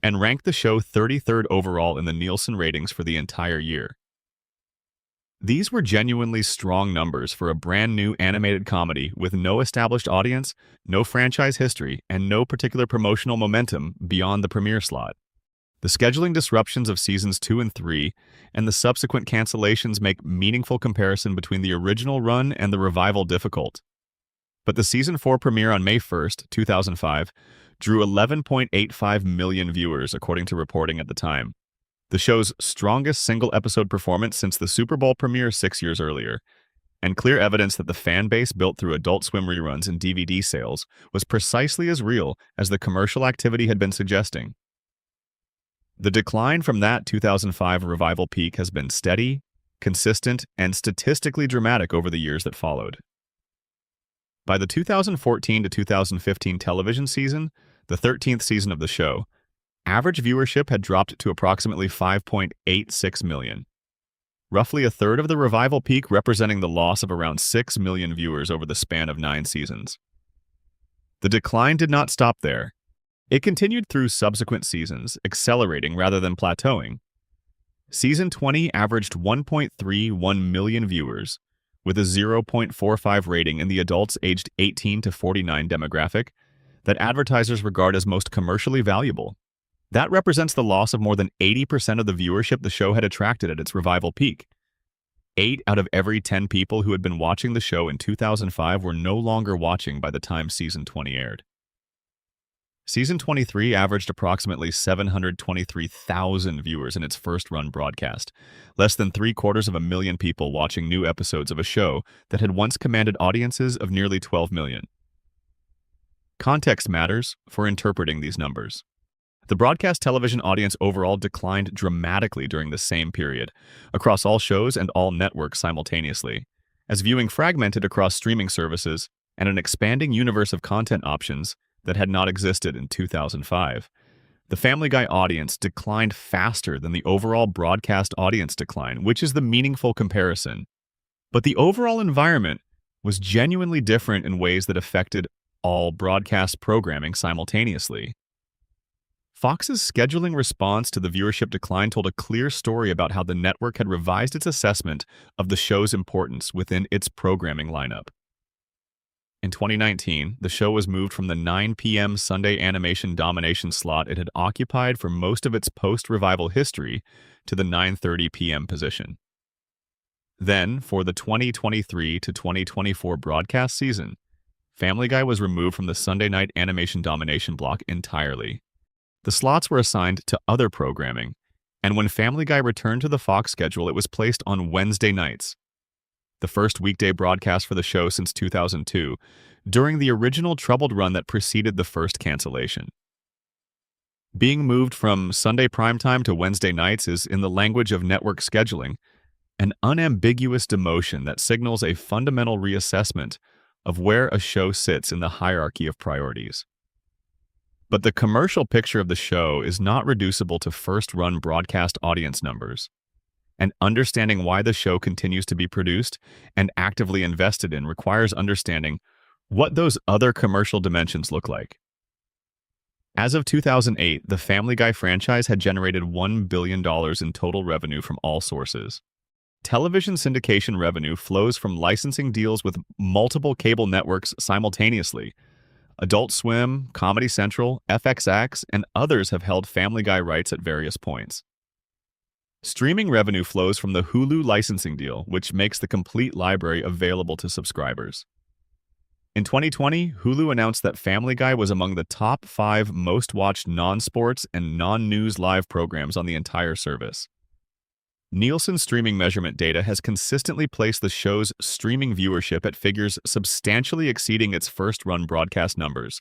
and ranked the show 33rd overall in the Nielsen ratings for the entire year. These were genuinely strong numbers for a brand new animated comedy with no established audience, no franchise history, and no particular promotional momentum beyond the premiere slot. The scheduling disruptions of seasons 2 and 3 and the subsequent cancellations make meaningful comparison between the original run and the revival difficult. But the season 4 premiere on May 1st, 2005, drew 11.85 million viewers, according to reporting at the time. The show's strongest single-episode performance since the Super Bowl premiere 6 years earlier, and clear evidence that the fan base built through Adult Swim reruns and DVD sales was precisely as real as the commercial activity had been suggesting. The decline from that 2005 revival peak has been steady, consistent, and statistically dramatic over the years that followed. By the 2014 to 2015 television season, the 13th season of the show, average viewership had dropped to approximately 5.86 million, roughly a third of the revival peak, representing the loss of around 6 million viewers over the span of 9 seasons. The decline did not stop there. It continued through subsequent seasons, accelerating rather than plateauing. Season 20 averaged 1.31 million viewers, with a 0.45 rating in the adults aged 18 to 49 demographic that advertisers regard as most commercially valuable. That represents the loss of more than 80% of the viewership the show had attracted at its revival peak. 8 out of every 10 people who had been watching the show in 2005 were no longer watching by the time season 20 aired. Season 23 averaged approximately 723,000 viewers in its first-run broadcast, less than 750,000 people watching new episodes of a show that had once commanded audiences of nearly 12 million. Context matters for interpreting these numbers. The broadcast television audience overall declined dramatically during the same period, across all shows and all networks simultaneously, as viewing fragmented across streaming services and an expanding universe of content options that had not existed in 2005. The Family Guy audience declined faster than the overall broadcast audience decline, which is the meaningful comparison. But the overall environment was genuinely different in ways that affected all broadcast programming simultaneously. Fox's scheduling response to the viewership decline told a clear story about how the network had revised its assessment of the show's importance within its programming lineup. In 2019, the show was moved from the 9 p.m. Sunday animation domination slot it had occupied for most of its post-revival history to the 9:30 p.m. position. Then, for the 2023 to 2024 broadcast season, Family Guy was removed from the Sunday night animation domination block entirely. The slots were assigned to other programming, and when Family Guy returned to the Fox schedule, it was placed on Wednesday nights, the first weekday broadcast for the show since 2002, during the original troubled run that preceded the first cancellation. Being moved from Sunday primetime to Wednesday nights is, in the language of network scheduling, an unambiguous demotion that signals a fundamental reassessment of where a show sits in the hierarchy of priorities. But the commercial picture of the show is not reducible to first-run broadcast audience numbers. And understanding why the show continues to be produced and actively invested in requires understanding what those other commercial dimensions look like. As of 2008, the Family Guy franchise had generated $1 billion in total revenue from all sources. Television syndication revenue flows from licensing deals with multiple cable networks simultaneously. Adult Swim, Comedy Central, FXX, and others have held Family Guy rights at various points. Streaming revenue flows from the Hulu licensing deal, which makes the complete library available to subscribers. In 2020, Hulu announced that Family Guy was among the top 5 most-watched non-sports and non-news live programs on the entire service. Nielsen streaming measurement data has consistently placed the show's streaming viewership at figures substantially exceeding its first-run broadcast numbers,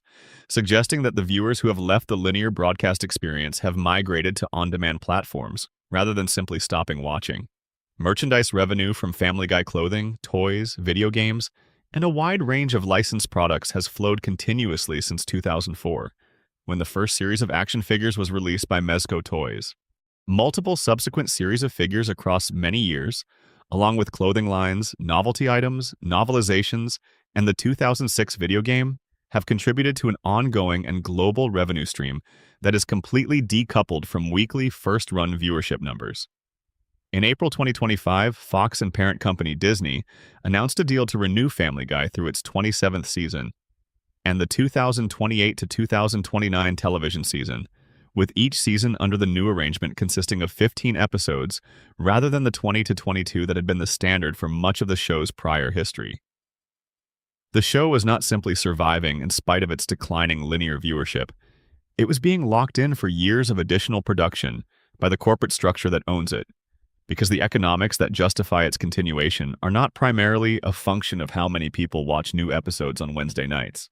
suggesting that the viewers who have left the linear broadcast experience have migrated to on-demand platforms, rather than simply stopping watching. Merchandise revenue from Family Guy clothing, toys, video games, and a wide range of licensed products has flowed continuously since 2004, when the first series of action figures was released by Mezco Toys. Multiple subsequent series of figures across many years, along with clothing lines, novelty items, novelizations, and the 2006 video game, have contributed to an ongoing and global revenue stream that is completely decoupled from weekly first-run viewership numbers. In April 2025, Fox and parent company Disney announced a deal to renew Family Guy through its 27th season and the 2028 to 2029 television season, with each season under the new arrangement consisting of 15 episodes rather than the 20 to 22 that had been the standard for much of the show's prior history. The show was not simply surviving in spite of its declining linear viewership. It was being locked in for years of additional production by the corporate structure that owns it, because the economics that justify its continuation are not primarily a function of how many people watch new episodes on Wednesday nights.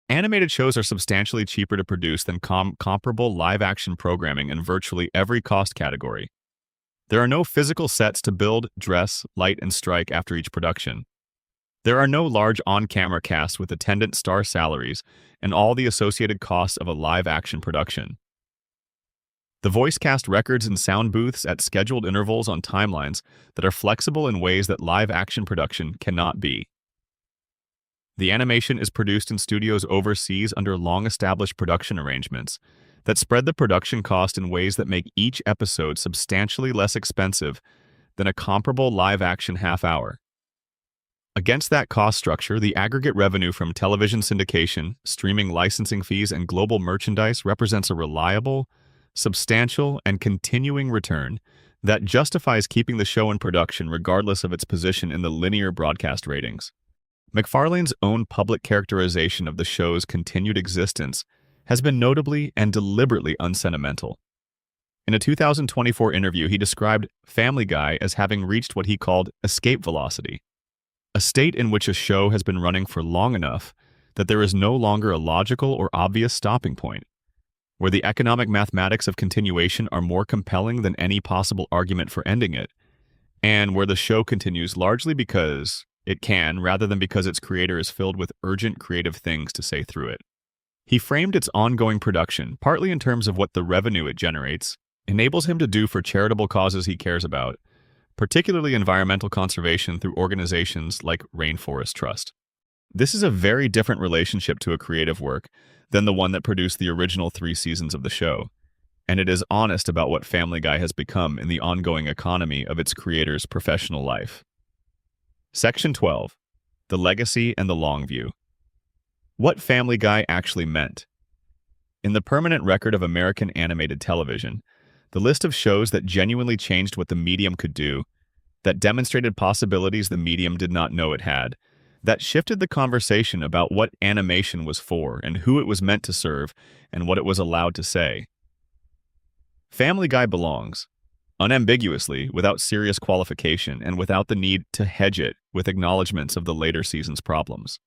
Animated shows are substantially cheaper to produce than comparable live-action programming in virtually every cost category. There are no physical sets to build, dress, light, and strike after each production. There are no large on-camera casts with attendant star salaries and all the associated costs of a live-action production. The voice cast records and sound booths at scheduled intervals on timelines that are flexible in ways that live-action production cannot be. The animation is produced in studios overseas under long-established production arrangements that spread the production cost in ways that make each episode substantially less expensive than a comparable live-action half-hour. Against that cost structure, the aggregate revenue from television syndication, streaming licensing fees, and global merchandise represents a reliable, substantial, and continuing return that justifies keeping the show in production regardless of its position in the linear broadcast ratings. MacFarlane's own public characterization of the show's continued existence has been notably and deliberately unsentimental. In a 2024 interview, he described Family Guy as having reached what he called escape velocity, a state in which a show has been running for long enough that there is no longer a logical or obvious stopping point, where the economic mathematics of continuation are more compelling than any possible argument for ending it, and where the show continues largely because it can, rather than because its creator is filled with urgent creative things to say through it. He framed its ongoing production, partly in terms of what the revenue it generates enables him to do for charitable causes he cares about, particularly environmental conservation through organizations like Rainforest Trust. This is a very different relationship to a creative work than the one that produced the original 3 seasons of the show, and it is honest about what Family Guy has become in the ongoing economy of its creator's professional life. Section 12. The Legacy and the Long View. What Family Guy actually meant. In the permanent record of American animated television, the list of shows that genuinely changed what the medium could do, that demonstrated possibilities the medium did not know it had, that shifted the conversation about what animation was for and who it was meant to serve and what it was allowed to say. Family Guy belongs, unambiguously, without serious qualification and without the need to hedge it with acknowledgments of the later season's problems.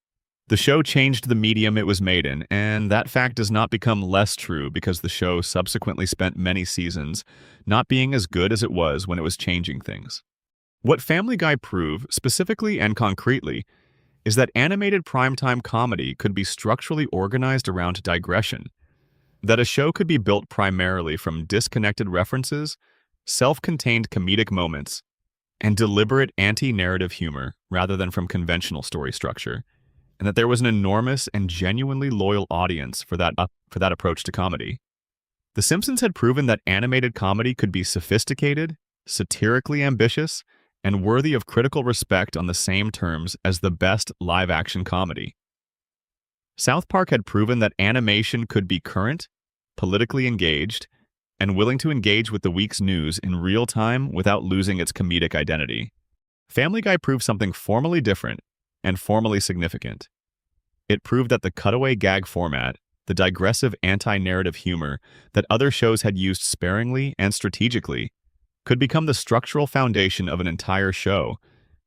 The show changed the medium it was made in, and that fact does not become less true because the show subsequently spent many seasons not being as good as it was when it was changing things. What Family Guy proved, specifically and concretely, is that animated primetime comedy could be structurally organized around digression, that a show could be built primarily from disconnected references, self-contained comedic moments, and deliberate anti-narrative humor rather than from conventional story structure, and that there was an enormous and genuinely loyal audience for that approach to comedy. The Simpsons had proven that animated comedy could be sophisticated, satirically ambitious, and worthy of critical respect on the same terms as the best live-action comedy. South Park had proven that animation could be current, politically engaged, and willing to engage with the week's news in real time without losing its comedic identity. Family Guy proved something formally different and formally significant. It proved that the cutaway gag format, the digressive anti-narrative humor that other shows had used sparingly and strategically, could become the structural foundation of an entire show,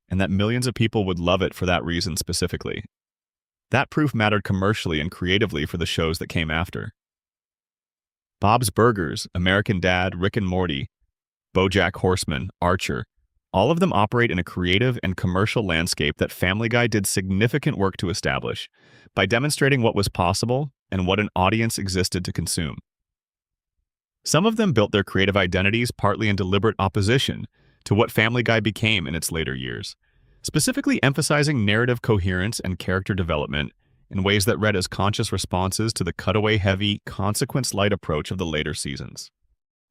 and that millions of people would love it for that reason specifically. That proof mattered commercially and creatively for the shows that came after. Bob's Burgers, American Dad, Rick and Morty, BoJack Horseman, Archer, all of them operate in a creative and commercial landscape that Family Guy did significant work to establish by demonstrating what was possible and what an audience existed to consume. Some of them built their creative identities partly in deliberate opposition to what Family Guy became in its later years, specifically emphasizing narrative coherence and character development in ways that read as conscious responses to the cutaway-heavy, consequence-light approach of the later seasons.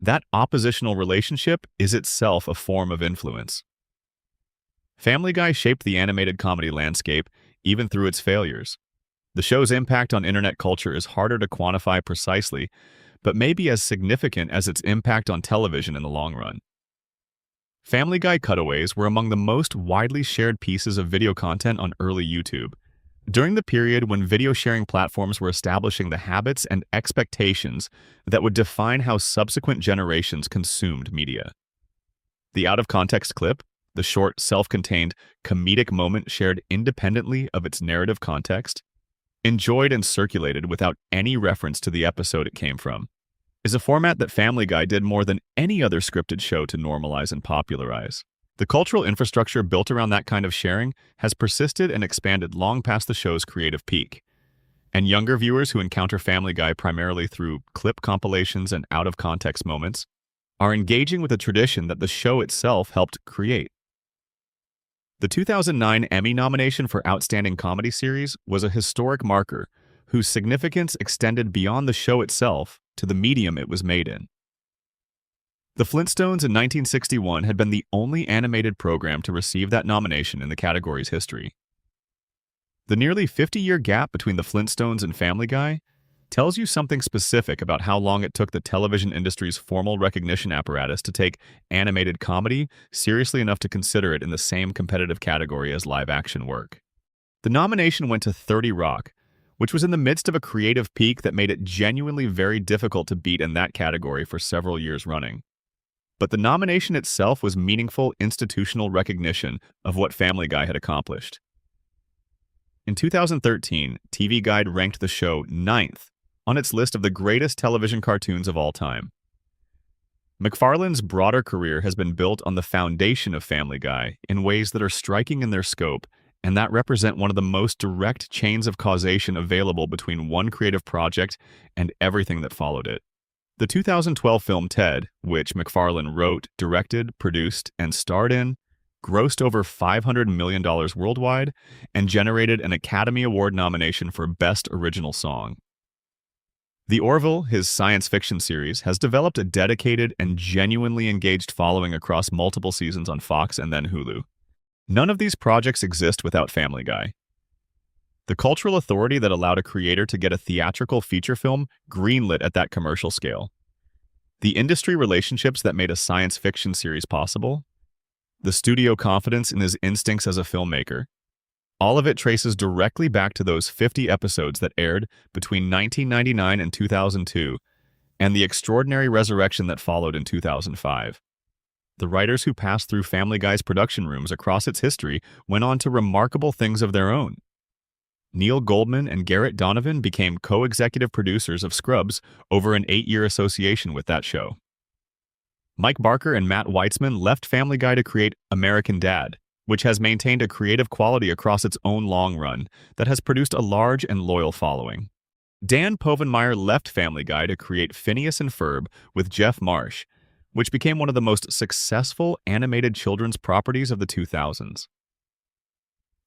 That oppositional relationship is itself a form of influence. Family Guy shaped the animated comedy landscape even through its failures. The show's impact on internet culture is harder to quantify precisely, but may be as significant as its impact on television in the long run. Family Guy cutaways were among the most widely shared pieces of video content on early YouTube, during the period when video sharing platforms were establishing the habits and expectations that would define how subsequent generations consumed media. The out-of-context clip, the short, self-contained, comedic moment shared independently of its narrative context, enjoyed and circulated without any reference to the episode it came from, is a format that Family Guy did more than any other scripted show to normalize and popularize. The cultural infrastructure built around that kind of sharing has persisted and expanded long past the show's creative peak. And younger viewers who encounter Family Guy primarily through clip compilations and out-of-context moments are engaging with a tradition that the show itself helped create. The 2009 Emmy nomination for Outstanding Comedy Series was a historic marker whose significance extended beyond the show itself to the medium it was made in. The Flintstones in 1961 had been the only animated program to receive that nomination in the category's history. The nearly 50-year gap between the Flintstones and Family Guy tells you something specific about how long it took the television industry's formal recognition apparatus to take animated comedy seriously enough to consider it in the same competitive category as live-action work. The nomination went to 30 Rock, which was in the midst of a creative peak that made it genuinely very difficult to beat in that category for several years running. But the nomination itself was meaningful institutional recognition of what Family Guy had accomplished. In 2013, TV Guide ranked the show 9th on its list of the greatest television cartoons of all time. McFarlane's broader career has been built on the foundation of Family Guy in ways that are striking in their scope and that represent one of the most direct chains of causation available between one creative project and everything that followed it. The 2012 film Ted, which McFarlane wrote, directed, produced, and starred in, grossed over $500 million worldwide and generated an Academy Award nomination for Best Original Song. The Orville, his science fiction series, has developed a dedicated and genuinely engaged following across multiple seasons on Fox and then Hulu. None of these projects exist without Family Guy. The cultural authority that allowed a creator to get a theatrical feature film greenlit at that commercial scale. The industry relationships that made a science fiction series possible. The studio confidence in his instincts as a filmmaker. All of it traces directly back to those 50 episodes that aired between 1999 and 2002, and the extraordinary resurrection that followed in 2005. The writers who passed through Family Guy's production rooms across its history went on to remarkable things of their own. Neil Goldman and Garrett Donovan became co-executive producers of Scrubs over an 8-year association with that show. Mike Barker and Matt Weitzman left Family Guy to create American Dad, which has maintained a creative quality across its own long run that has produced a large and loyal following. Dan Povenmire left Family Guy to create Phineas and Ferb with Jeff Marsh, which became one of the most successful animated children's properties of the 2000s.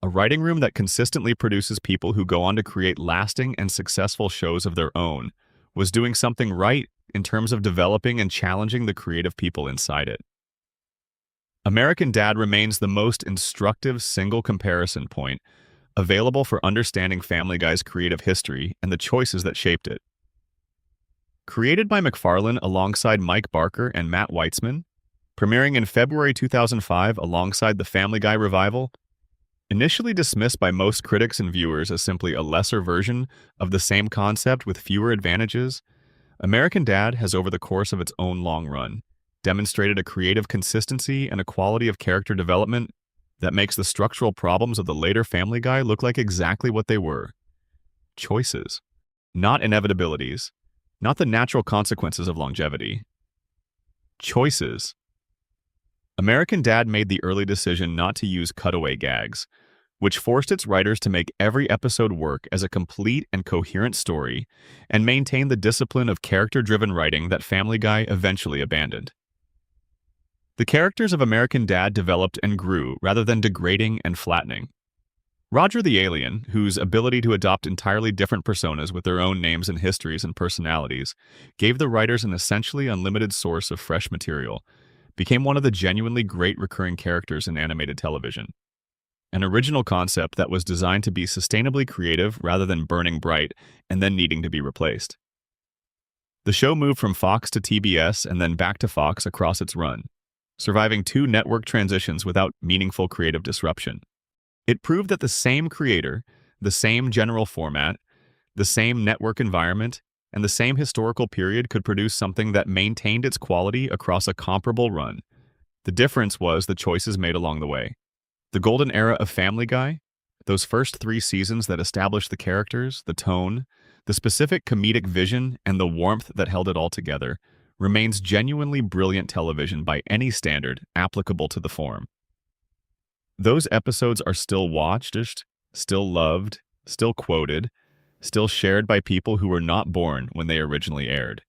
A writing room that consistently produces people who go on to create lasting and successful shows of their own was doing something right in terms of developing and challenging the creative people inside it. American Dad remains the most instructive single comparison point available for understanding Family Guy's creative history and the choices that shaped it. Created by MacFarlane alongside Mike Barker and Matt Weitzman, premiering in February 2005 alongside the Family Guy revival, initially dismissed by most critics and viewers as simply a lesser version of the same concept with fewer advantages, American Dad has, over the course of its own long run, demonstrated a creative consistency and a quality of character development that makes the structural problems of the later Family Guy look like exactly what they were: choices, not inevitabilities, not the natural consequences of longevity. Choices. American Dad made the early decision not to use cutaway gags, which forced its writers to make every episode work as a complete and coherent story and maintain the discipline of character-driven writing that Family Guy eventually abandoned. The characters of American Dad developed and grew rather than degrading and flattening. Roger the Alien, whose ability to adopt entirely different personas with their own names and histories and personalities gave the writers an essentially unlimited source of fresh material, became one of the genuinely great recurring characters in animated television. An original concept that was designed to be sustainably creative rather than burning bright and then needing to be replaced. The show moved from Fox to TBS and then back to Fox across its run, surviving 2 network transitions without meaningful creative disruption. It proved that the same creator, the same general format, the same network environment, and the same historical period could produce something that maintained its quality across a comparable run. The difference was the choices made along the way. The golden era of Family Guy, those first 3 seasons that established the characters, the tone, the specific comedic vision, and the warmth that held it all together, remains genuinely brilliant television by any standard applicable to the form. Those episodes are still watched, still loved, still quoted, still shared by people who were not born when they originally aired.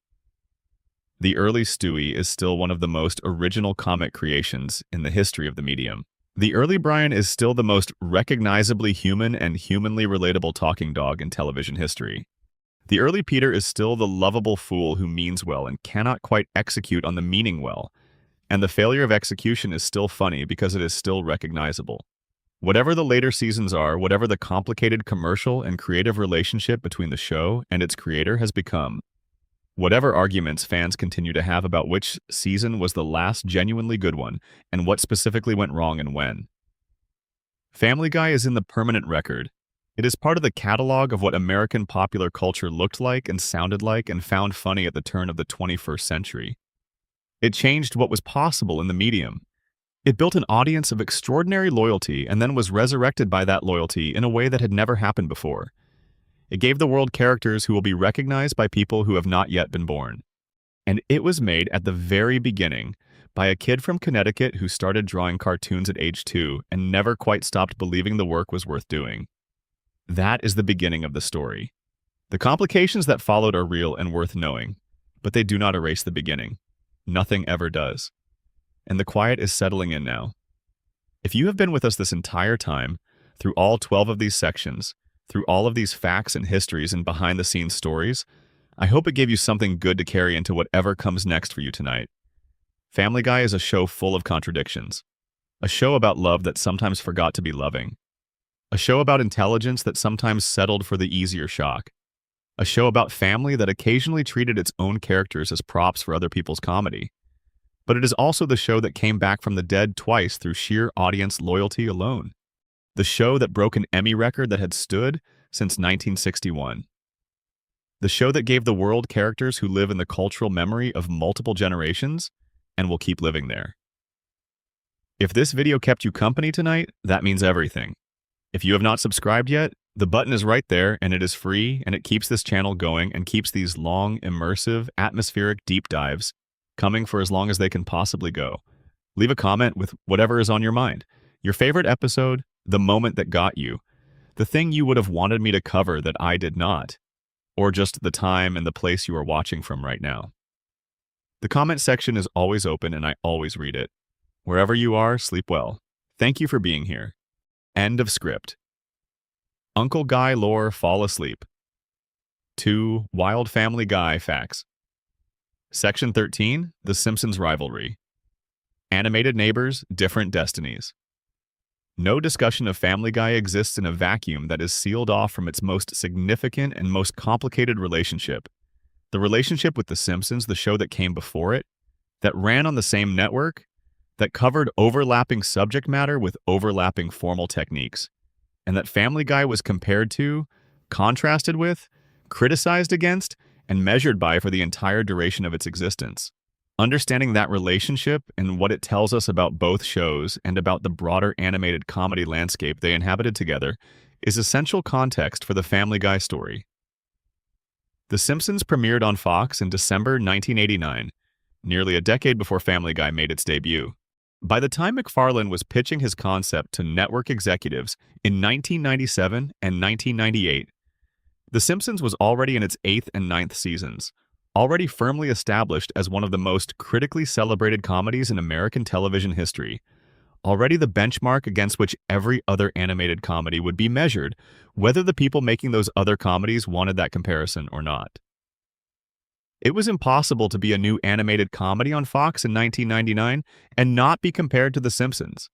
The early Stewie is still one of the most original comic creations in the history of the medium. The early Brian is still the most recognizably human and humanly relatable talking dog in television history. The early Peter is still the lovable fool who means well and cannot quite execute on the meaning well, and the failure of execution is still funny because it is still recognizable. Whatever the later seasons are, whatever the complicated commercial and creative relationship between the show and its creator has become, whatever arguments fans continue to have about which season was the last genuinely good one and what specifically went wrong and when, Family Guy is in the permanent record. It is part of the catalog of what American popular culture looked like and sounded like and found funny at the turn of the 21st century. It changed what was possible in the medium. It built an audience of extraordinary loyalty and then was resurrected by that loyalty in a way that had never happened before. It gave the world characters who will be recognized by people who have not yet been born. And it was made at the very beginning by a kid from Connecticut who started drawing cartoons at age 2 and never quite stopped believing the work was worth doing. That is the beginning of the story. The complications that followed are real and worth knowing, but they do not erase the beginning. Nothing ever does. And the quiet is settling in now. If you have been with us this entire time, through all 12 of these sections, through all of these facts and histories and behind-the-scenes stories, I hope it gave you something good to carry into whatever comes next for you tonight. Family Guy is a show full of contradictions. A show about love that sometimes forgot to be loving. A show about intelligence that sometimes settled for the easier shock. A show about family that occasionally treated its own characters as props for other people's comedy. But it is also the show that came back from the dead twice through sheer audience loyalty alone. The show that broke an Emmy record that had stood since 1961. The show that gave the world characters who live in the cultural memory of multiple generations and will keep living there. If this video kept you company tonight, that means everything. If you have not subscribed yet, the button is right there and it is free and it keeps this channel going and keeps these long, immersive, atmospheric deep dives coming for as long as they can possibly go. Leave a comment with whatever is on your mind. Your favorite episode, the moment that got you, the thing you would have wanted me to cover that I did not, or just the time and the place you are watching from right now. The comment section is always open and I always read it. Wherever you are, sleep well. Thank you for being here. End of script. Uncle Guy lore fall asleep. 2 Wild Family Guy facts. Section 13, The Simpsons rivalry. Animated neighbors, different destinies. No discussion of Family Guy exists in a vacuum that is sealed off from its most significant and most complicated relationship. The relationship with The Simpsons, the show that came before it, that ran on the same network, that covered overlapping subject matter with overlapping formal techniques, and that Family Guy was compared to, contrasted with, criticized against, and measured by for the entire duration of its existence. Understanding that relationship and what it tells us about both shows and about the broader animated comedy landscape they inhabited together is essential context for the Family Guy story. The Simpsons premiered on Fox in December 1989, nearly a decade before Family Guy made its debut. By the time MacFarlane was pitching his concept to network executives in 1997 and 1998, The Simpsons was already in its 8th and 9th seasons, already firmly established as one of the most critically celebrated comedies in American television history, already the benchmark against which every other animated comedy would be measured, whether the people making those other comedies wanted that comparison or not. It was impossible to be a new animated comedy on Fox in 1999 and not be compared to The Simpsons.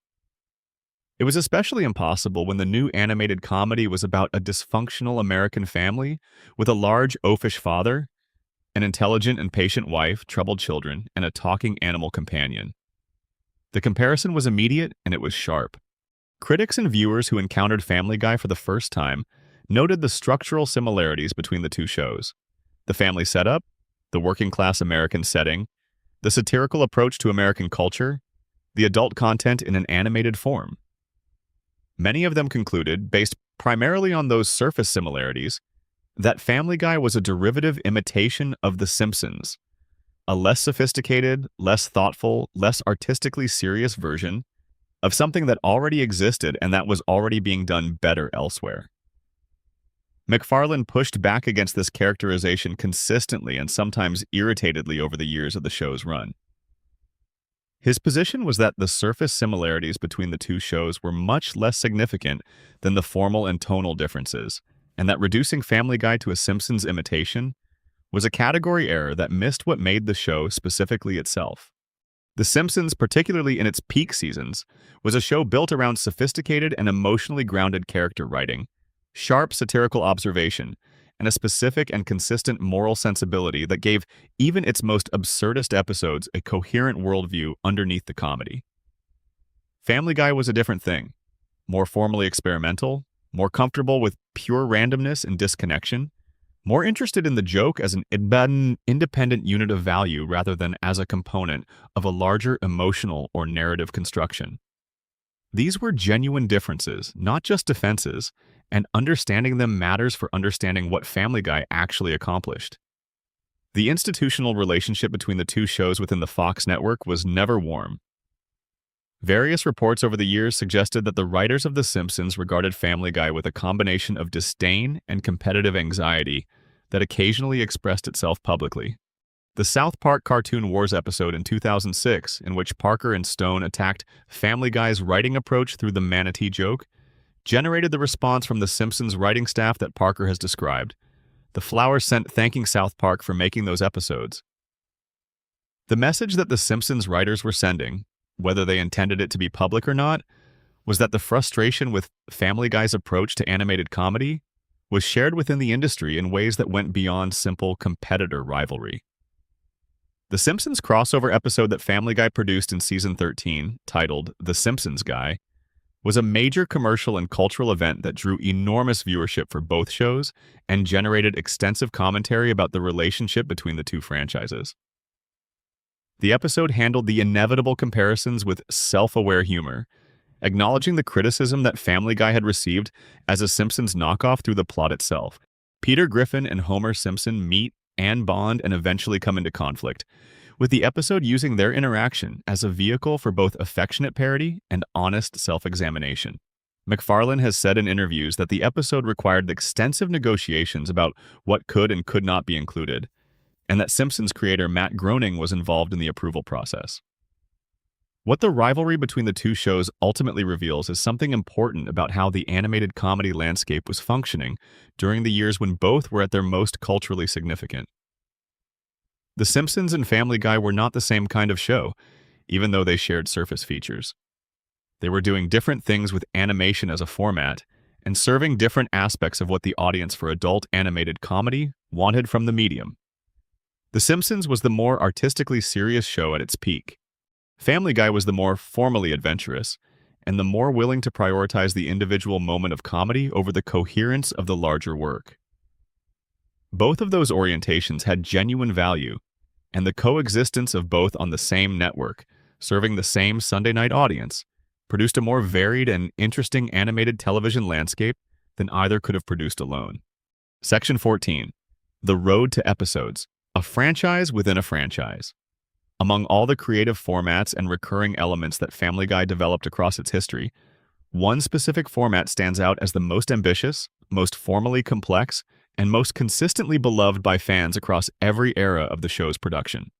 It was especially impossible when the new animated comedy was about a dysfunctional American family with a large oafish father, an intelligent and patient wife, troubled children, and a talking animal companion. The comparison was immediate and it was sharp. Critics and viewers who encountered Family Guy for the first time noted the structural similarities between the two shows: the family setup, the working-class American setting, the satirical approach to American culture, the adult content in an animated form. Many of them concluded, based primarily on those surface similarities, that Family Guy was a derivative imitation of The Simpsons, a less sophisticated, less thoughtful, less artistically serious version of something that already existed and that was already being done better elsewhere. MacFarlane pushed back against this characterization consistently and sometimes irritatedly over the years of the show's run. His position was that the surface similarities between the two shows were much less significant than the formal and tonal differences, and that reducing Family Guy to a Simpsons imitation was a category error that missed what made the show specifically itself. The Simpsons, particularly in its peak seasons, was a show built around sophisticated and emotionally grounded character writing, sharp satirical observation, and a specific and consistent moral sensibility that gave even its most absurdist episodes a coherent worldview underneath the comedy. Family Guy was a different thing, more formally experimental, more comfortable with pure randomness and disconnection, more interested in the joke as an independent unit of value rather than as a component of a larger emotional or narrative construction. These were genuine differences, not just defenses, and understanding them matters for understanding what Family Guy actually accomplished. The institutional relationship between the two shows within the Fox network was never warm. Various reports over the years suggested that the writers of The Simpsons regarded Family Guy with a combination of disdain and competitive anxiety that occasionally expressed itself publicly. The South Park Cartoon Wars episode in 2006, in which Parker and Stone attacked Family Guy's writing approach through the manatee joke, generated the response from The Simpsons writing staff that Parker has described. The flowers sent thanking South Park for making those episodes. The message that The Simpsons writers were sending, whether they intended it to be public or not, was that the frustration with Family Guy's approach to animated comedy was shared within the industry in ways that went beyond simple competitor rivalry. The Simpsons crossover episode that Family Guy produced in season 13, titled The Simpsons Guy, was a major commercial and cultural event that drew enormous viewership for both shows and generated extensive commentary about the relationship between the two franchises. The episode handled the inevitable comparisons with self-aware humor, acknowledging the criticism that Family Guy had received as a Simpsons knockoff through the plot itself. Peter Griffin and Homer Simpson meet and bond and eventually come into conflict, with the episode using their interaction as a vehicle for both affectionate parody and honest self-examination. MacFarlane has said in interviews that the episode required extensive negotiations about what could and could not be included, and that Simpsons creator Matt Groening was involved in the approval process. What the rivalry between the two shows ultimately reveals is something important about how the animated comedy landscape was functioning during the years when both were at their most culturally significant. The Simpsons and Family Guy were not the same kind of show, even though they shared surface features. They were doing different things with animation as a format and serving different aspects of what the audience for adult animated comedy wanted from the medium. The Simpsons was the more artistically serious show at its peak. Family Guy was the more formally adventurous, and the more willing to prioritize the individual moment of comedy over the coherence of the larger work. Both of those orientations had genuine value, and the coexistence of both on the same network, serving the same Sunday night audience, produced a more varied and interesting animated television landscape than either could have produced alone. Section 14. The Road to Episodes, a franchise within a franchise. Among all the creative formats and recurring elements that Family Guy developed across its history, one specific format stands out as the most ambitious, most formally complex, and most consistently beloved by fans across every era of the show's production.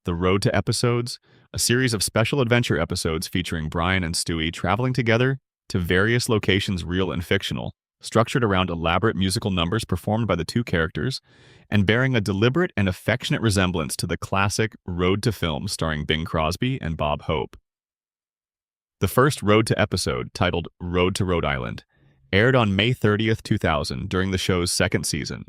The Road to Episodes, a series of special adventure episodes featuring Brian and Stewie traveling together to various locations, real and fictional, structured around elaborate musical numbers performed by the two characters, and bearing a deliberate and affectionate resemblance to the classic Road to Film starring Bing Crosby and Bob Hope. The first Road to episode, titled Road to Rhode Island, aired on May 30th, 2000 during the show's second season.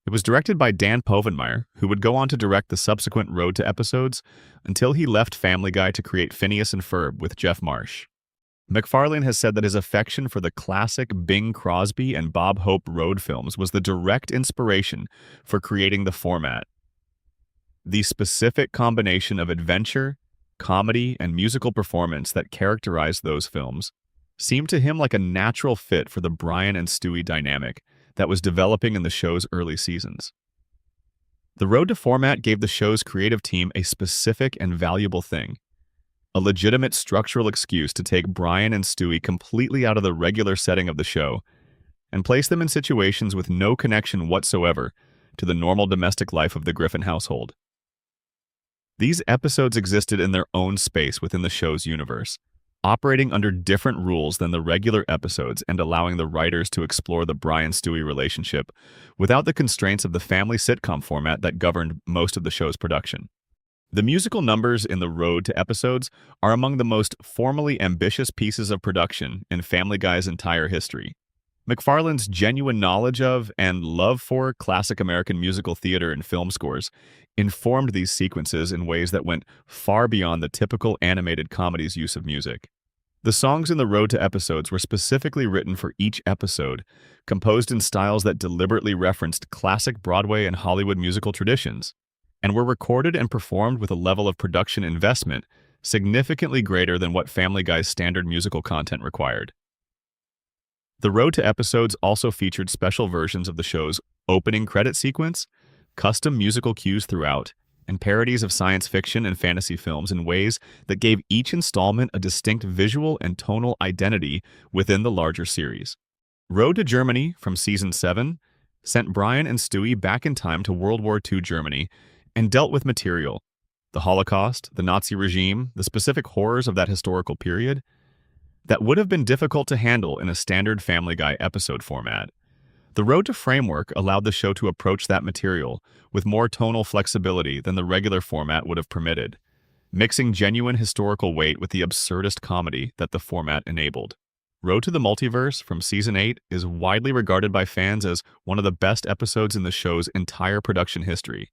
It was directed by Dan Povenmire, who would go on to direct the subsequent Road to episodes until he left Family Guy to create Phineas and Ferb with Jeff Marsh. MacFarlane has said that his affection for the classic Bing Crosby and Bob Hope road films was the direct inspiration for creating the format. The specific combination of adventure, comedy, and musical performance that characterized those films seemed to him like a natural fit for the Brian and Stewie dynamic that was developing in the show's early seasons. The Road to format gave the show's creative team a specific and valuable thing: a legitimate structural excuse to take Brian and Stewie completely out of the regular setting of the show and place them in situations with no connection whatsoever to the normal domestic life of the Griffin household. These episodes existed in their own space within the show's universe, operating under different rules than the regular episodes and allowing the writers to explore the Brian-Stewie relationship without the constraints of the family sitcom format that governed most of the show's production. The musical numbers in the Road to episodes are among the most formally ambitious pieces of production in Family Guy's entire history. MacFarlane's genuine knowledge of and love for classic American musical theater and film scores informed these sequences in ways that went far beyond the typical animated comedy's use of music. The songs in the Road to episodes were specifically written for each episode, composed in styles that deliberately referenced classic Broadway and Hollywood musical traditions, and were recorded and performed with a level of production investment significantly greater than what Family Guy's standard musical content required. The Road to episodes also featured special versions of the show's opening credit sequence, custom musical cues throughout, and parodies of science fiction and fantasy films in ways that gave each installment a distinct visual and tonal identity within the larger series. Road to Germany from Season 7 sent Brian and Stewie back in time to World War II Germany and dealt with material, the Holocaust, the Nazi regime, the specific horrors of that historical period, that would have been difficult to handle in a standard Family Guy episode format. The Road to framework allowed the show to approach that material with more tonal flexibility than the regular format would have permitted, mixing genuine historical weight with the absurdist comedy that the format enabled. Road to the Multiverse from Season 8 is widely regarded by fans as one of the best episodes in the show's entire production history,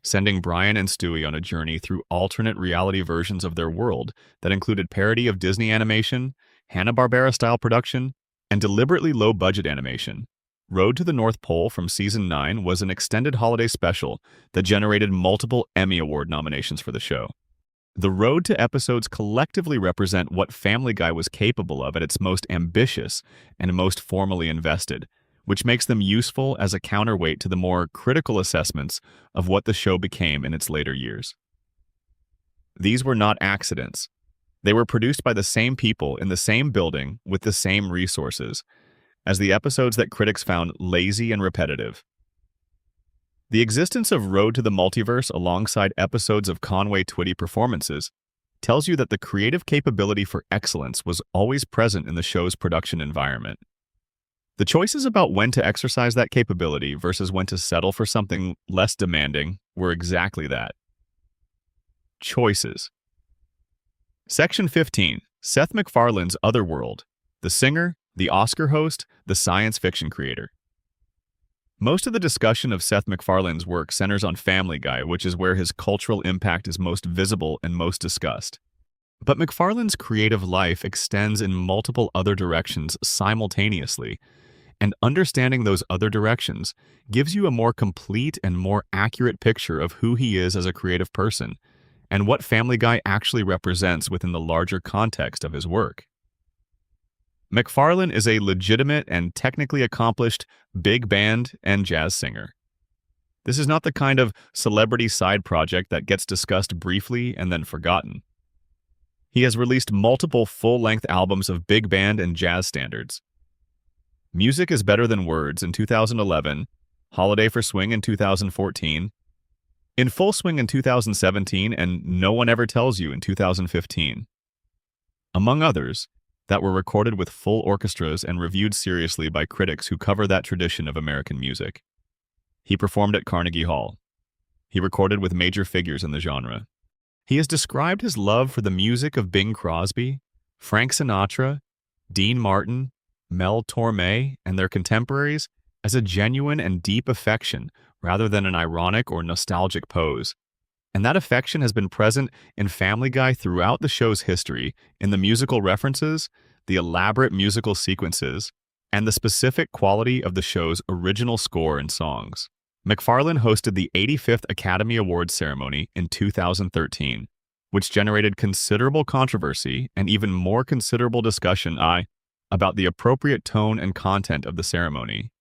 sending Brian and Stewie on a journey through alternate reality versions of their world that included parody of Disney animation, Hanna-Barbera-style production, and deliberately low-budget animation. Road to the North Pole from Season 9 was an extended holiday special that generated multiple Emmy Award nominations for the show. The Road to episodes collectively represent what Family Guy was capable of at its most ambitious and most formally invested, which makes them useful as a counterweight to the more critical assessments of what the show became in its later years. These were not accidents. They were produced by the same people in the same building with the same resources as the episodes that critics found lazy and repetitive. The existence of Road to the Multiverse alongside episodes of Conway Twitty performances tells you that the creative capability for excellence was always present in the show's production environment. The choices about when to exercise that capability versus when to settle for something less demanding were exactly that. Choices. Section 15. Seth MacFarlane's Otherworld. The singer, the Oscar host, the science fiction creator. Most of the discussion of Seth MacFarlane's work centers on Family Guy, which is where his cultural impact is most visible and most discussed. But MacFarlane's creative life extends in multiple other directions simultaneously, and understanding those other directions gives you a more complete and more accurate picture of who he is as a creative person, and what Family Guy actually represents within the larger context of his work. MacFarlane is a legitimate and technically accomplished big band and jazz singer. This is not the kind of celebrity side project that gets discussed briefly and then forgotten. He has released multiple full-length albums of big band and jazz standards. Music is Better Than Words in 2011, Holiday for Swing in 2014, In Full Swing in 2017, and No One Ever Tells You in 2015. Among others, that were recorded with full orchestras and reviewed seriously by critics who cover that tradition of American music. He performed at Carnegie Hall. He recorded with major figures in the genre. He has described his love for the music of Bing Crosby, Frank Sinatra, Dean Martin, Mel Torme, and their contemporaries as a genuine and deep affection rather than an ironic or nostalgic pose. And that affection has been present in Family Guy throughout the show's history in the musical references, the elaborate musical sequences, and the specific quality of the show's original score and songs. MacFarlane hosted the 85th Academy Awards ceremony in 2013, which generated considerable controversy and even more considerable discussion about the appropriate tone and content of the ceremony.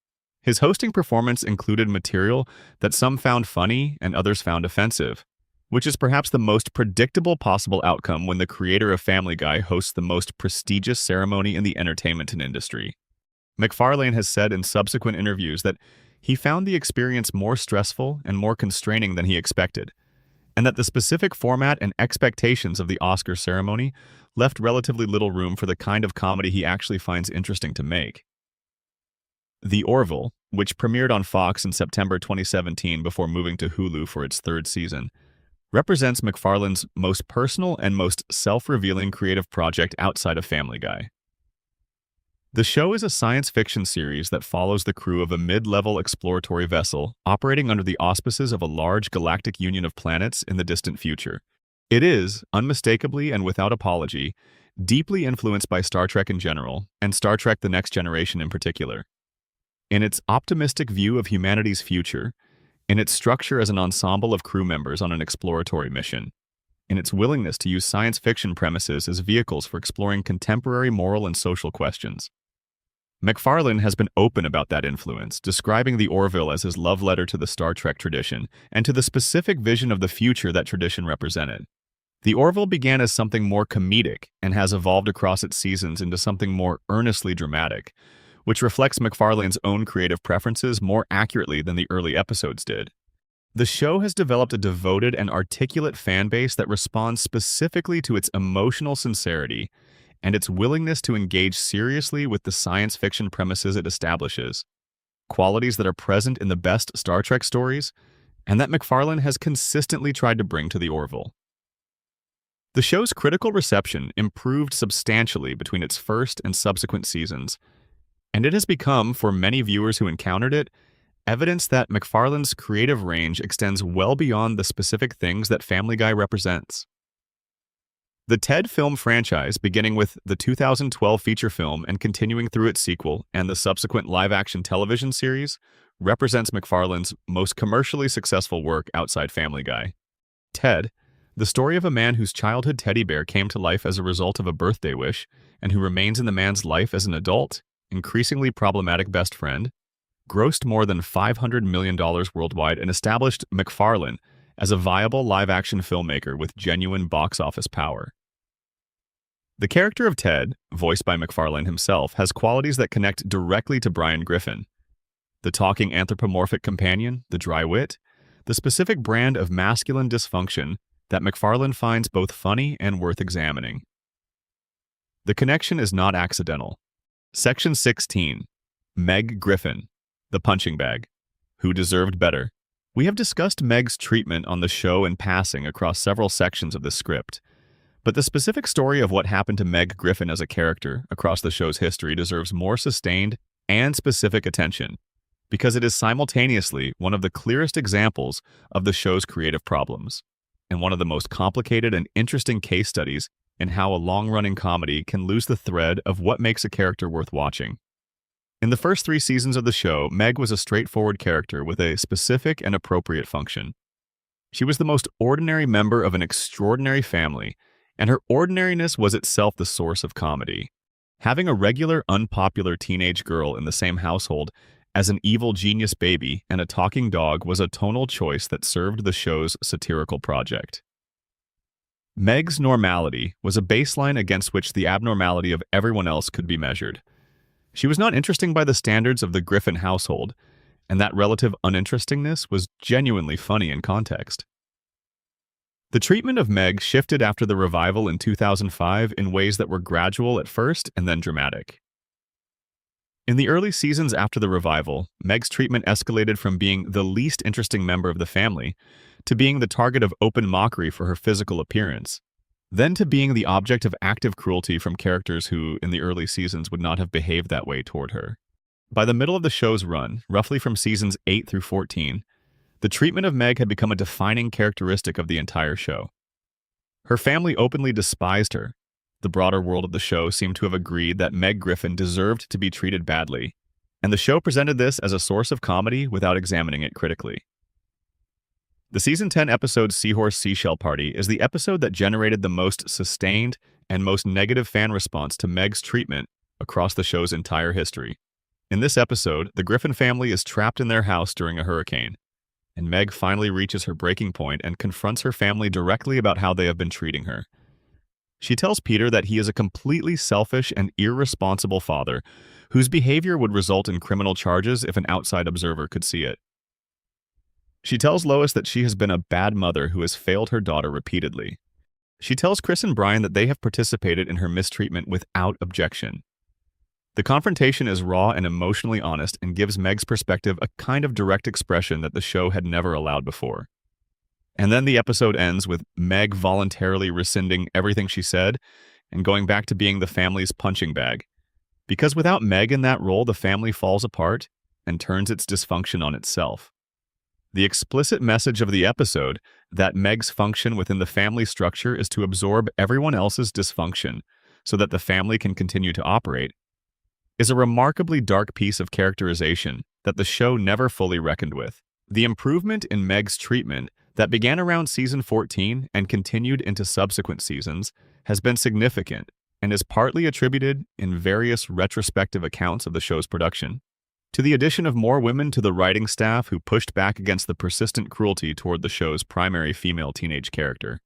His hosting performance included material that some found funny and others found offensive, which is perhaps the most predictable possible outcome when the creator of Family Guy hosts the most prestigious ceremony in the entertainment industry. MacFarlane has said in subsequent interviews that he found the experience more stressful and more constraining than he expected, and that the specific format and expectations of the Oscar ceremony left relatively little room for the kind of comedy he actually finds interesting to make. The Orville, which premiered on Fox in September 2017 before moving to Hulu for its third season, represents MacFarlane's most personal and most self-revealing creative project outside of Family Guy. The show is a science fiction series that follows the crew of a mid-level exploratory vessel operating under the auspices of a large galactic union of planets in the distant future. It is, unmistakably and without apology, deeply influenced by Star Trek in general, and Star Trek The Next Generation in particular. In its optimistic view of humanity's future, in its structure as an ensemble of crew members on an exploratory mission, in its willingness to use science fiction premises as vehicles for exploring contemporary moral and social questions. MacFarlane has been open about that influence, describing the Orville as his love letter to the Star Trek tradition and to the specific vision of the future that tradition represented. The Orville began as something more comedic and has evolved across its seasons into something more earnestly dramatic, which reflects MacFarlane's own creative preferences more accurately than the early episodes did. The show has developed a devoted and articulate fan base that responds specifically to its emotional sincerity and its willingness to engage seriously with the science fiction premises it establishes, qualities that are present in the best Star Trek stories and that MacFarlane has consistently tried to bring to the Orville. The show's critical reception improved substantially between its first and subsequent seasons, and it has become, for many viewers who encountered it, evidence that MacFarlane's creative range extends well beyond the specific things that Family Guy represents. The Ted film franchise, beginning with the 2012 feature film and continuing through its sequel and the subsequent live-action television series, represents MacFarlane's most commercially successful work outside Family Guy. Ted, the story of a man whose childhood teddy bear came to life as a result of a birthday wish and who remains in the man's life as an adult, increasingly problematic best friend, grossed more than $500 million worldwide and established MacFarlane as a viable live-action filmmaker with genuine box office power. The character of Ted, voiced by MacFarlane himself, has qualities that connect directly to Brian Griffin. the talking anthropomorphic companion, the dry wit, the specific brand of masculine dysfunction that MacFarlane finds both funny and worth examining. The connection is not accidental. Section 16. Meg Griffin, the punching bag. Who deserved better? We have discussed Meg's treatment on the show in passing across several sections of the script, but the specific story of what happened to Meg Griffin as a character across the show's history deserves more sustained and specific attention, because it is simultaneously one of the clearest examples of the show's creative problems, and one of the most complicated and interesting case studies in how a long-running comedy can lose the thread of what makes a character worth watching. In the first 3 seasons of the show, Meg was a straightforward character with a specific and appropriate function. She was the most ordinary member of an extraordinary family, and her ordinariness was itself the source of comedy. Having a regular, unpopular teenage girl in the same household as an evil genius baby and a talking dog was a tonal choice that served the show's satirical project. Meg's normality was a baseline against which the abnormality of everyone else could be measured. She was not interesting by the standards of the Griffin household, and that relative uninterestingness was genuinely funny in context. The treatment of Meg shifted after the revival in 2005 in ways that were gradual at first and then dramatic. In the early seasons after the revival, Meg's treatment escalated from being the least interesting member of the family to being the target of open mockery for her physical appearance, then to being the object of active cruelty from characters who, in the early seasons, would not have behaved that way toward her. By the middle of the show's run, roughly from seasons 8 through 14, the treatment of Meg had become a defining characteristic of the entire show. Her family openly despised her. The broader world of the show seemed to have agreed that Meg Griffin deserved to be treated badly, and the show presented this as a source of comedy without examining it critically. The season 10 episode Seahorse Seashell Party is the episode that generated the most sustained and most negative fan response to Meg's treatment across the show's entire history. In this episode, the Griffin family is trapped in their house during a hurricane, and Meg finally reaches her breaking point and confronts her family directly about how they have been treating her. She tells Peter that he is a completely selfish and irresponsible father whose behavior would result in criminal charges if an outside observer could see it. She tells Lois that she has been a bad mother who has failed her daughter repeatedly. She tells Chris and Brian that they have participated in her mistreatment without objection. The confrontation is raw and emotionally honest and gives Meg's perspective a kind of direct expression that the show had never allowed before. And then the episode ends with Meg voluntarily rescinding everything she said and going back to being the family's punching bag. Because without Meg in that role, the family falls apart and turns its dysfunction on itself. The explicit message of the episode, that Meg's function within the family structure is to absorb everyone else's dysfunction so that the family can continue to operate, is a remarkably dark piece of characterization that the show never fully reckoned with. The improvement in Meg's treatment that began around season 14 and continued into subsequent seasons has been significant and is partly attributed, in various retrospective accounts of the show's production, to the addition of more women to the writing staff who pushed back against the persistent cruelty toward the show's primary female teenage character.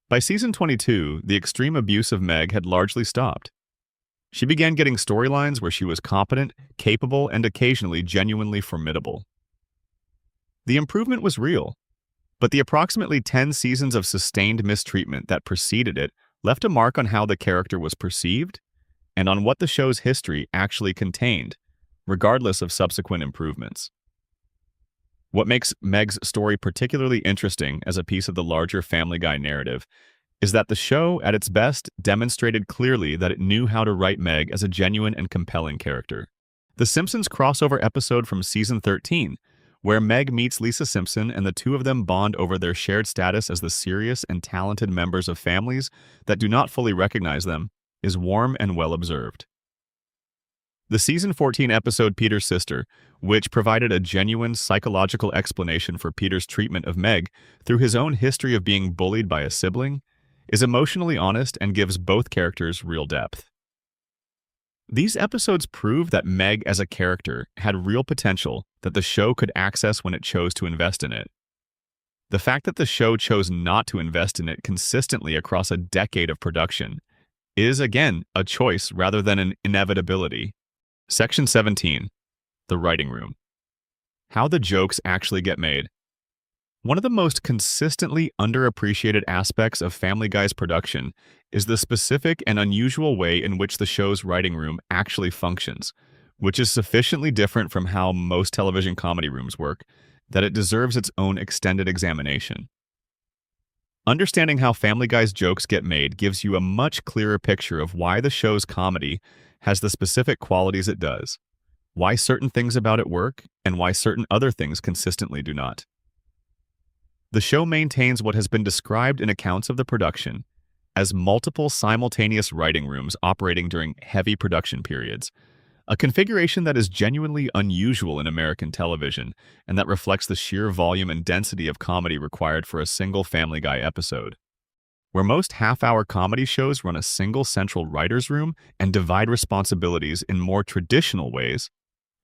By season 22, the extreme abuse of Meg had largely stopped. She began getting storylines where she was competent, capable, and occasionally genuinely formidable. The improvement was real, but the approximately 10 seasons of sustained mistreatment that preceded it left a mark on how the character was perceived and on what the show's history actually contained, regardless of subsequent improvements. What makes Meg's story particularly interesting as a piece of the larger Family Guy narrative is that the show, at its best, demonstrated clearly that it knew how to write Meg as a genuine and compelling character. The Simpsons crossover episode from season 13, where Meg meets Lisa Simpson and the two of them bond over their shared status as the serious and talented members of families that do not fully recognize them, is warm and well observed. The season 14 episode Peter's Sister, which provided a genuine psychological explanation for Peter's treatment of Meg through his own history of being bullied by a sibling, is emotionally honest and gives both characters real depth. These episodes prove that Meg as a character had real potential that the show could access when it chose to invest in it. The fact that the show chose not to invest in it consistently across a decade of production is, again, a choice rather than an inevitability. Section 17. The writing room. How the jokes actually get made. One of the most consistently underappreciated aspects of Family Guy's production is the specific and unusual way in which the show's writing room actually functions, which is sufficiently different from how most television comedy rooms work that it deserves its own extended examination. Understanding how Family Guy's jokes get made gives you a much clearer picture of why the show's comedy has the specific qualities it does, why certain things about it work, and why certain other things consistently do not. The show maintains what has been described in accounts of the production as multiple simultaneous writing rooms operating during heavy production periods, a configuration that is genuinely unusual in American television and that reflects the sheer volume and density of comedy required for a single Family Guy episode. Where most half-hour comedy shows run a single central writer's room and divide responsibilities in more traditional ways,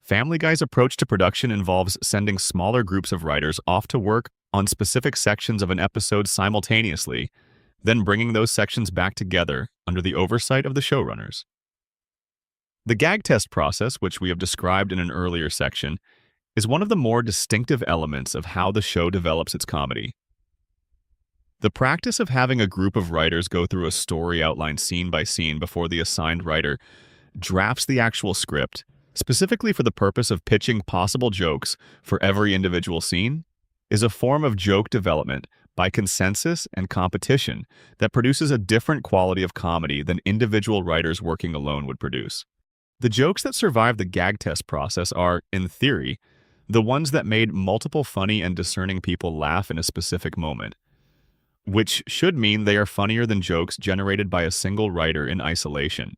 Family Guy's approach to production involves sending smaller groups of writers off to work on specific sections of an episode simultaneously, then bringing those sections back together under the oversight of the showrunners. The gag test process, which we have described in an earlier section, is one of the more distinctive elements of how the show develops its comedy. The practice of having a group of writers go through a story outline scene by scene before the assigned writer drafts the actual script, specifically for the purpose of pitching possible jokes for every individual scene, is a form of joke development by consensus and competition that produces a different quality of comedy than individual writers working alone would produce. The jokes that survive the gag test process are, in theory, the ones that made multiple funny and discerning people laugh in a specific moment, which should mean they are funnier than jokes generated by a single writer in isolation.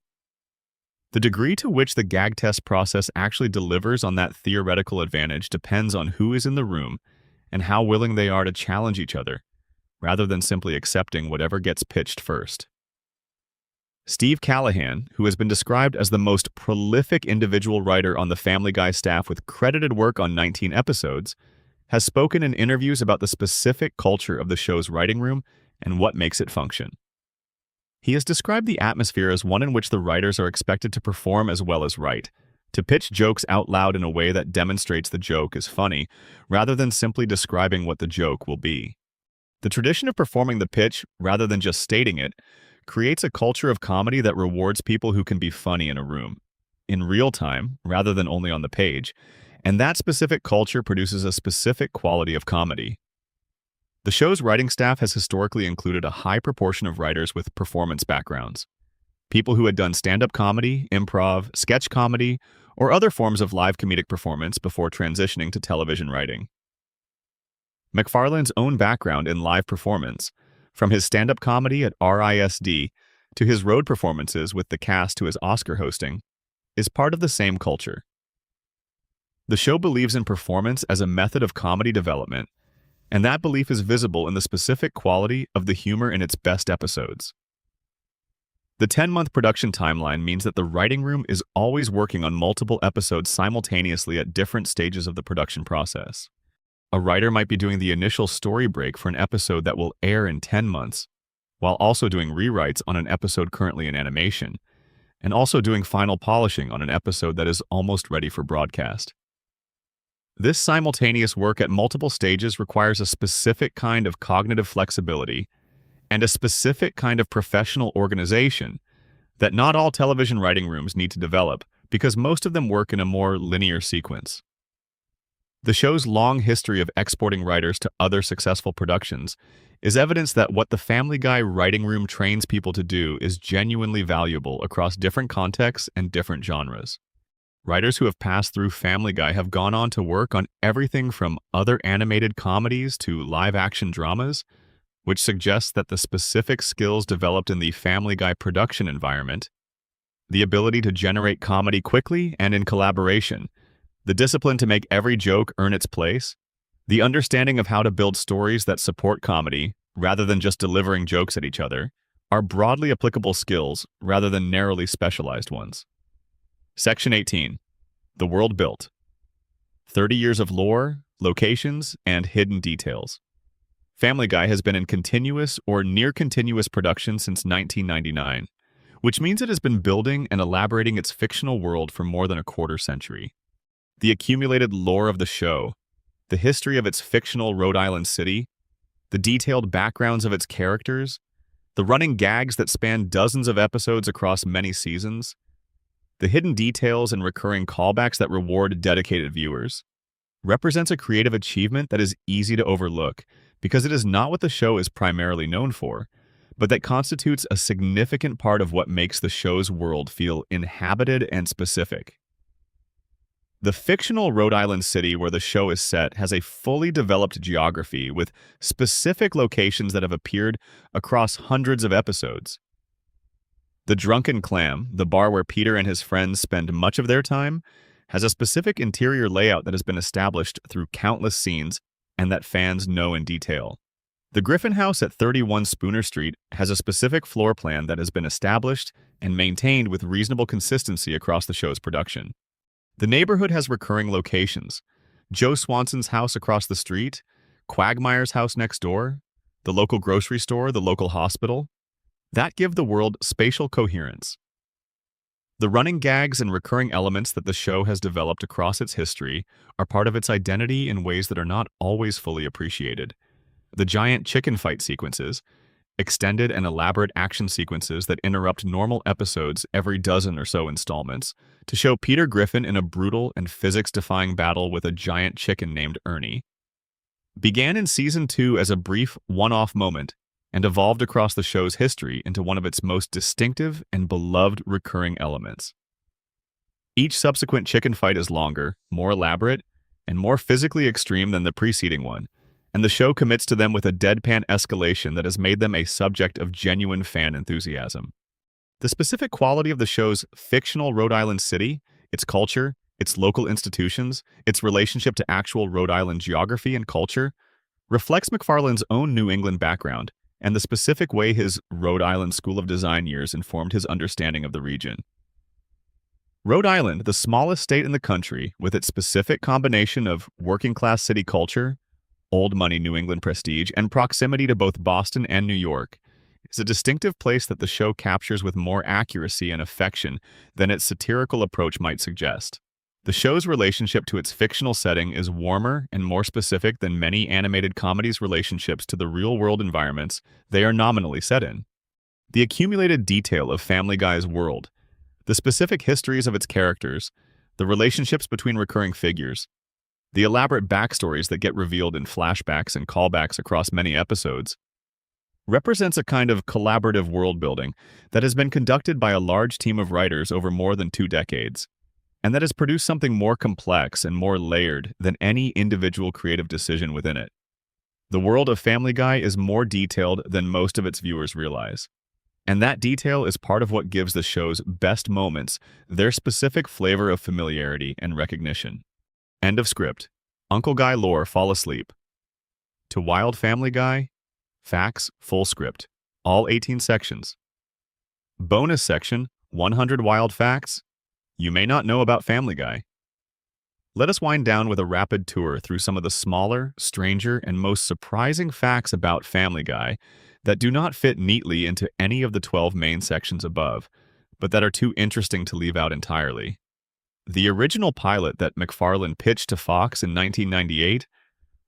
The degree to which the gag test process actually delivers on that theoretical advantage depends on who is in the room and how willing they are to challenge each other, rather than simply accepting whatever gets pitched first. Steve Callahan, who has been described as the most prolific individual writer on the Family Guy staff with credited work on 19 episodes, has spoken in interviews about the specific culture of the show's writing room and what makes it function. He has described the atmosphere as one in which the writers are expected to perform as well as write, to pitch jokes out loud in a way that demonstrates the joke is funny, rather than simply describing what the joke will be. The tradition of performing the pitch, rather than just stating it, creates a culture of comedy that rewards people who can be funny in a room, in real time, rather than only on the page, and that specific culture produces a specific quality of comedy. The show's writing staff has historically included a high proportion of writers with performance backgrounds, people who had done stand-up comedy, improv, sketch comedy, or other forms of live comedic performance before transitioning to television writing. MacFarlane's own background in live performance, from his stand-up comedy at RISD to his road performances with the cast to his Oscar hosting, is part of the same culture. The show believes in performance as a method of comedy development, and that belief is visible in the specific quality of the humor in its best episodes. The 10-month production timeline means that the writing room is always working on multiple episodes simultaneously at different stages of the production process. A writer might be doing the initial story break for an episode that will air in 10 months, while also doing rewrites on an episode currently in animation, and also doing final polishing on an episode that is almost ready for broadcast. This simultaneous work at multiple stages requires a specific kind of cognitive flexibility and a specific kind of professional organization that not all television writing rooms need to develop because most of them work in a more linear sequence. The show's long history of exporting writers to other successful productions is evidence that what the Family Guy writing room trains people to do is genuinely valuable across different contexts and different genres. Writers who have passed through Family Guy have gone on to work on everything from other animated comedies to live-action dramas, which suggests that the specific skills developed in the Family Guy production environment, the ability to generate comedy quickly and in collaboration, the discipline to make every joke earn its place, the understanding of how to build stories that support comedy rather than just delivering jokes at each other, are broadly applicable skills rather than narrowly specialized ones. Section 18. The World Built. 30 years of lore, locations, and hidden details. Family Guy has been in continuous or near-continuous production since 1999, which means it has been building and elaborating its fictional world for more than a quarter century. The accumulated lore of the show, the history of its fictional Rhode Island city, the detailed backgrounds of its characters, the running gags that span dozens of episodes across many seasons, the hidden details and recurring callbacks that reward dedicated viewers, represents a creative achievement that is easy to overlook because it is not what the show is primarily known for, but that constitutes a significant part of what makes the show's world feel inhabited and specific. The fictional Rhode Island city where the show is set has a fully developed geography with specific locations that have appeared across hundreds of episodes. The Drunken Clam, the bar where Peter and his friends spend much of their time, has a specific interior layout that has been established through countless scenes and that fans know in detail. The Griffin House at 31 Spooner Street has a specific floor plan that has been established and maintained with reasonable consistency across the show's production. The neighborhood has recurring locations: Joe Swanson's house across the street, Quagmire's house next door, the local grocery store, the local hospital. That give the world spatial coherence. The running gags and recurring elements that the show has developed across its history are part of its identity in ways that are not always fully appreciated. The giant chicken fight sequences, extended and elaborate action sequences that interrupt normal episodes every dozen or so installments to show Peter Griffin in a brutal and physics-defying battle with a giant chicken named Ernie, began in Season 2 as a brief, one-off moment and evolved across the show's history into one of its most distinctive and beloved recurring elements. Each subsequent chicken fight is longer, more elaborate, and more physically extreme than the preceding one, and the show commits to them with a deadpan escalation that has made them a subject of genuine fan enthusiasm. The specific quality of the show's fictional Rhode Island city, its culture, its local institutions, its relationship to actual Rhode Island geography and culture, reflects MacFarlane's own New England background and the specific way his Rhode Island School of Design years informed his understanding of the region. Rhode Island, the smallest state in the country, with its specific combination of working-class city culture, old money New England prestige, and proximity to both Boston and New York, is a distinctive place that the show captures with more accuracy and affection than its satirical approach might suggest. The show's relationship to its fictional setting is warmer and more specific than many animated comedies' relationships to the real-world environments they are nominally set in. The accumulated detail of Family Guy's world, the specific histories of its characters, the relationships between recurring figures, the elaborate backstories that get revealed in flashbacks and callbacks across many episodes, represents a kind of collaborative world-building that has been conducted by a large team of writers over more than 2 decades, and that has produced something more complex and more layered than any individual creative decision within it. The world of Family Guy is more detailed than most of its viewers realize, and that detail is part of what gives the show's best moments their specific flavor of familiarity and recognition. End of script. Uncle Guy lore fall asleep. To Wild Family Guy, facts, full script. All 18 sections. Bonus section, 100 wild facts you may not know about Family Guy. Let us wind down with a rapid tour through some of the smaller, stranger, and most surprising facts about Family Guy that do not fit neatly into any of the 12 main sections above, but that are too interesting to leave out entirely. The original pilot that MacFarlane pitched to Fox in 1998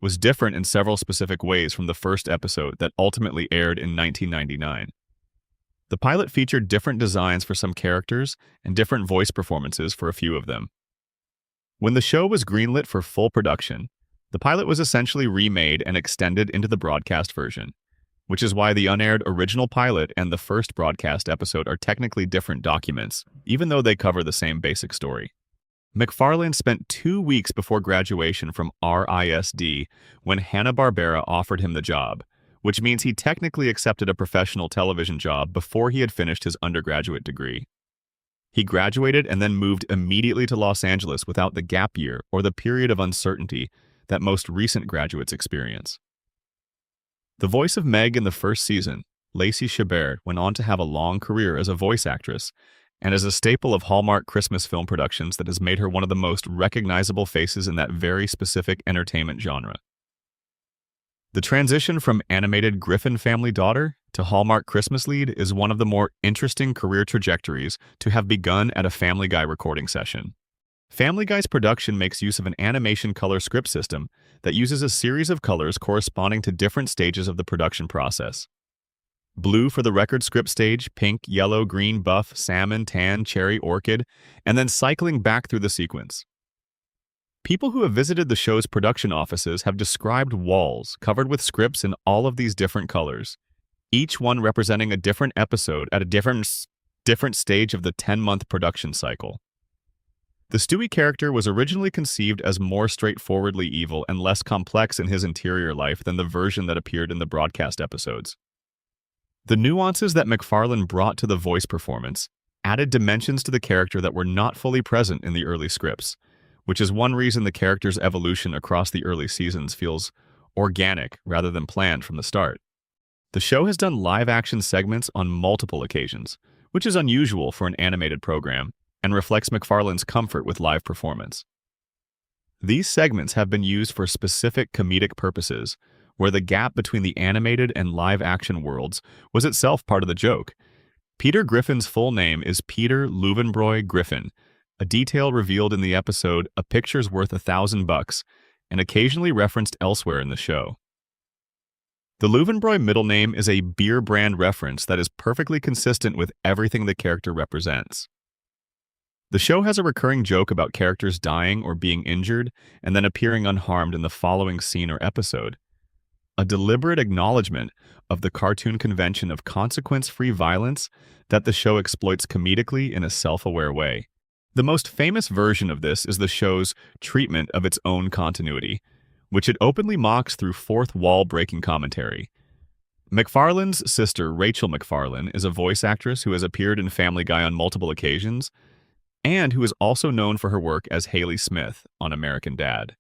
was different in several specific ways from the first episode that ultimately aired in 1999. The pilot featured different designs for some characters and different voice performances for a few of them. When the show was greenlit for full production, the pilot was essentially remade and extended into the broadcast version, which is why the unaired original pilot and the first broadcast episode are technically different documents, even though they cover the same basic story. MacFarlane spent 2 weeks before graduation from RISD when Hanna-Barbera offered him the job, which means he technically accepted a professional television job before he had finished his undergraduate degree. He graduated and then moved immediately to Los Angeles without the gap year or the period of uncertainty that most recent graduates experience. The voice of Meg in the first season, Lacey Chabert, went on to have a long career as a voice actress and as a staple of Hallmark Christmas film productions that has made her one of the most recognizable faces in that very specific entertainment genre. The transition from animated Griffin family daughter to Hallmark Christmas lead is one of the more interesting career trajectories to have begun at a Family Guy recording session. Family Guy's production makes use of an animation color script system that uses a series of colors corresponding to different stages of the production process. Blue for the record script stage, pink, yellow, green, buff, salmon, tan, cherry, orchid, and then cycling back through the sequence. People who have visited the show's production offices have described walls covered with scripts in all of these different colors, each one representing a different episode at a different stage of the 10-month production cycle. The Stewie character was originally conceived as more straightforwardly evil and less complex in his interior life than the version that appeared in the broadcast episodes. The nuances that MacFarlane brought to the voice performance added dimensions to the character that were not fully present in the early scripts, which is one reason the character's evolution across the early seasons feels organic rather than planned from the start. The show has done live-action segments on multiple occasions, which is unusual for an animated program and reflects MacFarlane's comfort with live performance. These segments have been used for specific comedic purposes, where the gap between the animated and live-action worlds was itself part of the joke. Peter Griffin's full name is Peter Lovenbroich Griffin, a detail revealed in the episode A Picture's Worth $1,000 and occasionally referenced elsewhere in the show. The Lovenbroich middle name is a beer brand reference that is perfectly consistent with everything the character represents. The show has a recurring joke about characters dying or being injured and then appearing unharmed in the following scene or episode, a deliberate acknowledgement of the cartoon convention of consequence-free violence that the show exploits comedically in a self-aware way. The most famous version of this is the show's treatment of its own continuity, which it openly mocks through fourth wall-breaking commentary. MacFarlane's sister, Rachel MacFarlane, is a voice actress who has appeared in Family Guy on multiple occasions, and who is also known for her work as Haley Smith on American Dad.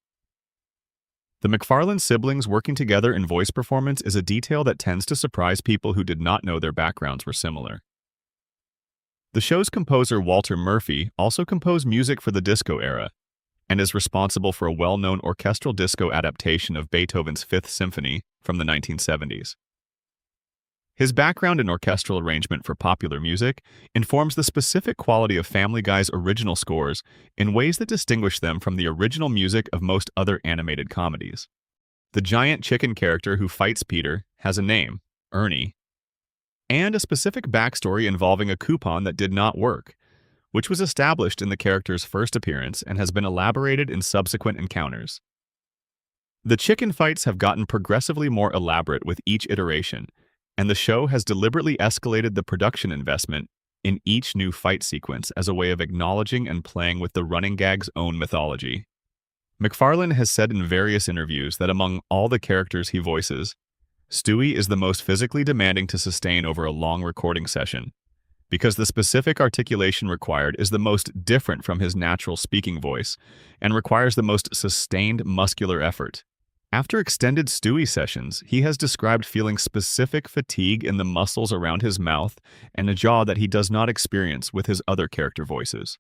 The MacFarlane siblings working together in voice performance is a detail that tends to surprise people who did not know their backgrounds were similar. The show's composer Walter Murphy also composed music for the disco era, and is responsible for a well-known orchestral disco adaptation of Beethoven's Fifth Symphony from the 1970s. His background in orchestral arrangement for popular music informs the specific quality of Family Guy's original scores in ways that distinguish them from the original music of most other animated comedies. The giant chicken character who fights Peter has a name, Ernie, and a specific backstory involving a coupon that did not work, which was established in the character's first appearance and has been elaborated in subsequent encounters. The chicken fights have gotten progressively more elaborate with each iteration, and the show has deliberately escalated the production investment in each new fight sequence as a way of acknowledging and playing with the running gag's own mythology. MacFarlane has said in various interviews that among all the characters he voices, Stewie is the most physically demanding to sustain over a long recording session, because the specific articulation required is the most different from his natural speaking voice and requires the most sustained muscular effort. After extended Stewie sessions, he has described feeling specific fatigue in the muscles around his mouth and a jaw that he does not experience with his other character voices.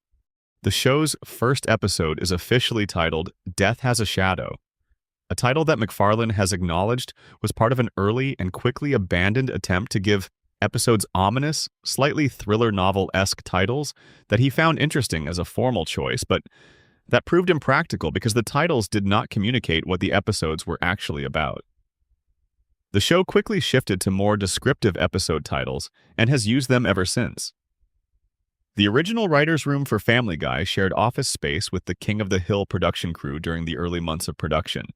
The show's first episode is officially titled Death Has a Shadow, a title that MacFarlane has acknowledged was part of an early and quickly abandoned attempt to give episodes ominous, slightly thriller novel-esque titles that he found interesting as a formal choice, but that proved impractical because the titles did not communicate what the episodes were actually about. The show quickly shifted to more descriptive episode titles and has used them ever since. The original writer's room for Family Guy shared office space with the King of the Hill production crew during the early months of production,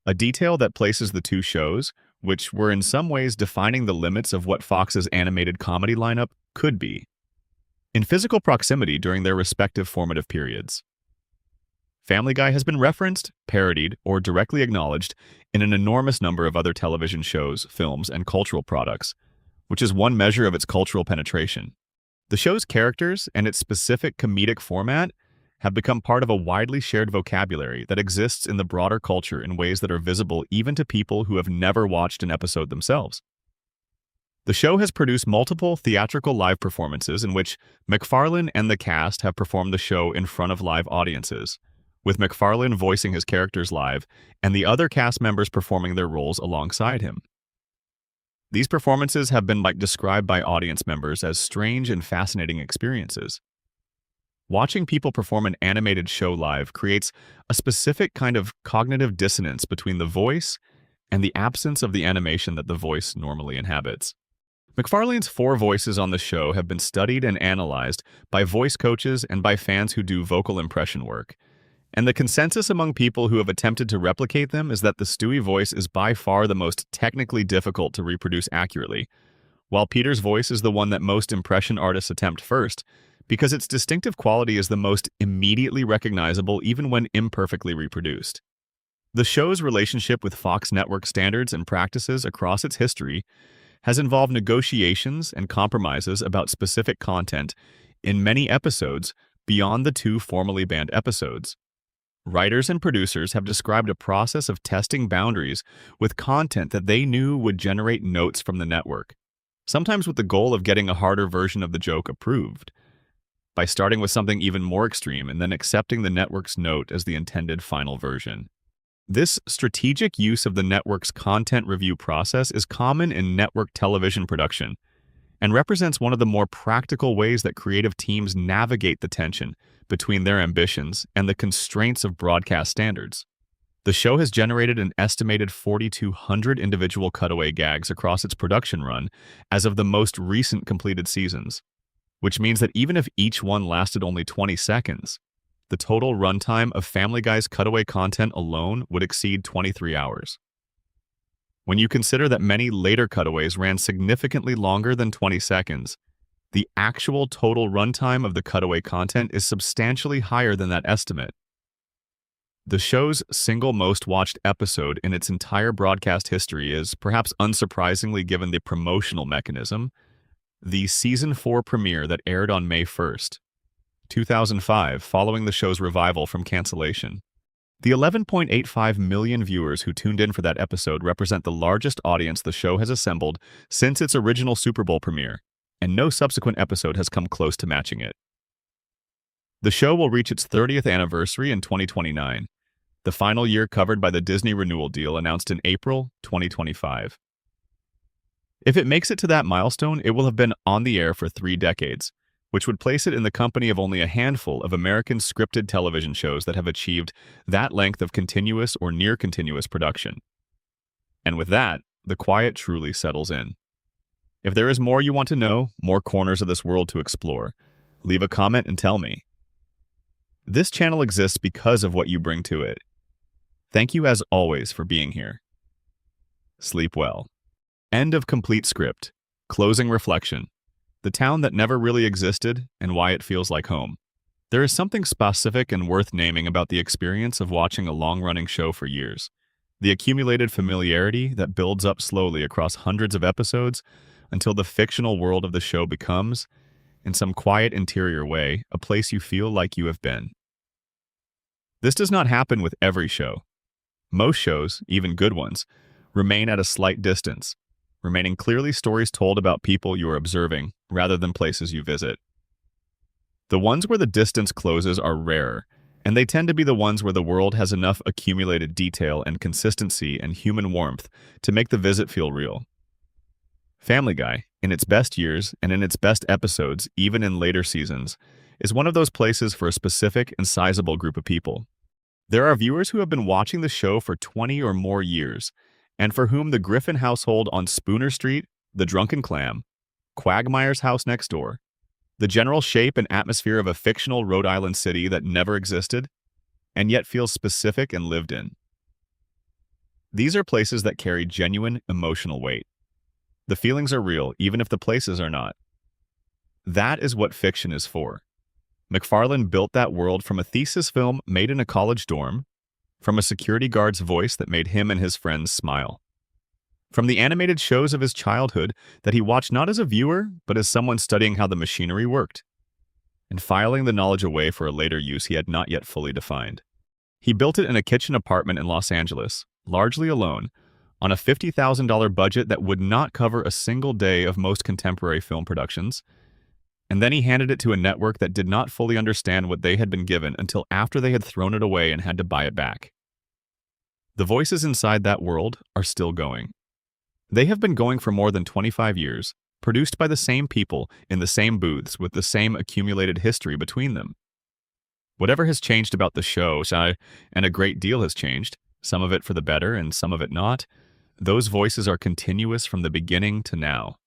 a detail that places the two shows, which were in some ways defining the limits of what Fox's animated comedy lineup could be, in physical proximity during their respective formative periods. Family Guy has been referenced, parodied, or directly acknowledged in an enormous number of other television shows, films, and cultural products, which is one measure of its cultural penetration. The show's characters and its specific comedic format have become part of a widely shared vocabulary that exists in the broader culture in ways that are visible even to people who have never watched an episode themselves. The show has produced multiple theatrical live performances in which MacFarlane and the cast have performed the show in front of live audiences, with MacFarlane voicing his characters live and the other cast members performing their roles alongside him. These performances have been described by audience members as strange and fascinating experiences. Watching people perform an animated show live creates a specific kind of cognitive dissonance between the voice and the absence of the animation that the voice normally inhabits. McFarlane's 4 voices on the show have been studied and analyzed by voice coaches and by fans who do vocal impression work. And the consensus among people who have attempted to replicate them is that the Stewie voice is by far the most technically difficult to reproduce accurately, while Peter's voice is the one that most impression artists attempt first, because its distinctive quality is the most immediately recognizable even when imperfectly reproduced. The show's relationship with Fox network standards and practices across its history has involved negotiations and compromises about specific content in many episodes beyond the 2 formally banned episodes. Writers and producers have described a process of testing boundaries with content that they knew would generate notes from the network, sometimes with the goal of getting a harder version of the joke approved, by starting with something even more extreme and then accepting the network's note as the intended final version. This strategic use of the network's content review process is common in network television production and represents one of the more practical ways that creative teams navigate the tension between their ambitions and the constraints of broadcast standards. The show has generated an estimated 4,200 individual cutaway gags across its production run as of the most recent completed seasons, which means that even if each one lasted only 20 seconds, the total runtime of Family Guy's cutaway content alone would exceed 23 hours. When you consider that many later cutaways ran significantly longer than 20 seconds, the actual total runtime of the cutaway content is substantially higher than that estimate. The show's single most watched episode in its entire broadcast history is, perhaps unsurprisingly given the promotional mechanism, the Season 4 premiere that aired on May 1st, 2005, following the show's revival from cancellation. The 11.85 million viewers who tuned in for that episode represent the largest audience the show has assembled since its original Super Bowl premiere, and no subsequent episode has come close to matching it. The show will reach its 30th anniversary in 2029, the final year covered by the Disney renewal deal announced in April 2025. If it makes it to that milestone, it will have been on the air for 3 decades, which would place it in the company of only a handful of American scripted television shows that have achieved that length of continuous or near-continuous production. And with that, the quiet truly settles in. If there is more you want to know, more corners of this world to explore, leave a comment and tell me. This channel exists because of what you bring to it. Thank you as always for being here. Sleep well. End of complete script. Closing reflection. The town that never really existed and why it feels like home. There is something specific and worth naming about the experience of watching a long-running show for years. The accumulated familiarity that builds up slowly across hundreds of episodes until the fictional world of the show becomes, in some quiet interior way, a place you feel like you have been. This does not happen with every show. Most shows, even good ones, remain at a slight distance, remaining clearly stories told about people you are observing rather than places you visit. The ones where the distance closes are rarer, and they tend to be the ones where the world has enough accumulated detail and consistency and human warmth to make the visit feel real. Family Guy, in its best years and in its best episodes, even in later seasons, is one of those places for a specific and sizable group of people. There are viewers who have been watching the show for 20 or more years, and for whom the Griffin household on Spooner Street, the Drunken Clam, Quagmire's house next door, the general shape and atmosphere of a fictional Rhode Island city that never existed, and yet feels specific and lived in. These are places that carry genuine emotional weight. The feelings are real, even if the places are not. That is what fiction is for. McFarlane built that world from a thesis film made in a college dorm, from a security guard's voice that made him and his friends smile, from the animated shows of his childhood that he watched not as a viewer, but as someone studying how the machinery worked, and filing the knowledge away for a later use he had not yet fully defined. He built it in a kitchen apartment in Los Angeles, largely alone, on a $50,000 budget that would not cover a single day of most contemporary film productions, and then he handed it to a network that did not fully understand what they had been given until after they had thrown it away and had to buy it back. The voices inside that world are still going. They have been going for more than 25 years, produced by the same people in the same booths with the same accumulated history between them. Whatever has changed about the show, and a great deal has changed, some of it for the better and some of it not, those voices are continuous from the beginning to now.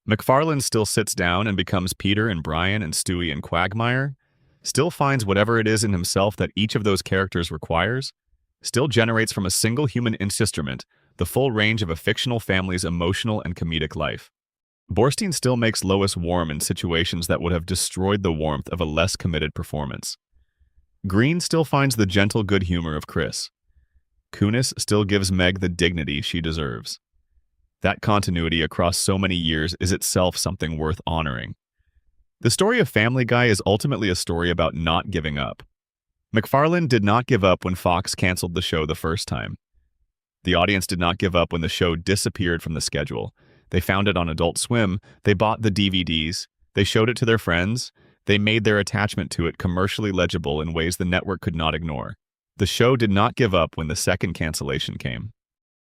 MacFarlane still sits down and becomes Peter and Brian and Stewie and Quagmire, still finds whatever it is in himself that each of those characters requires, still generates from a single human instrument the full range of a fictional family's emotional and comedic life. Borstein still makes Lois warm in situations that would have destroyed the warmth of a less committed performance. Green still finds the gentle good humor of Chris. Kunis still gives Meg the dignity she deserves. That continuity across so many years is itself something worth honoring. The story of Family Guy is ultimately a story about not giving up. MacFarlane did not give up when Fox canceled the show the first time. The audience did not give up when the show disappeared from the schedule. They found it on Adult Swim, they bought the DVDs, they showed it to their friends, they made their attachment to it commercially legible in ways the network could not ignore. The show did not give up when the second cancellation came.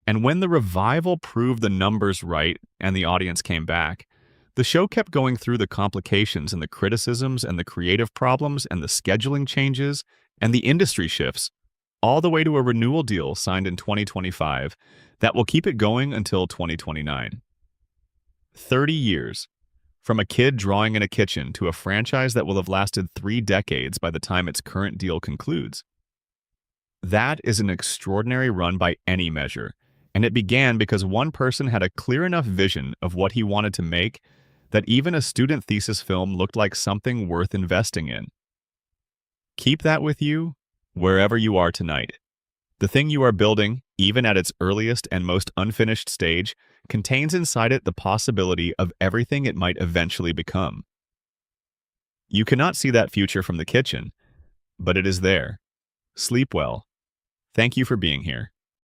And when the revival proved the numbers right and the audience came back, the show kept going through the complications and the criticisms and the creative problems and the scheduling changes and the industry shifts, all the way to a renewal deal signed in 2025 that will keep it going until 2029. 30 years. From a kid drawing in a kitchen to a franchise that will have lasted 3 decades by the time its current deal concludes. That is an extraordinary run by any measure, and it began because one person had a clear enough vision of what he wanted to make that even a student thesis film looked like something worth investing in. Keep that with you wherever you are tonight. The thing you are building, even at its earliest and most unfinished stage, contains inside it the possibility of everything it might eventually become. You cannot see that future from the kitchen, but it is there. Sleep well. Thank you for being here.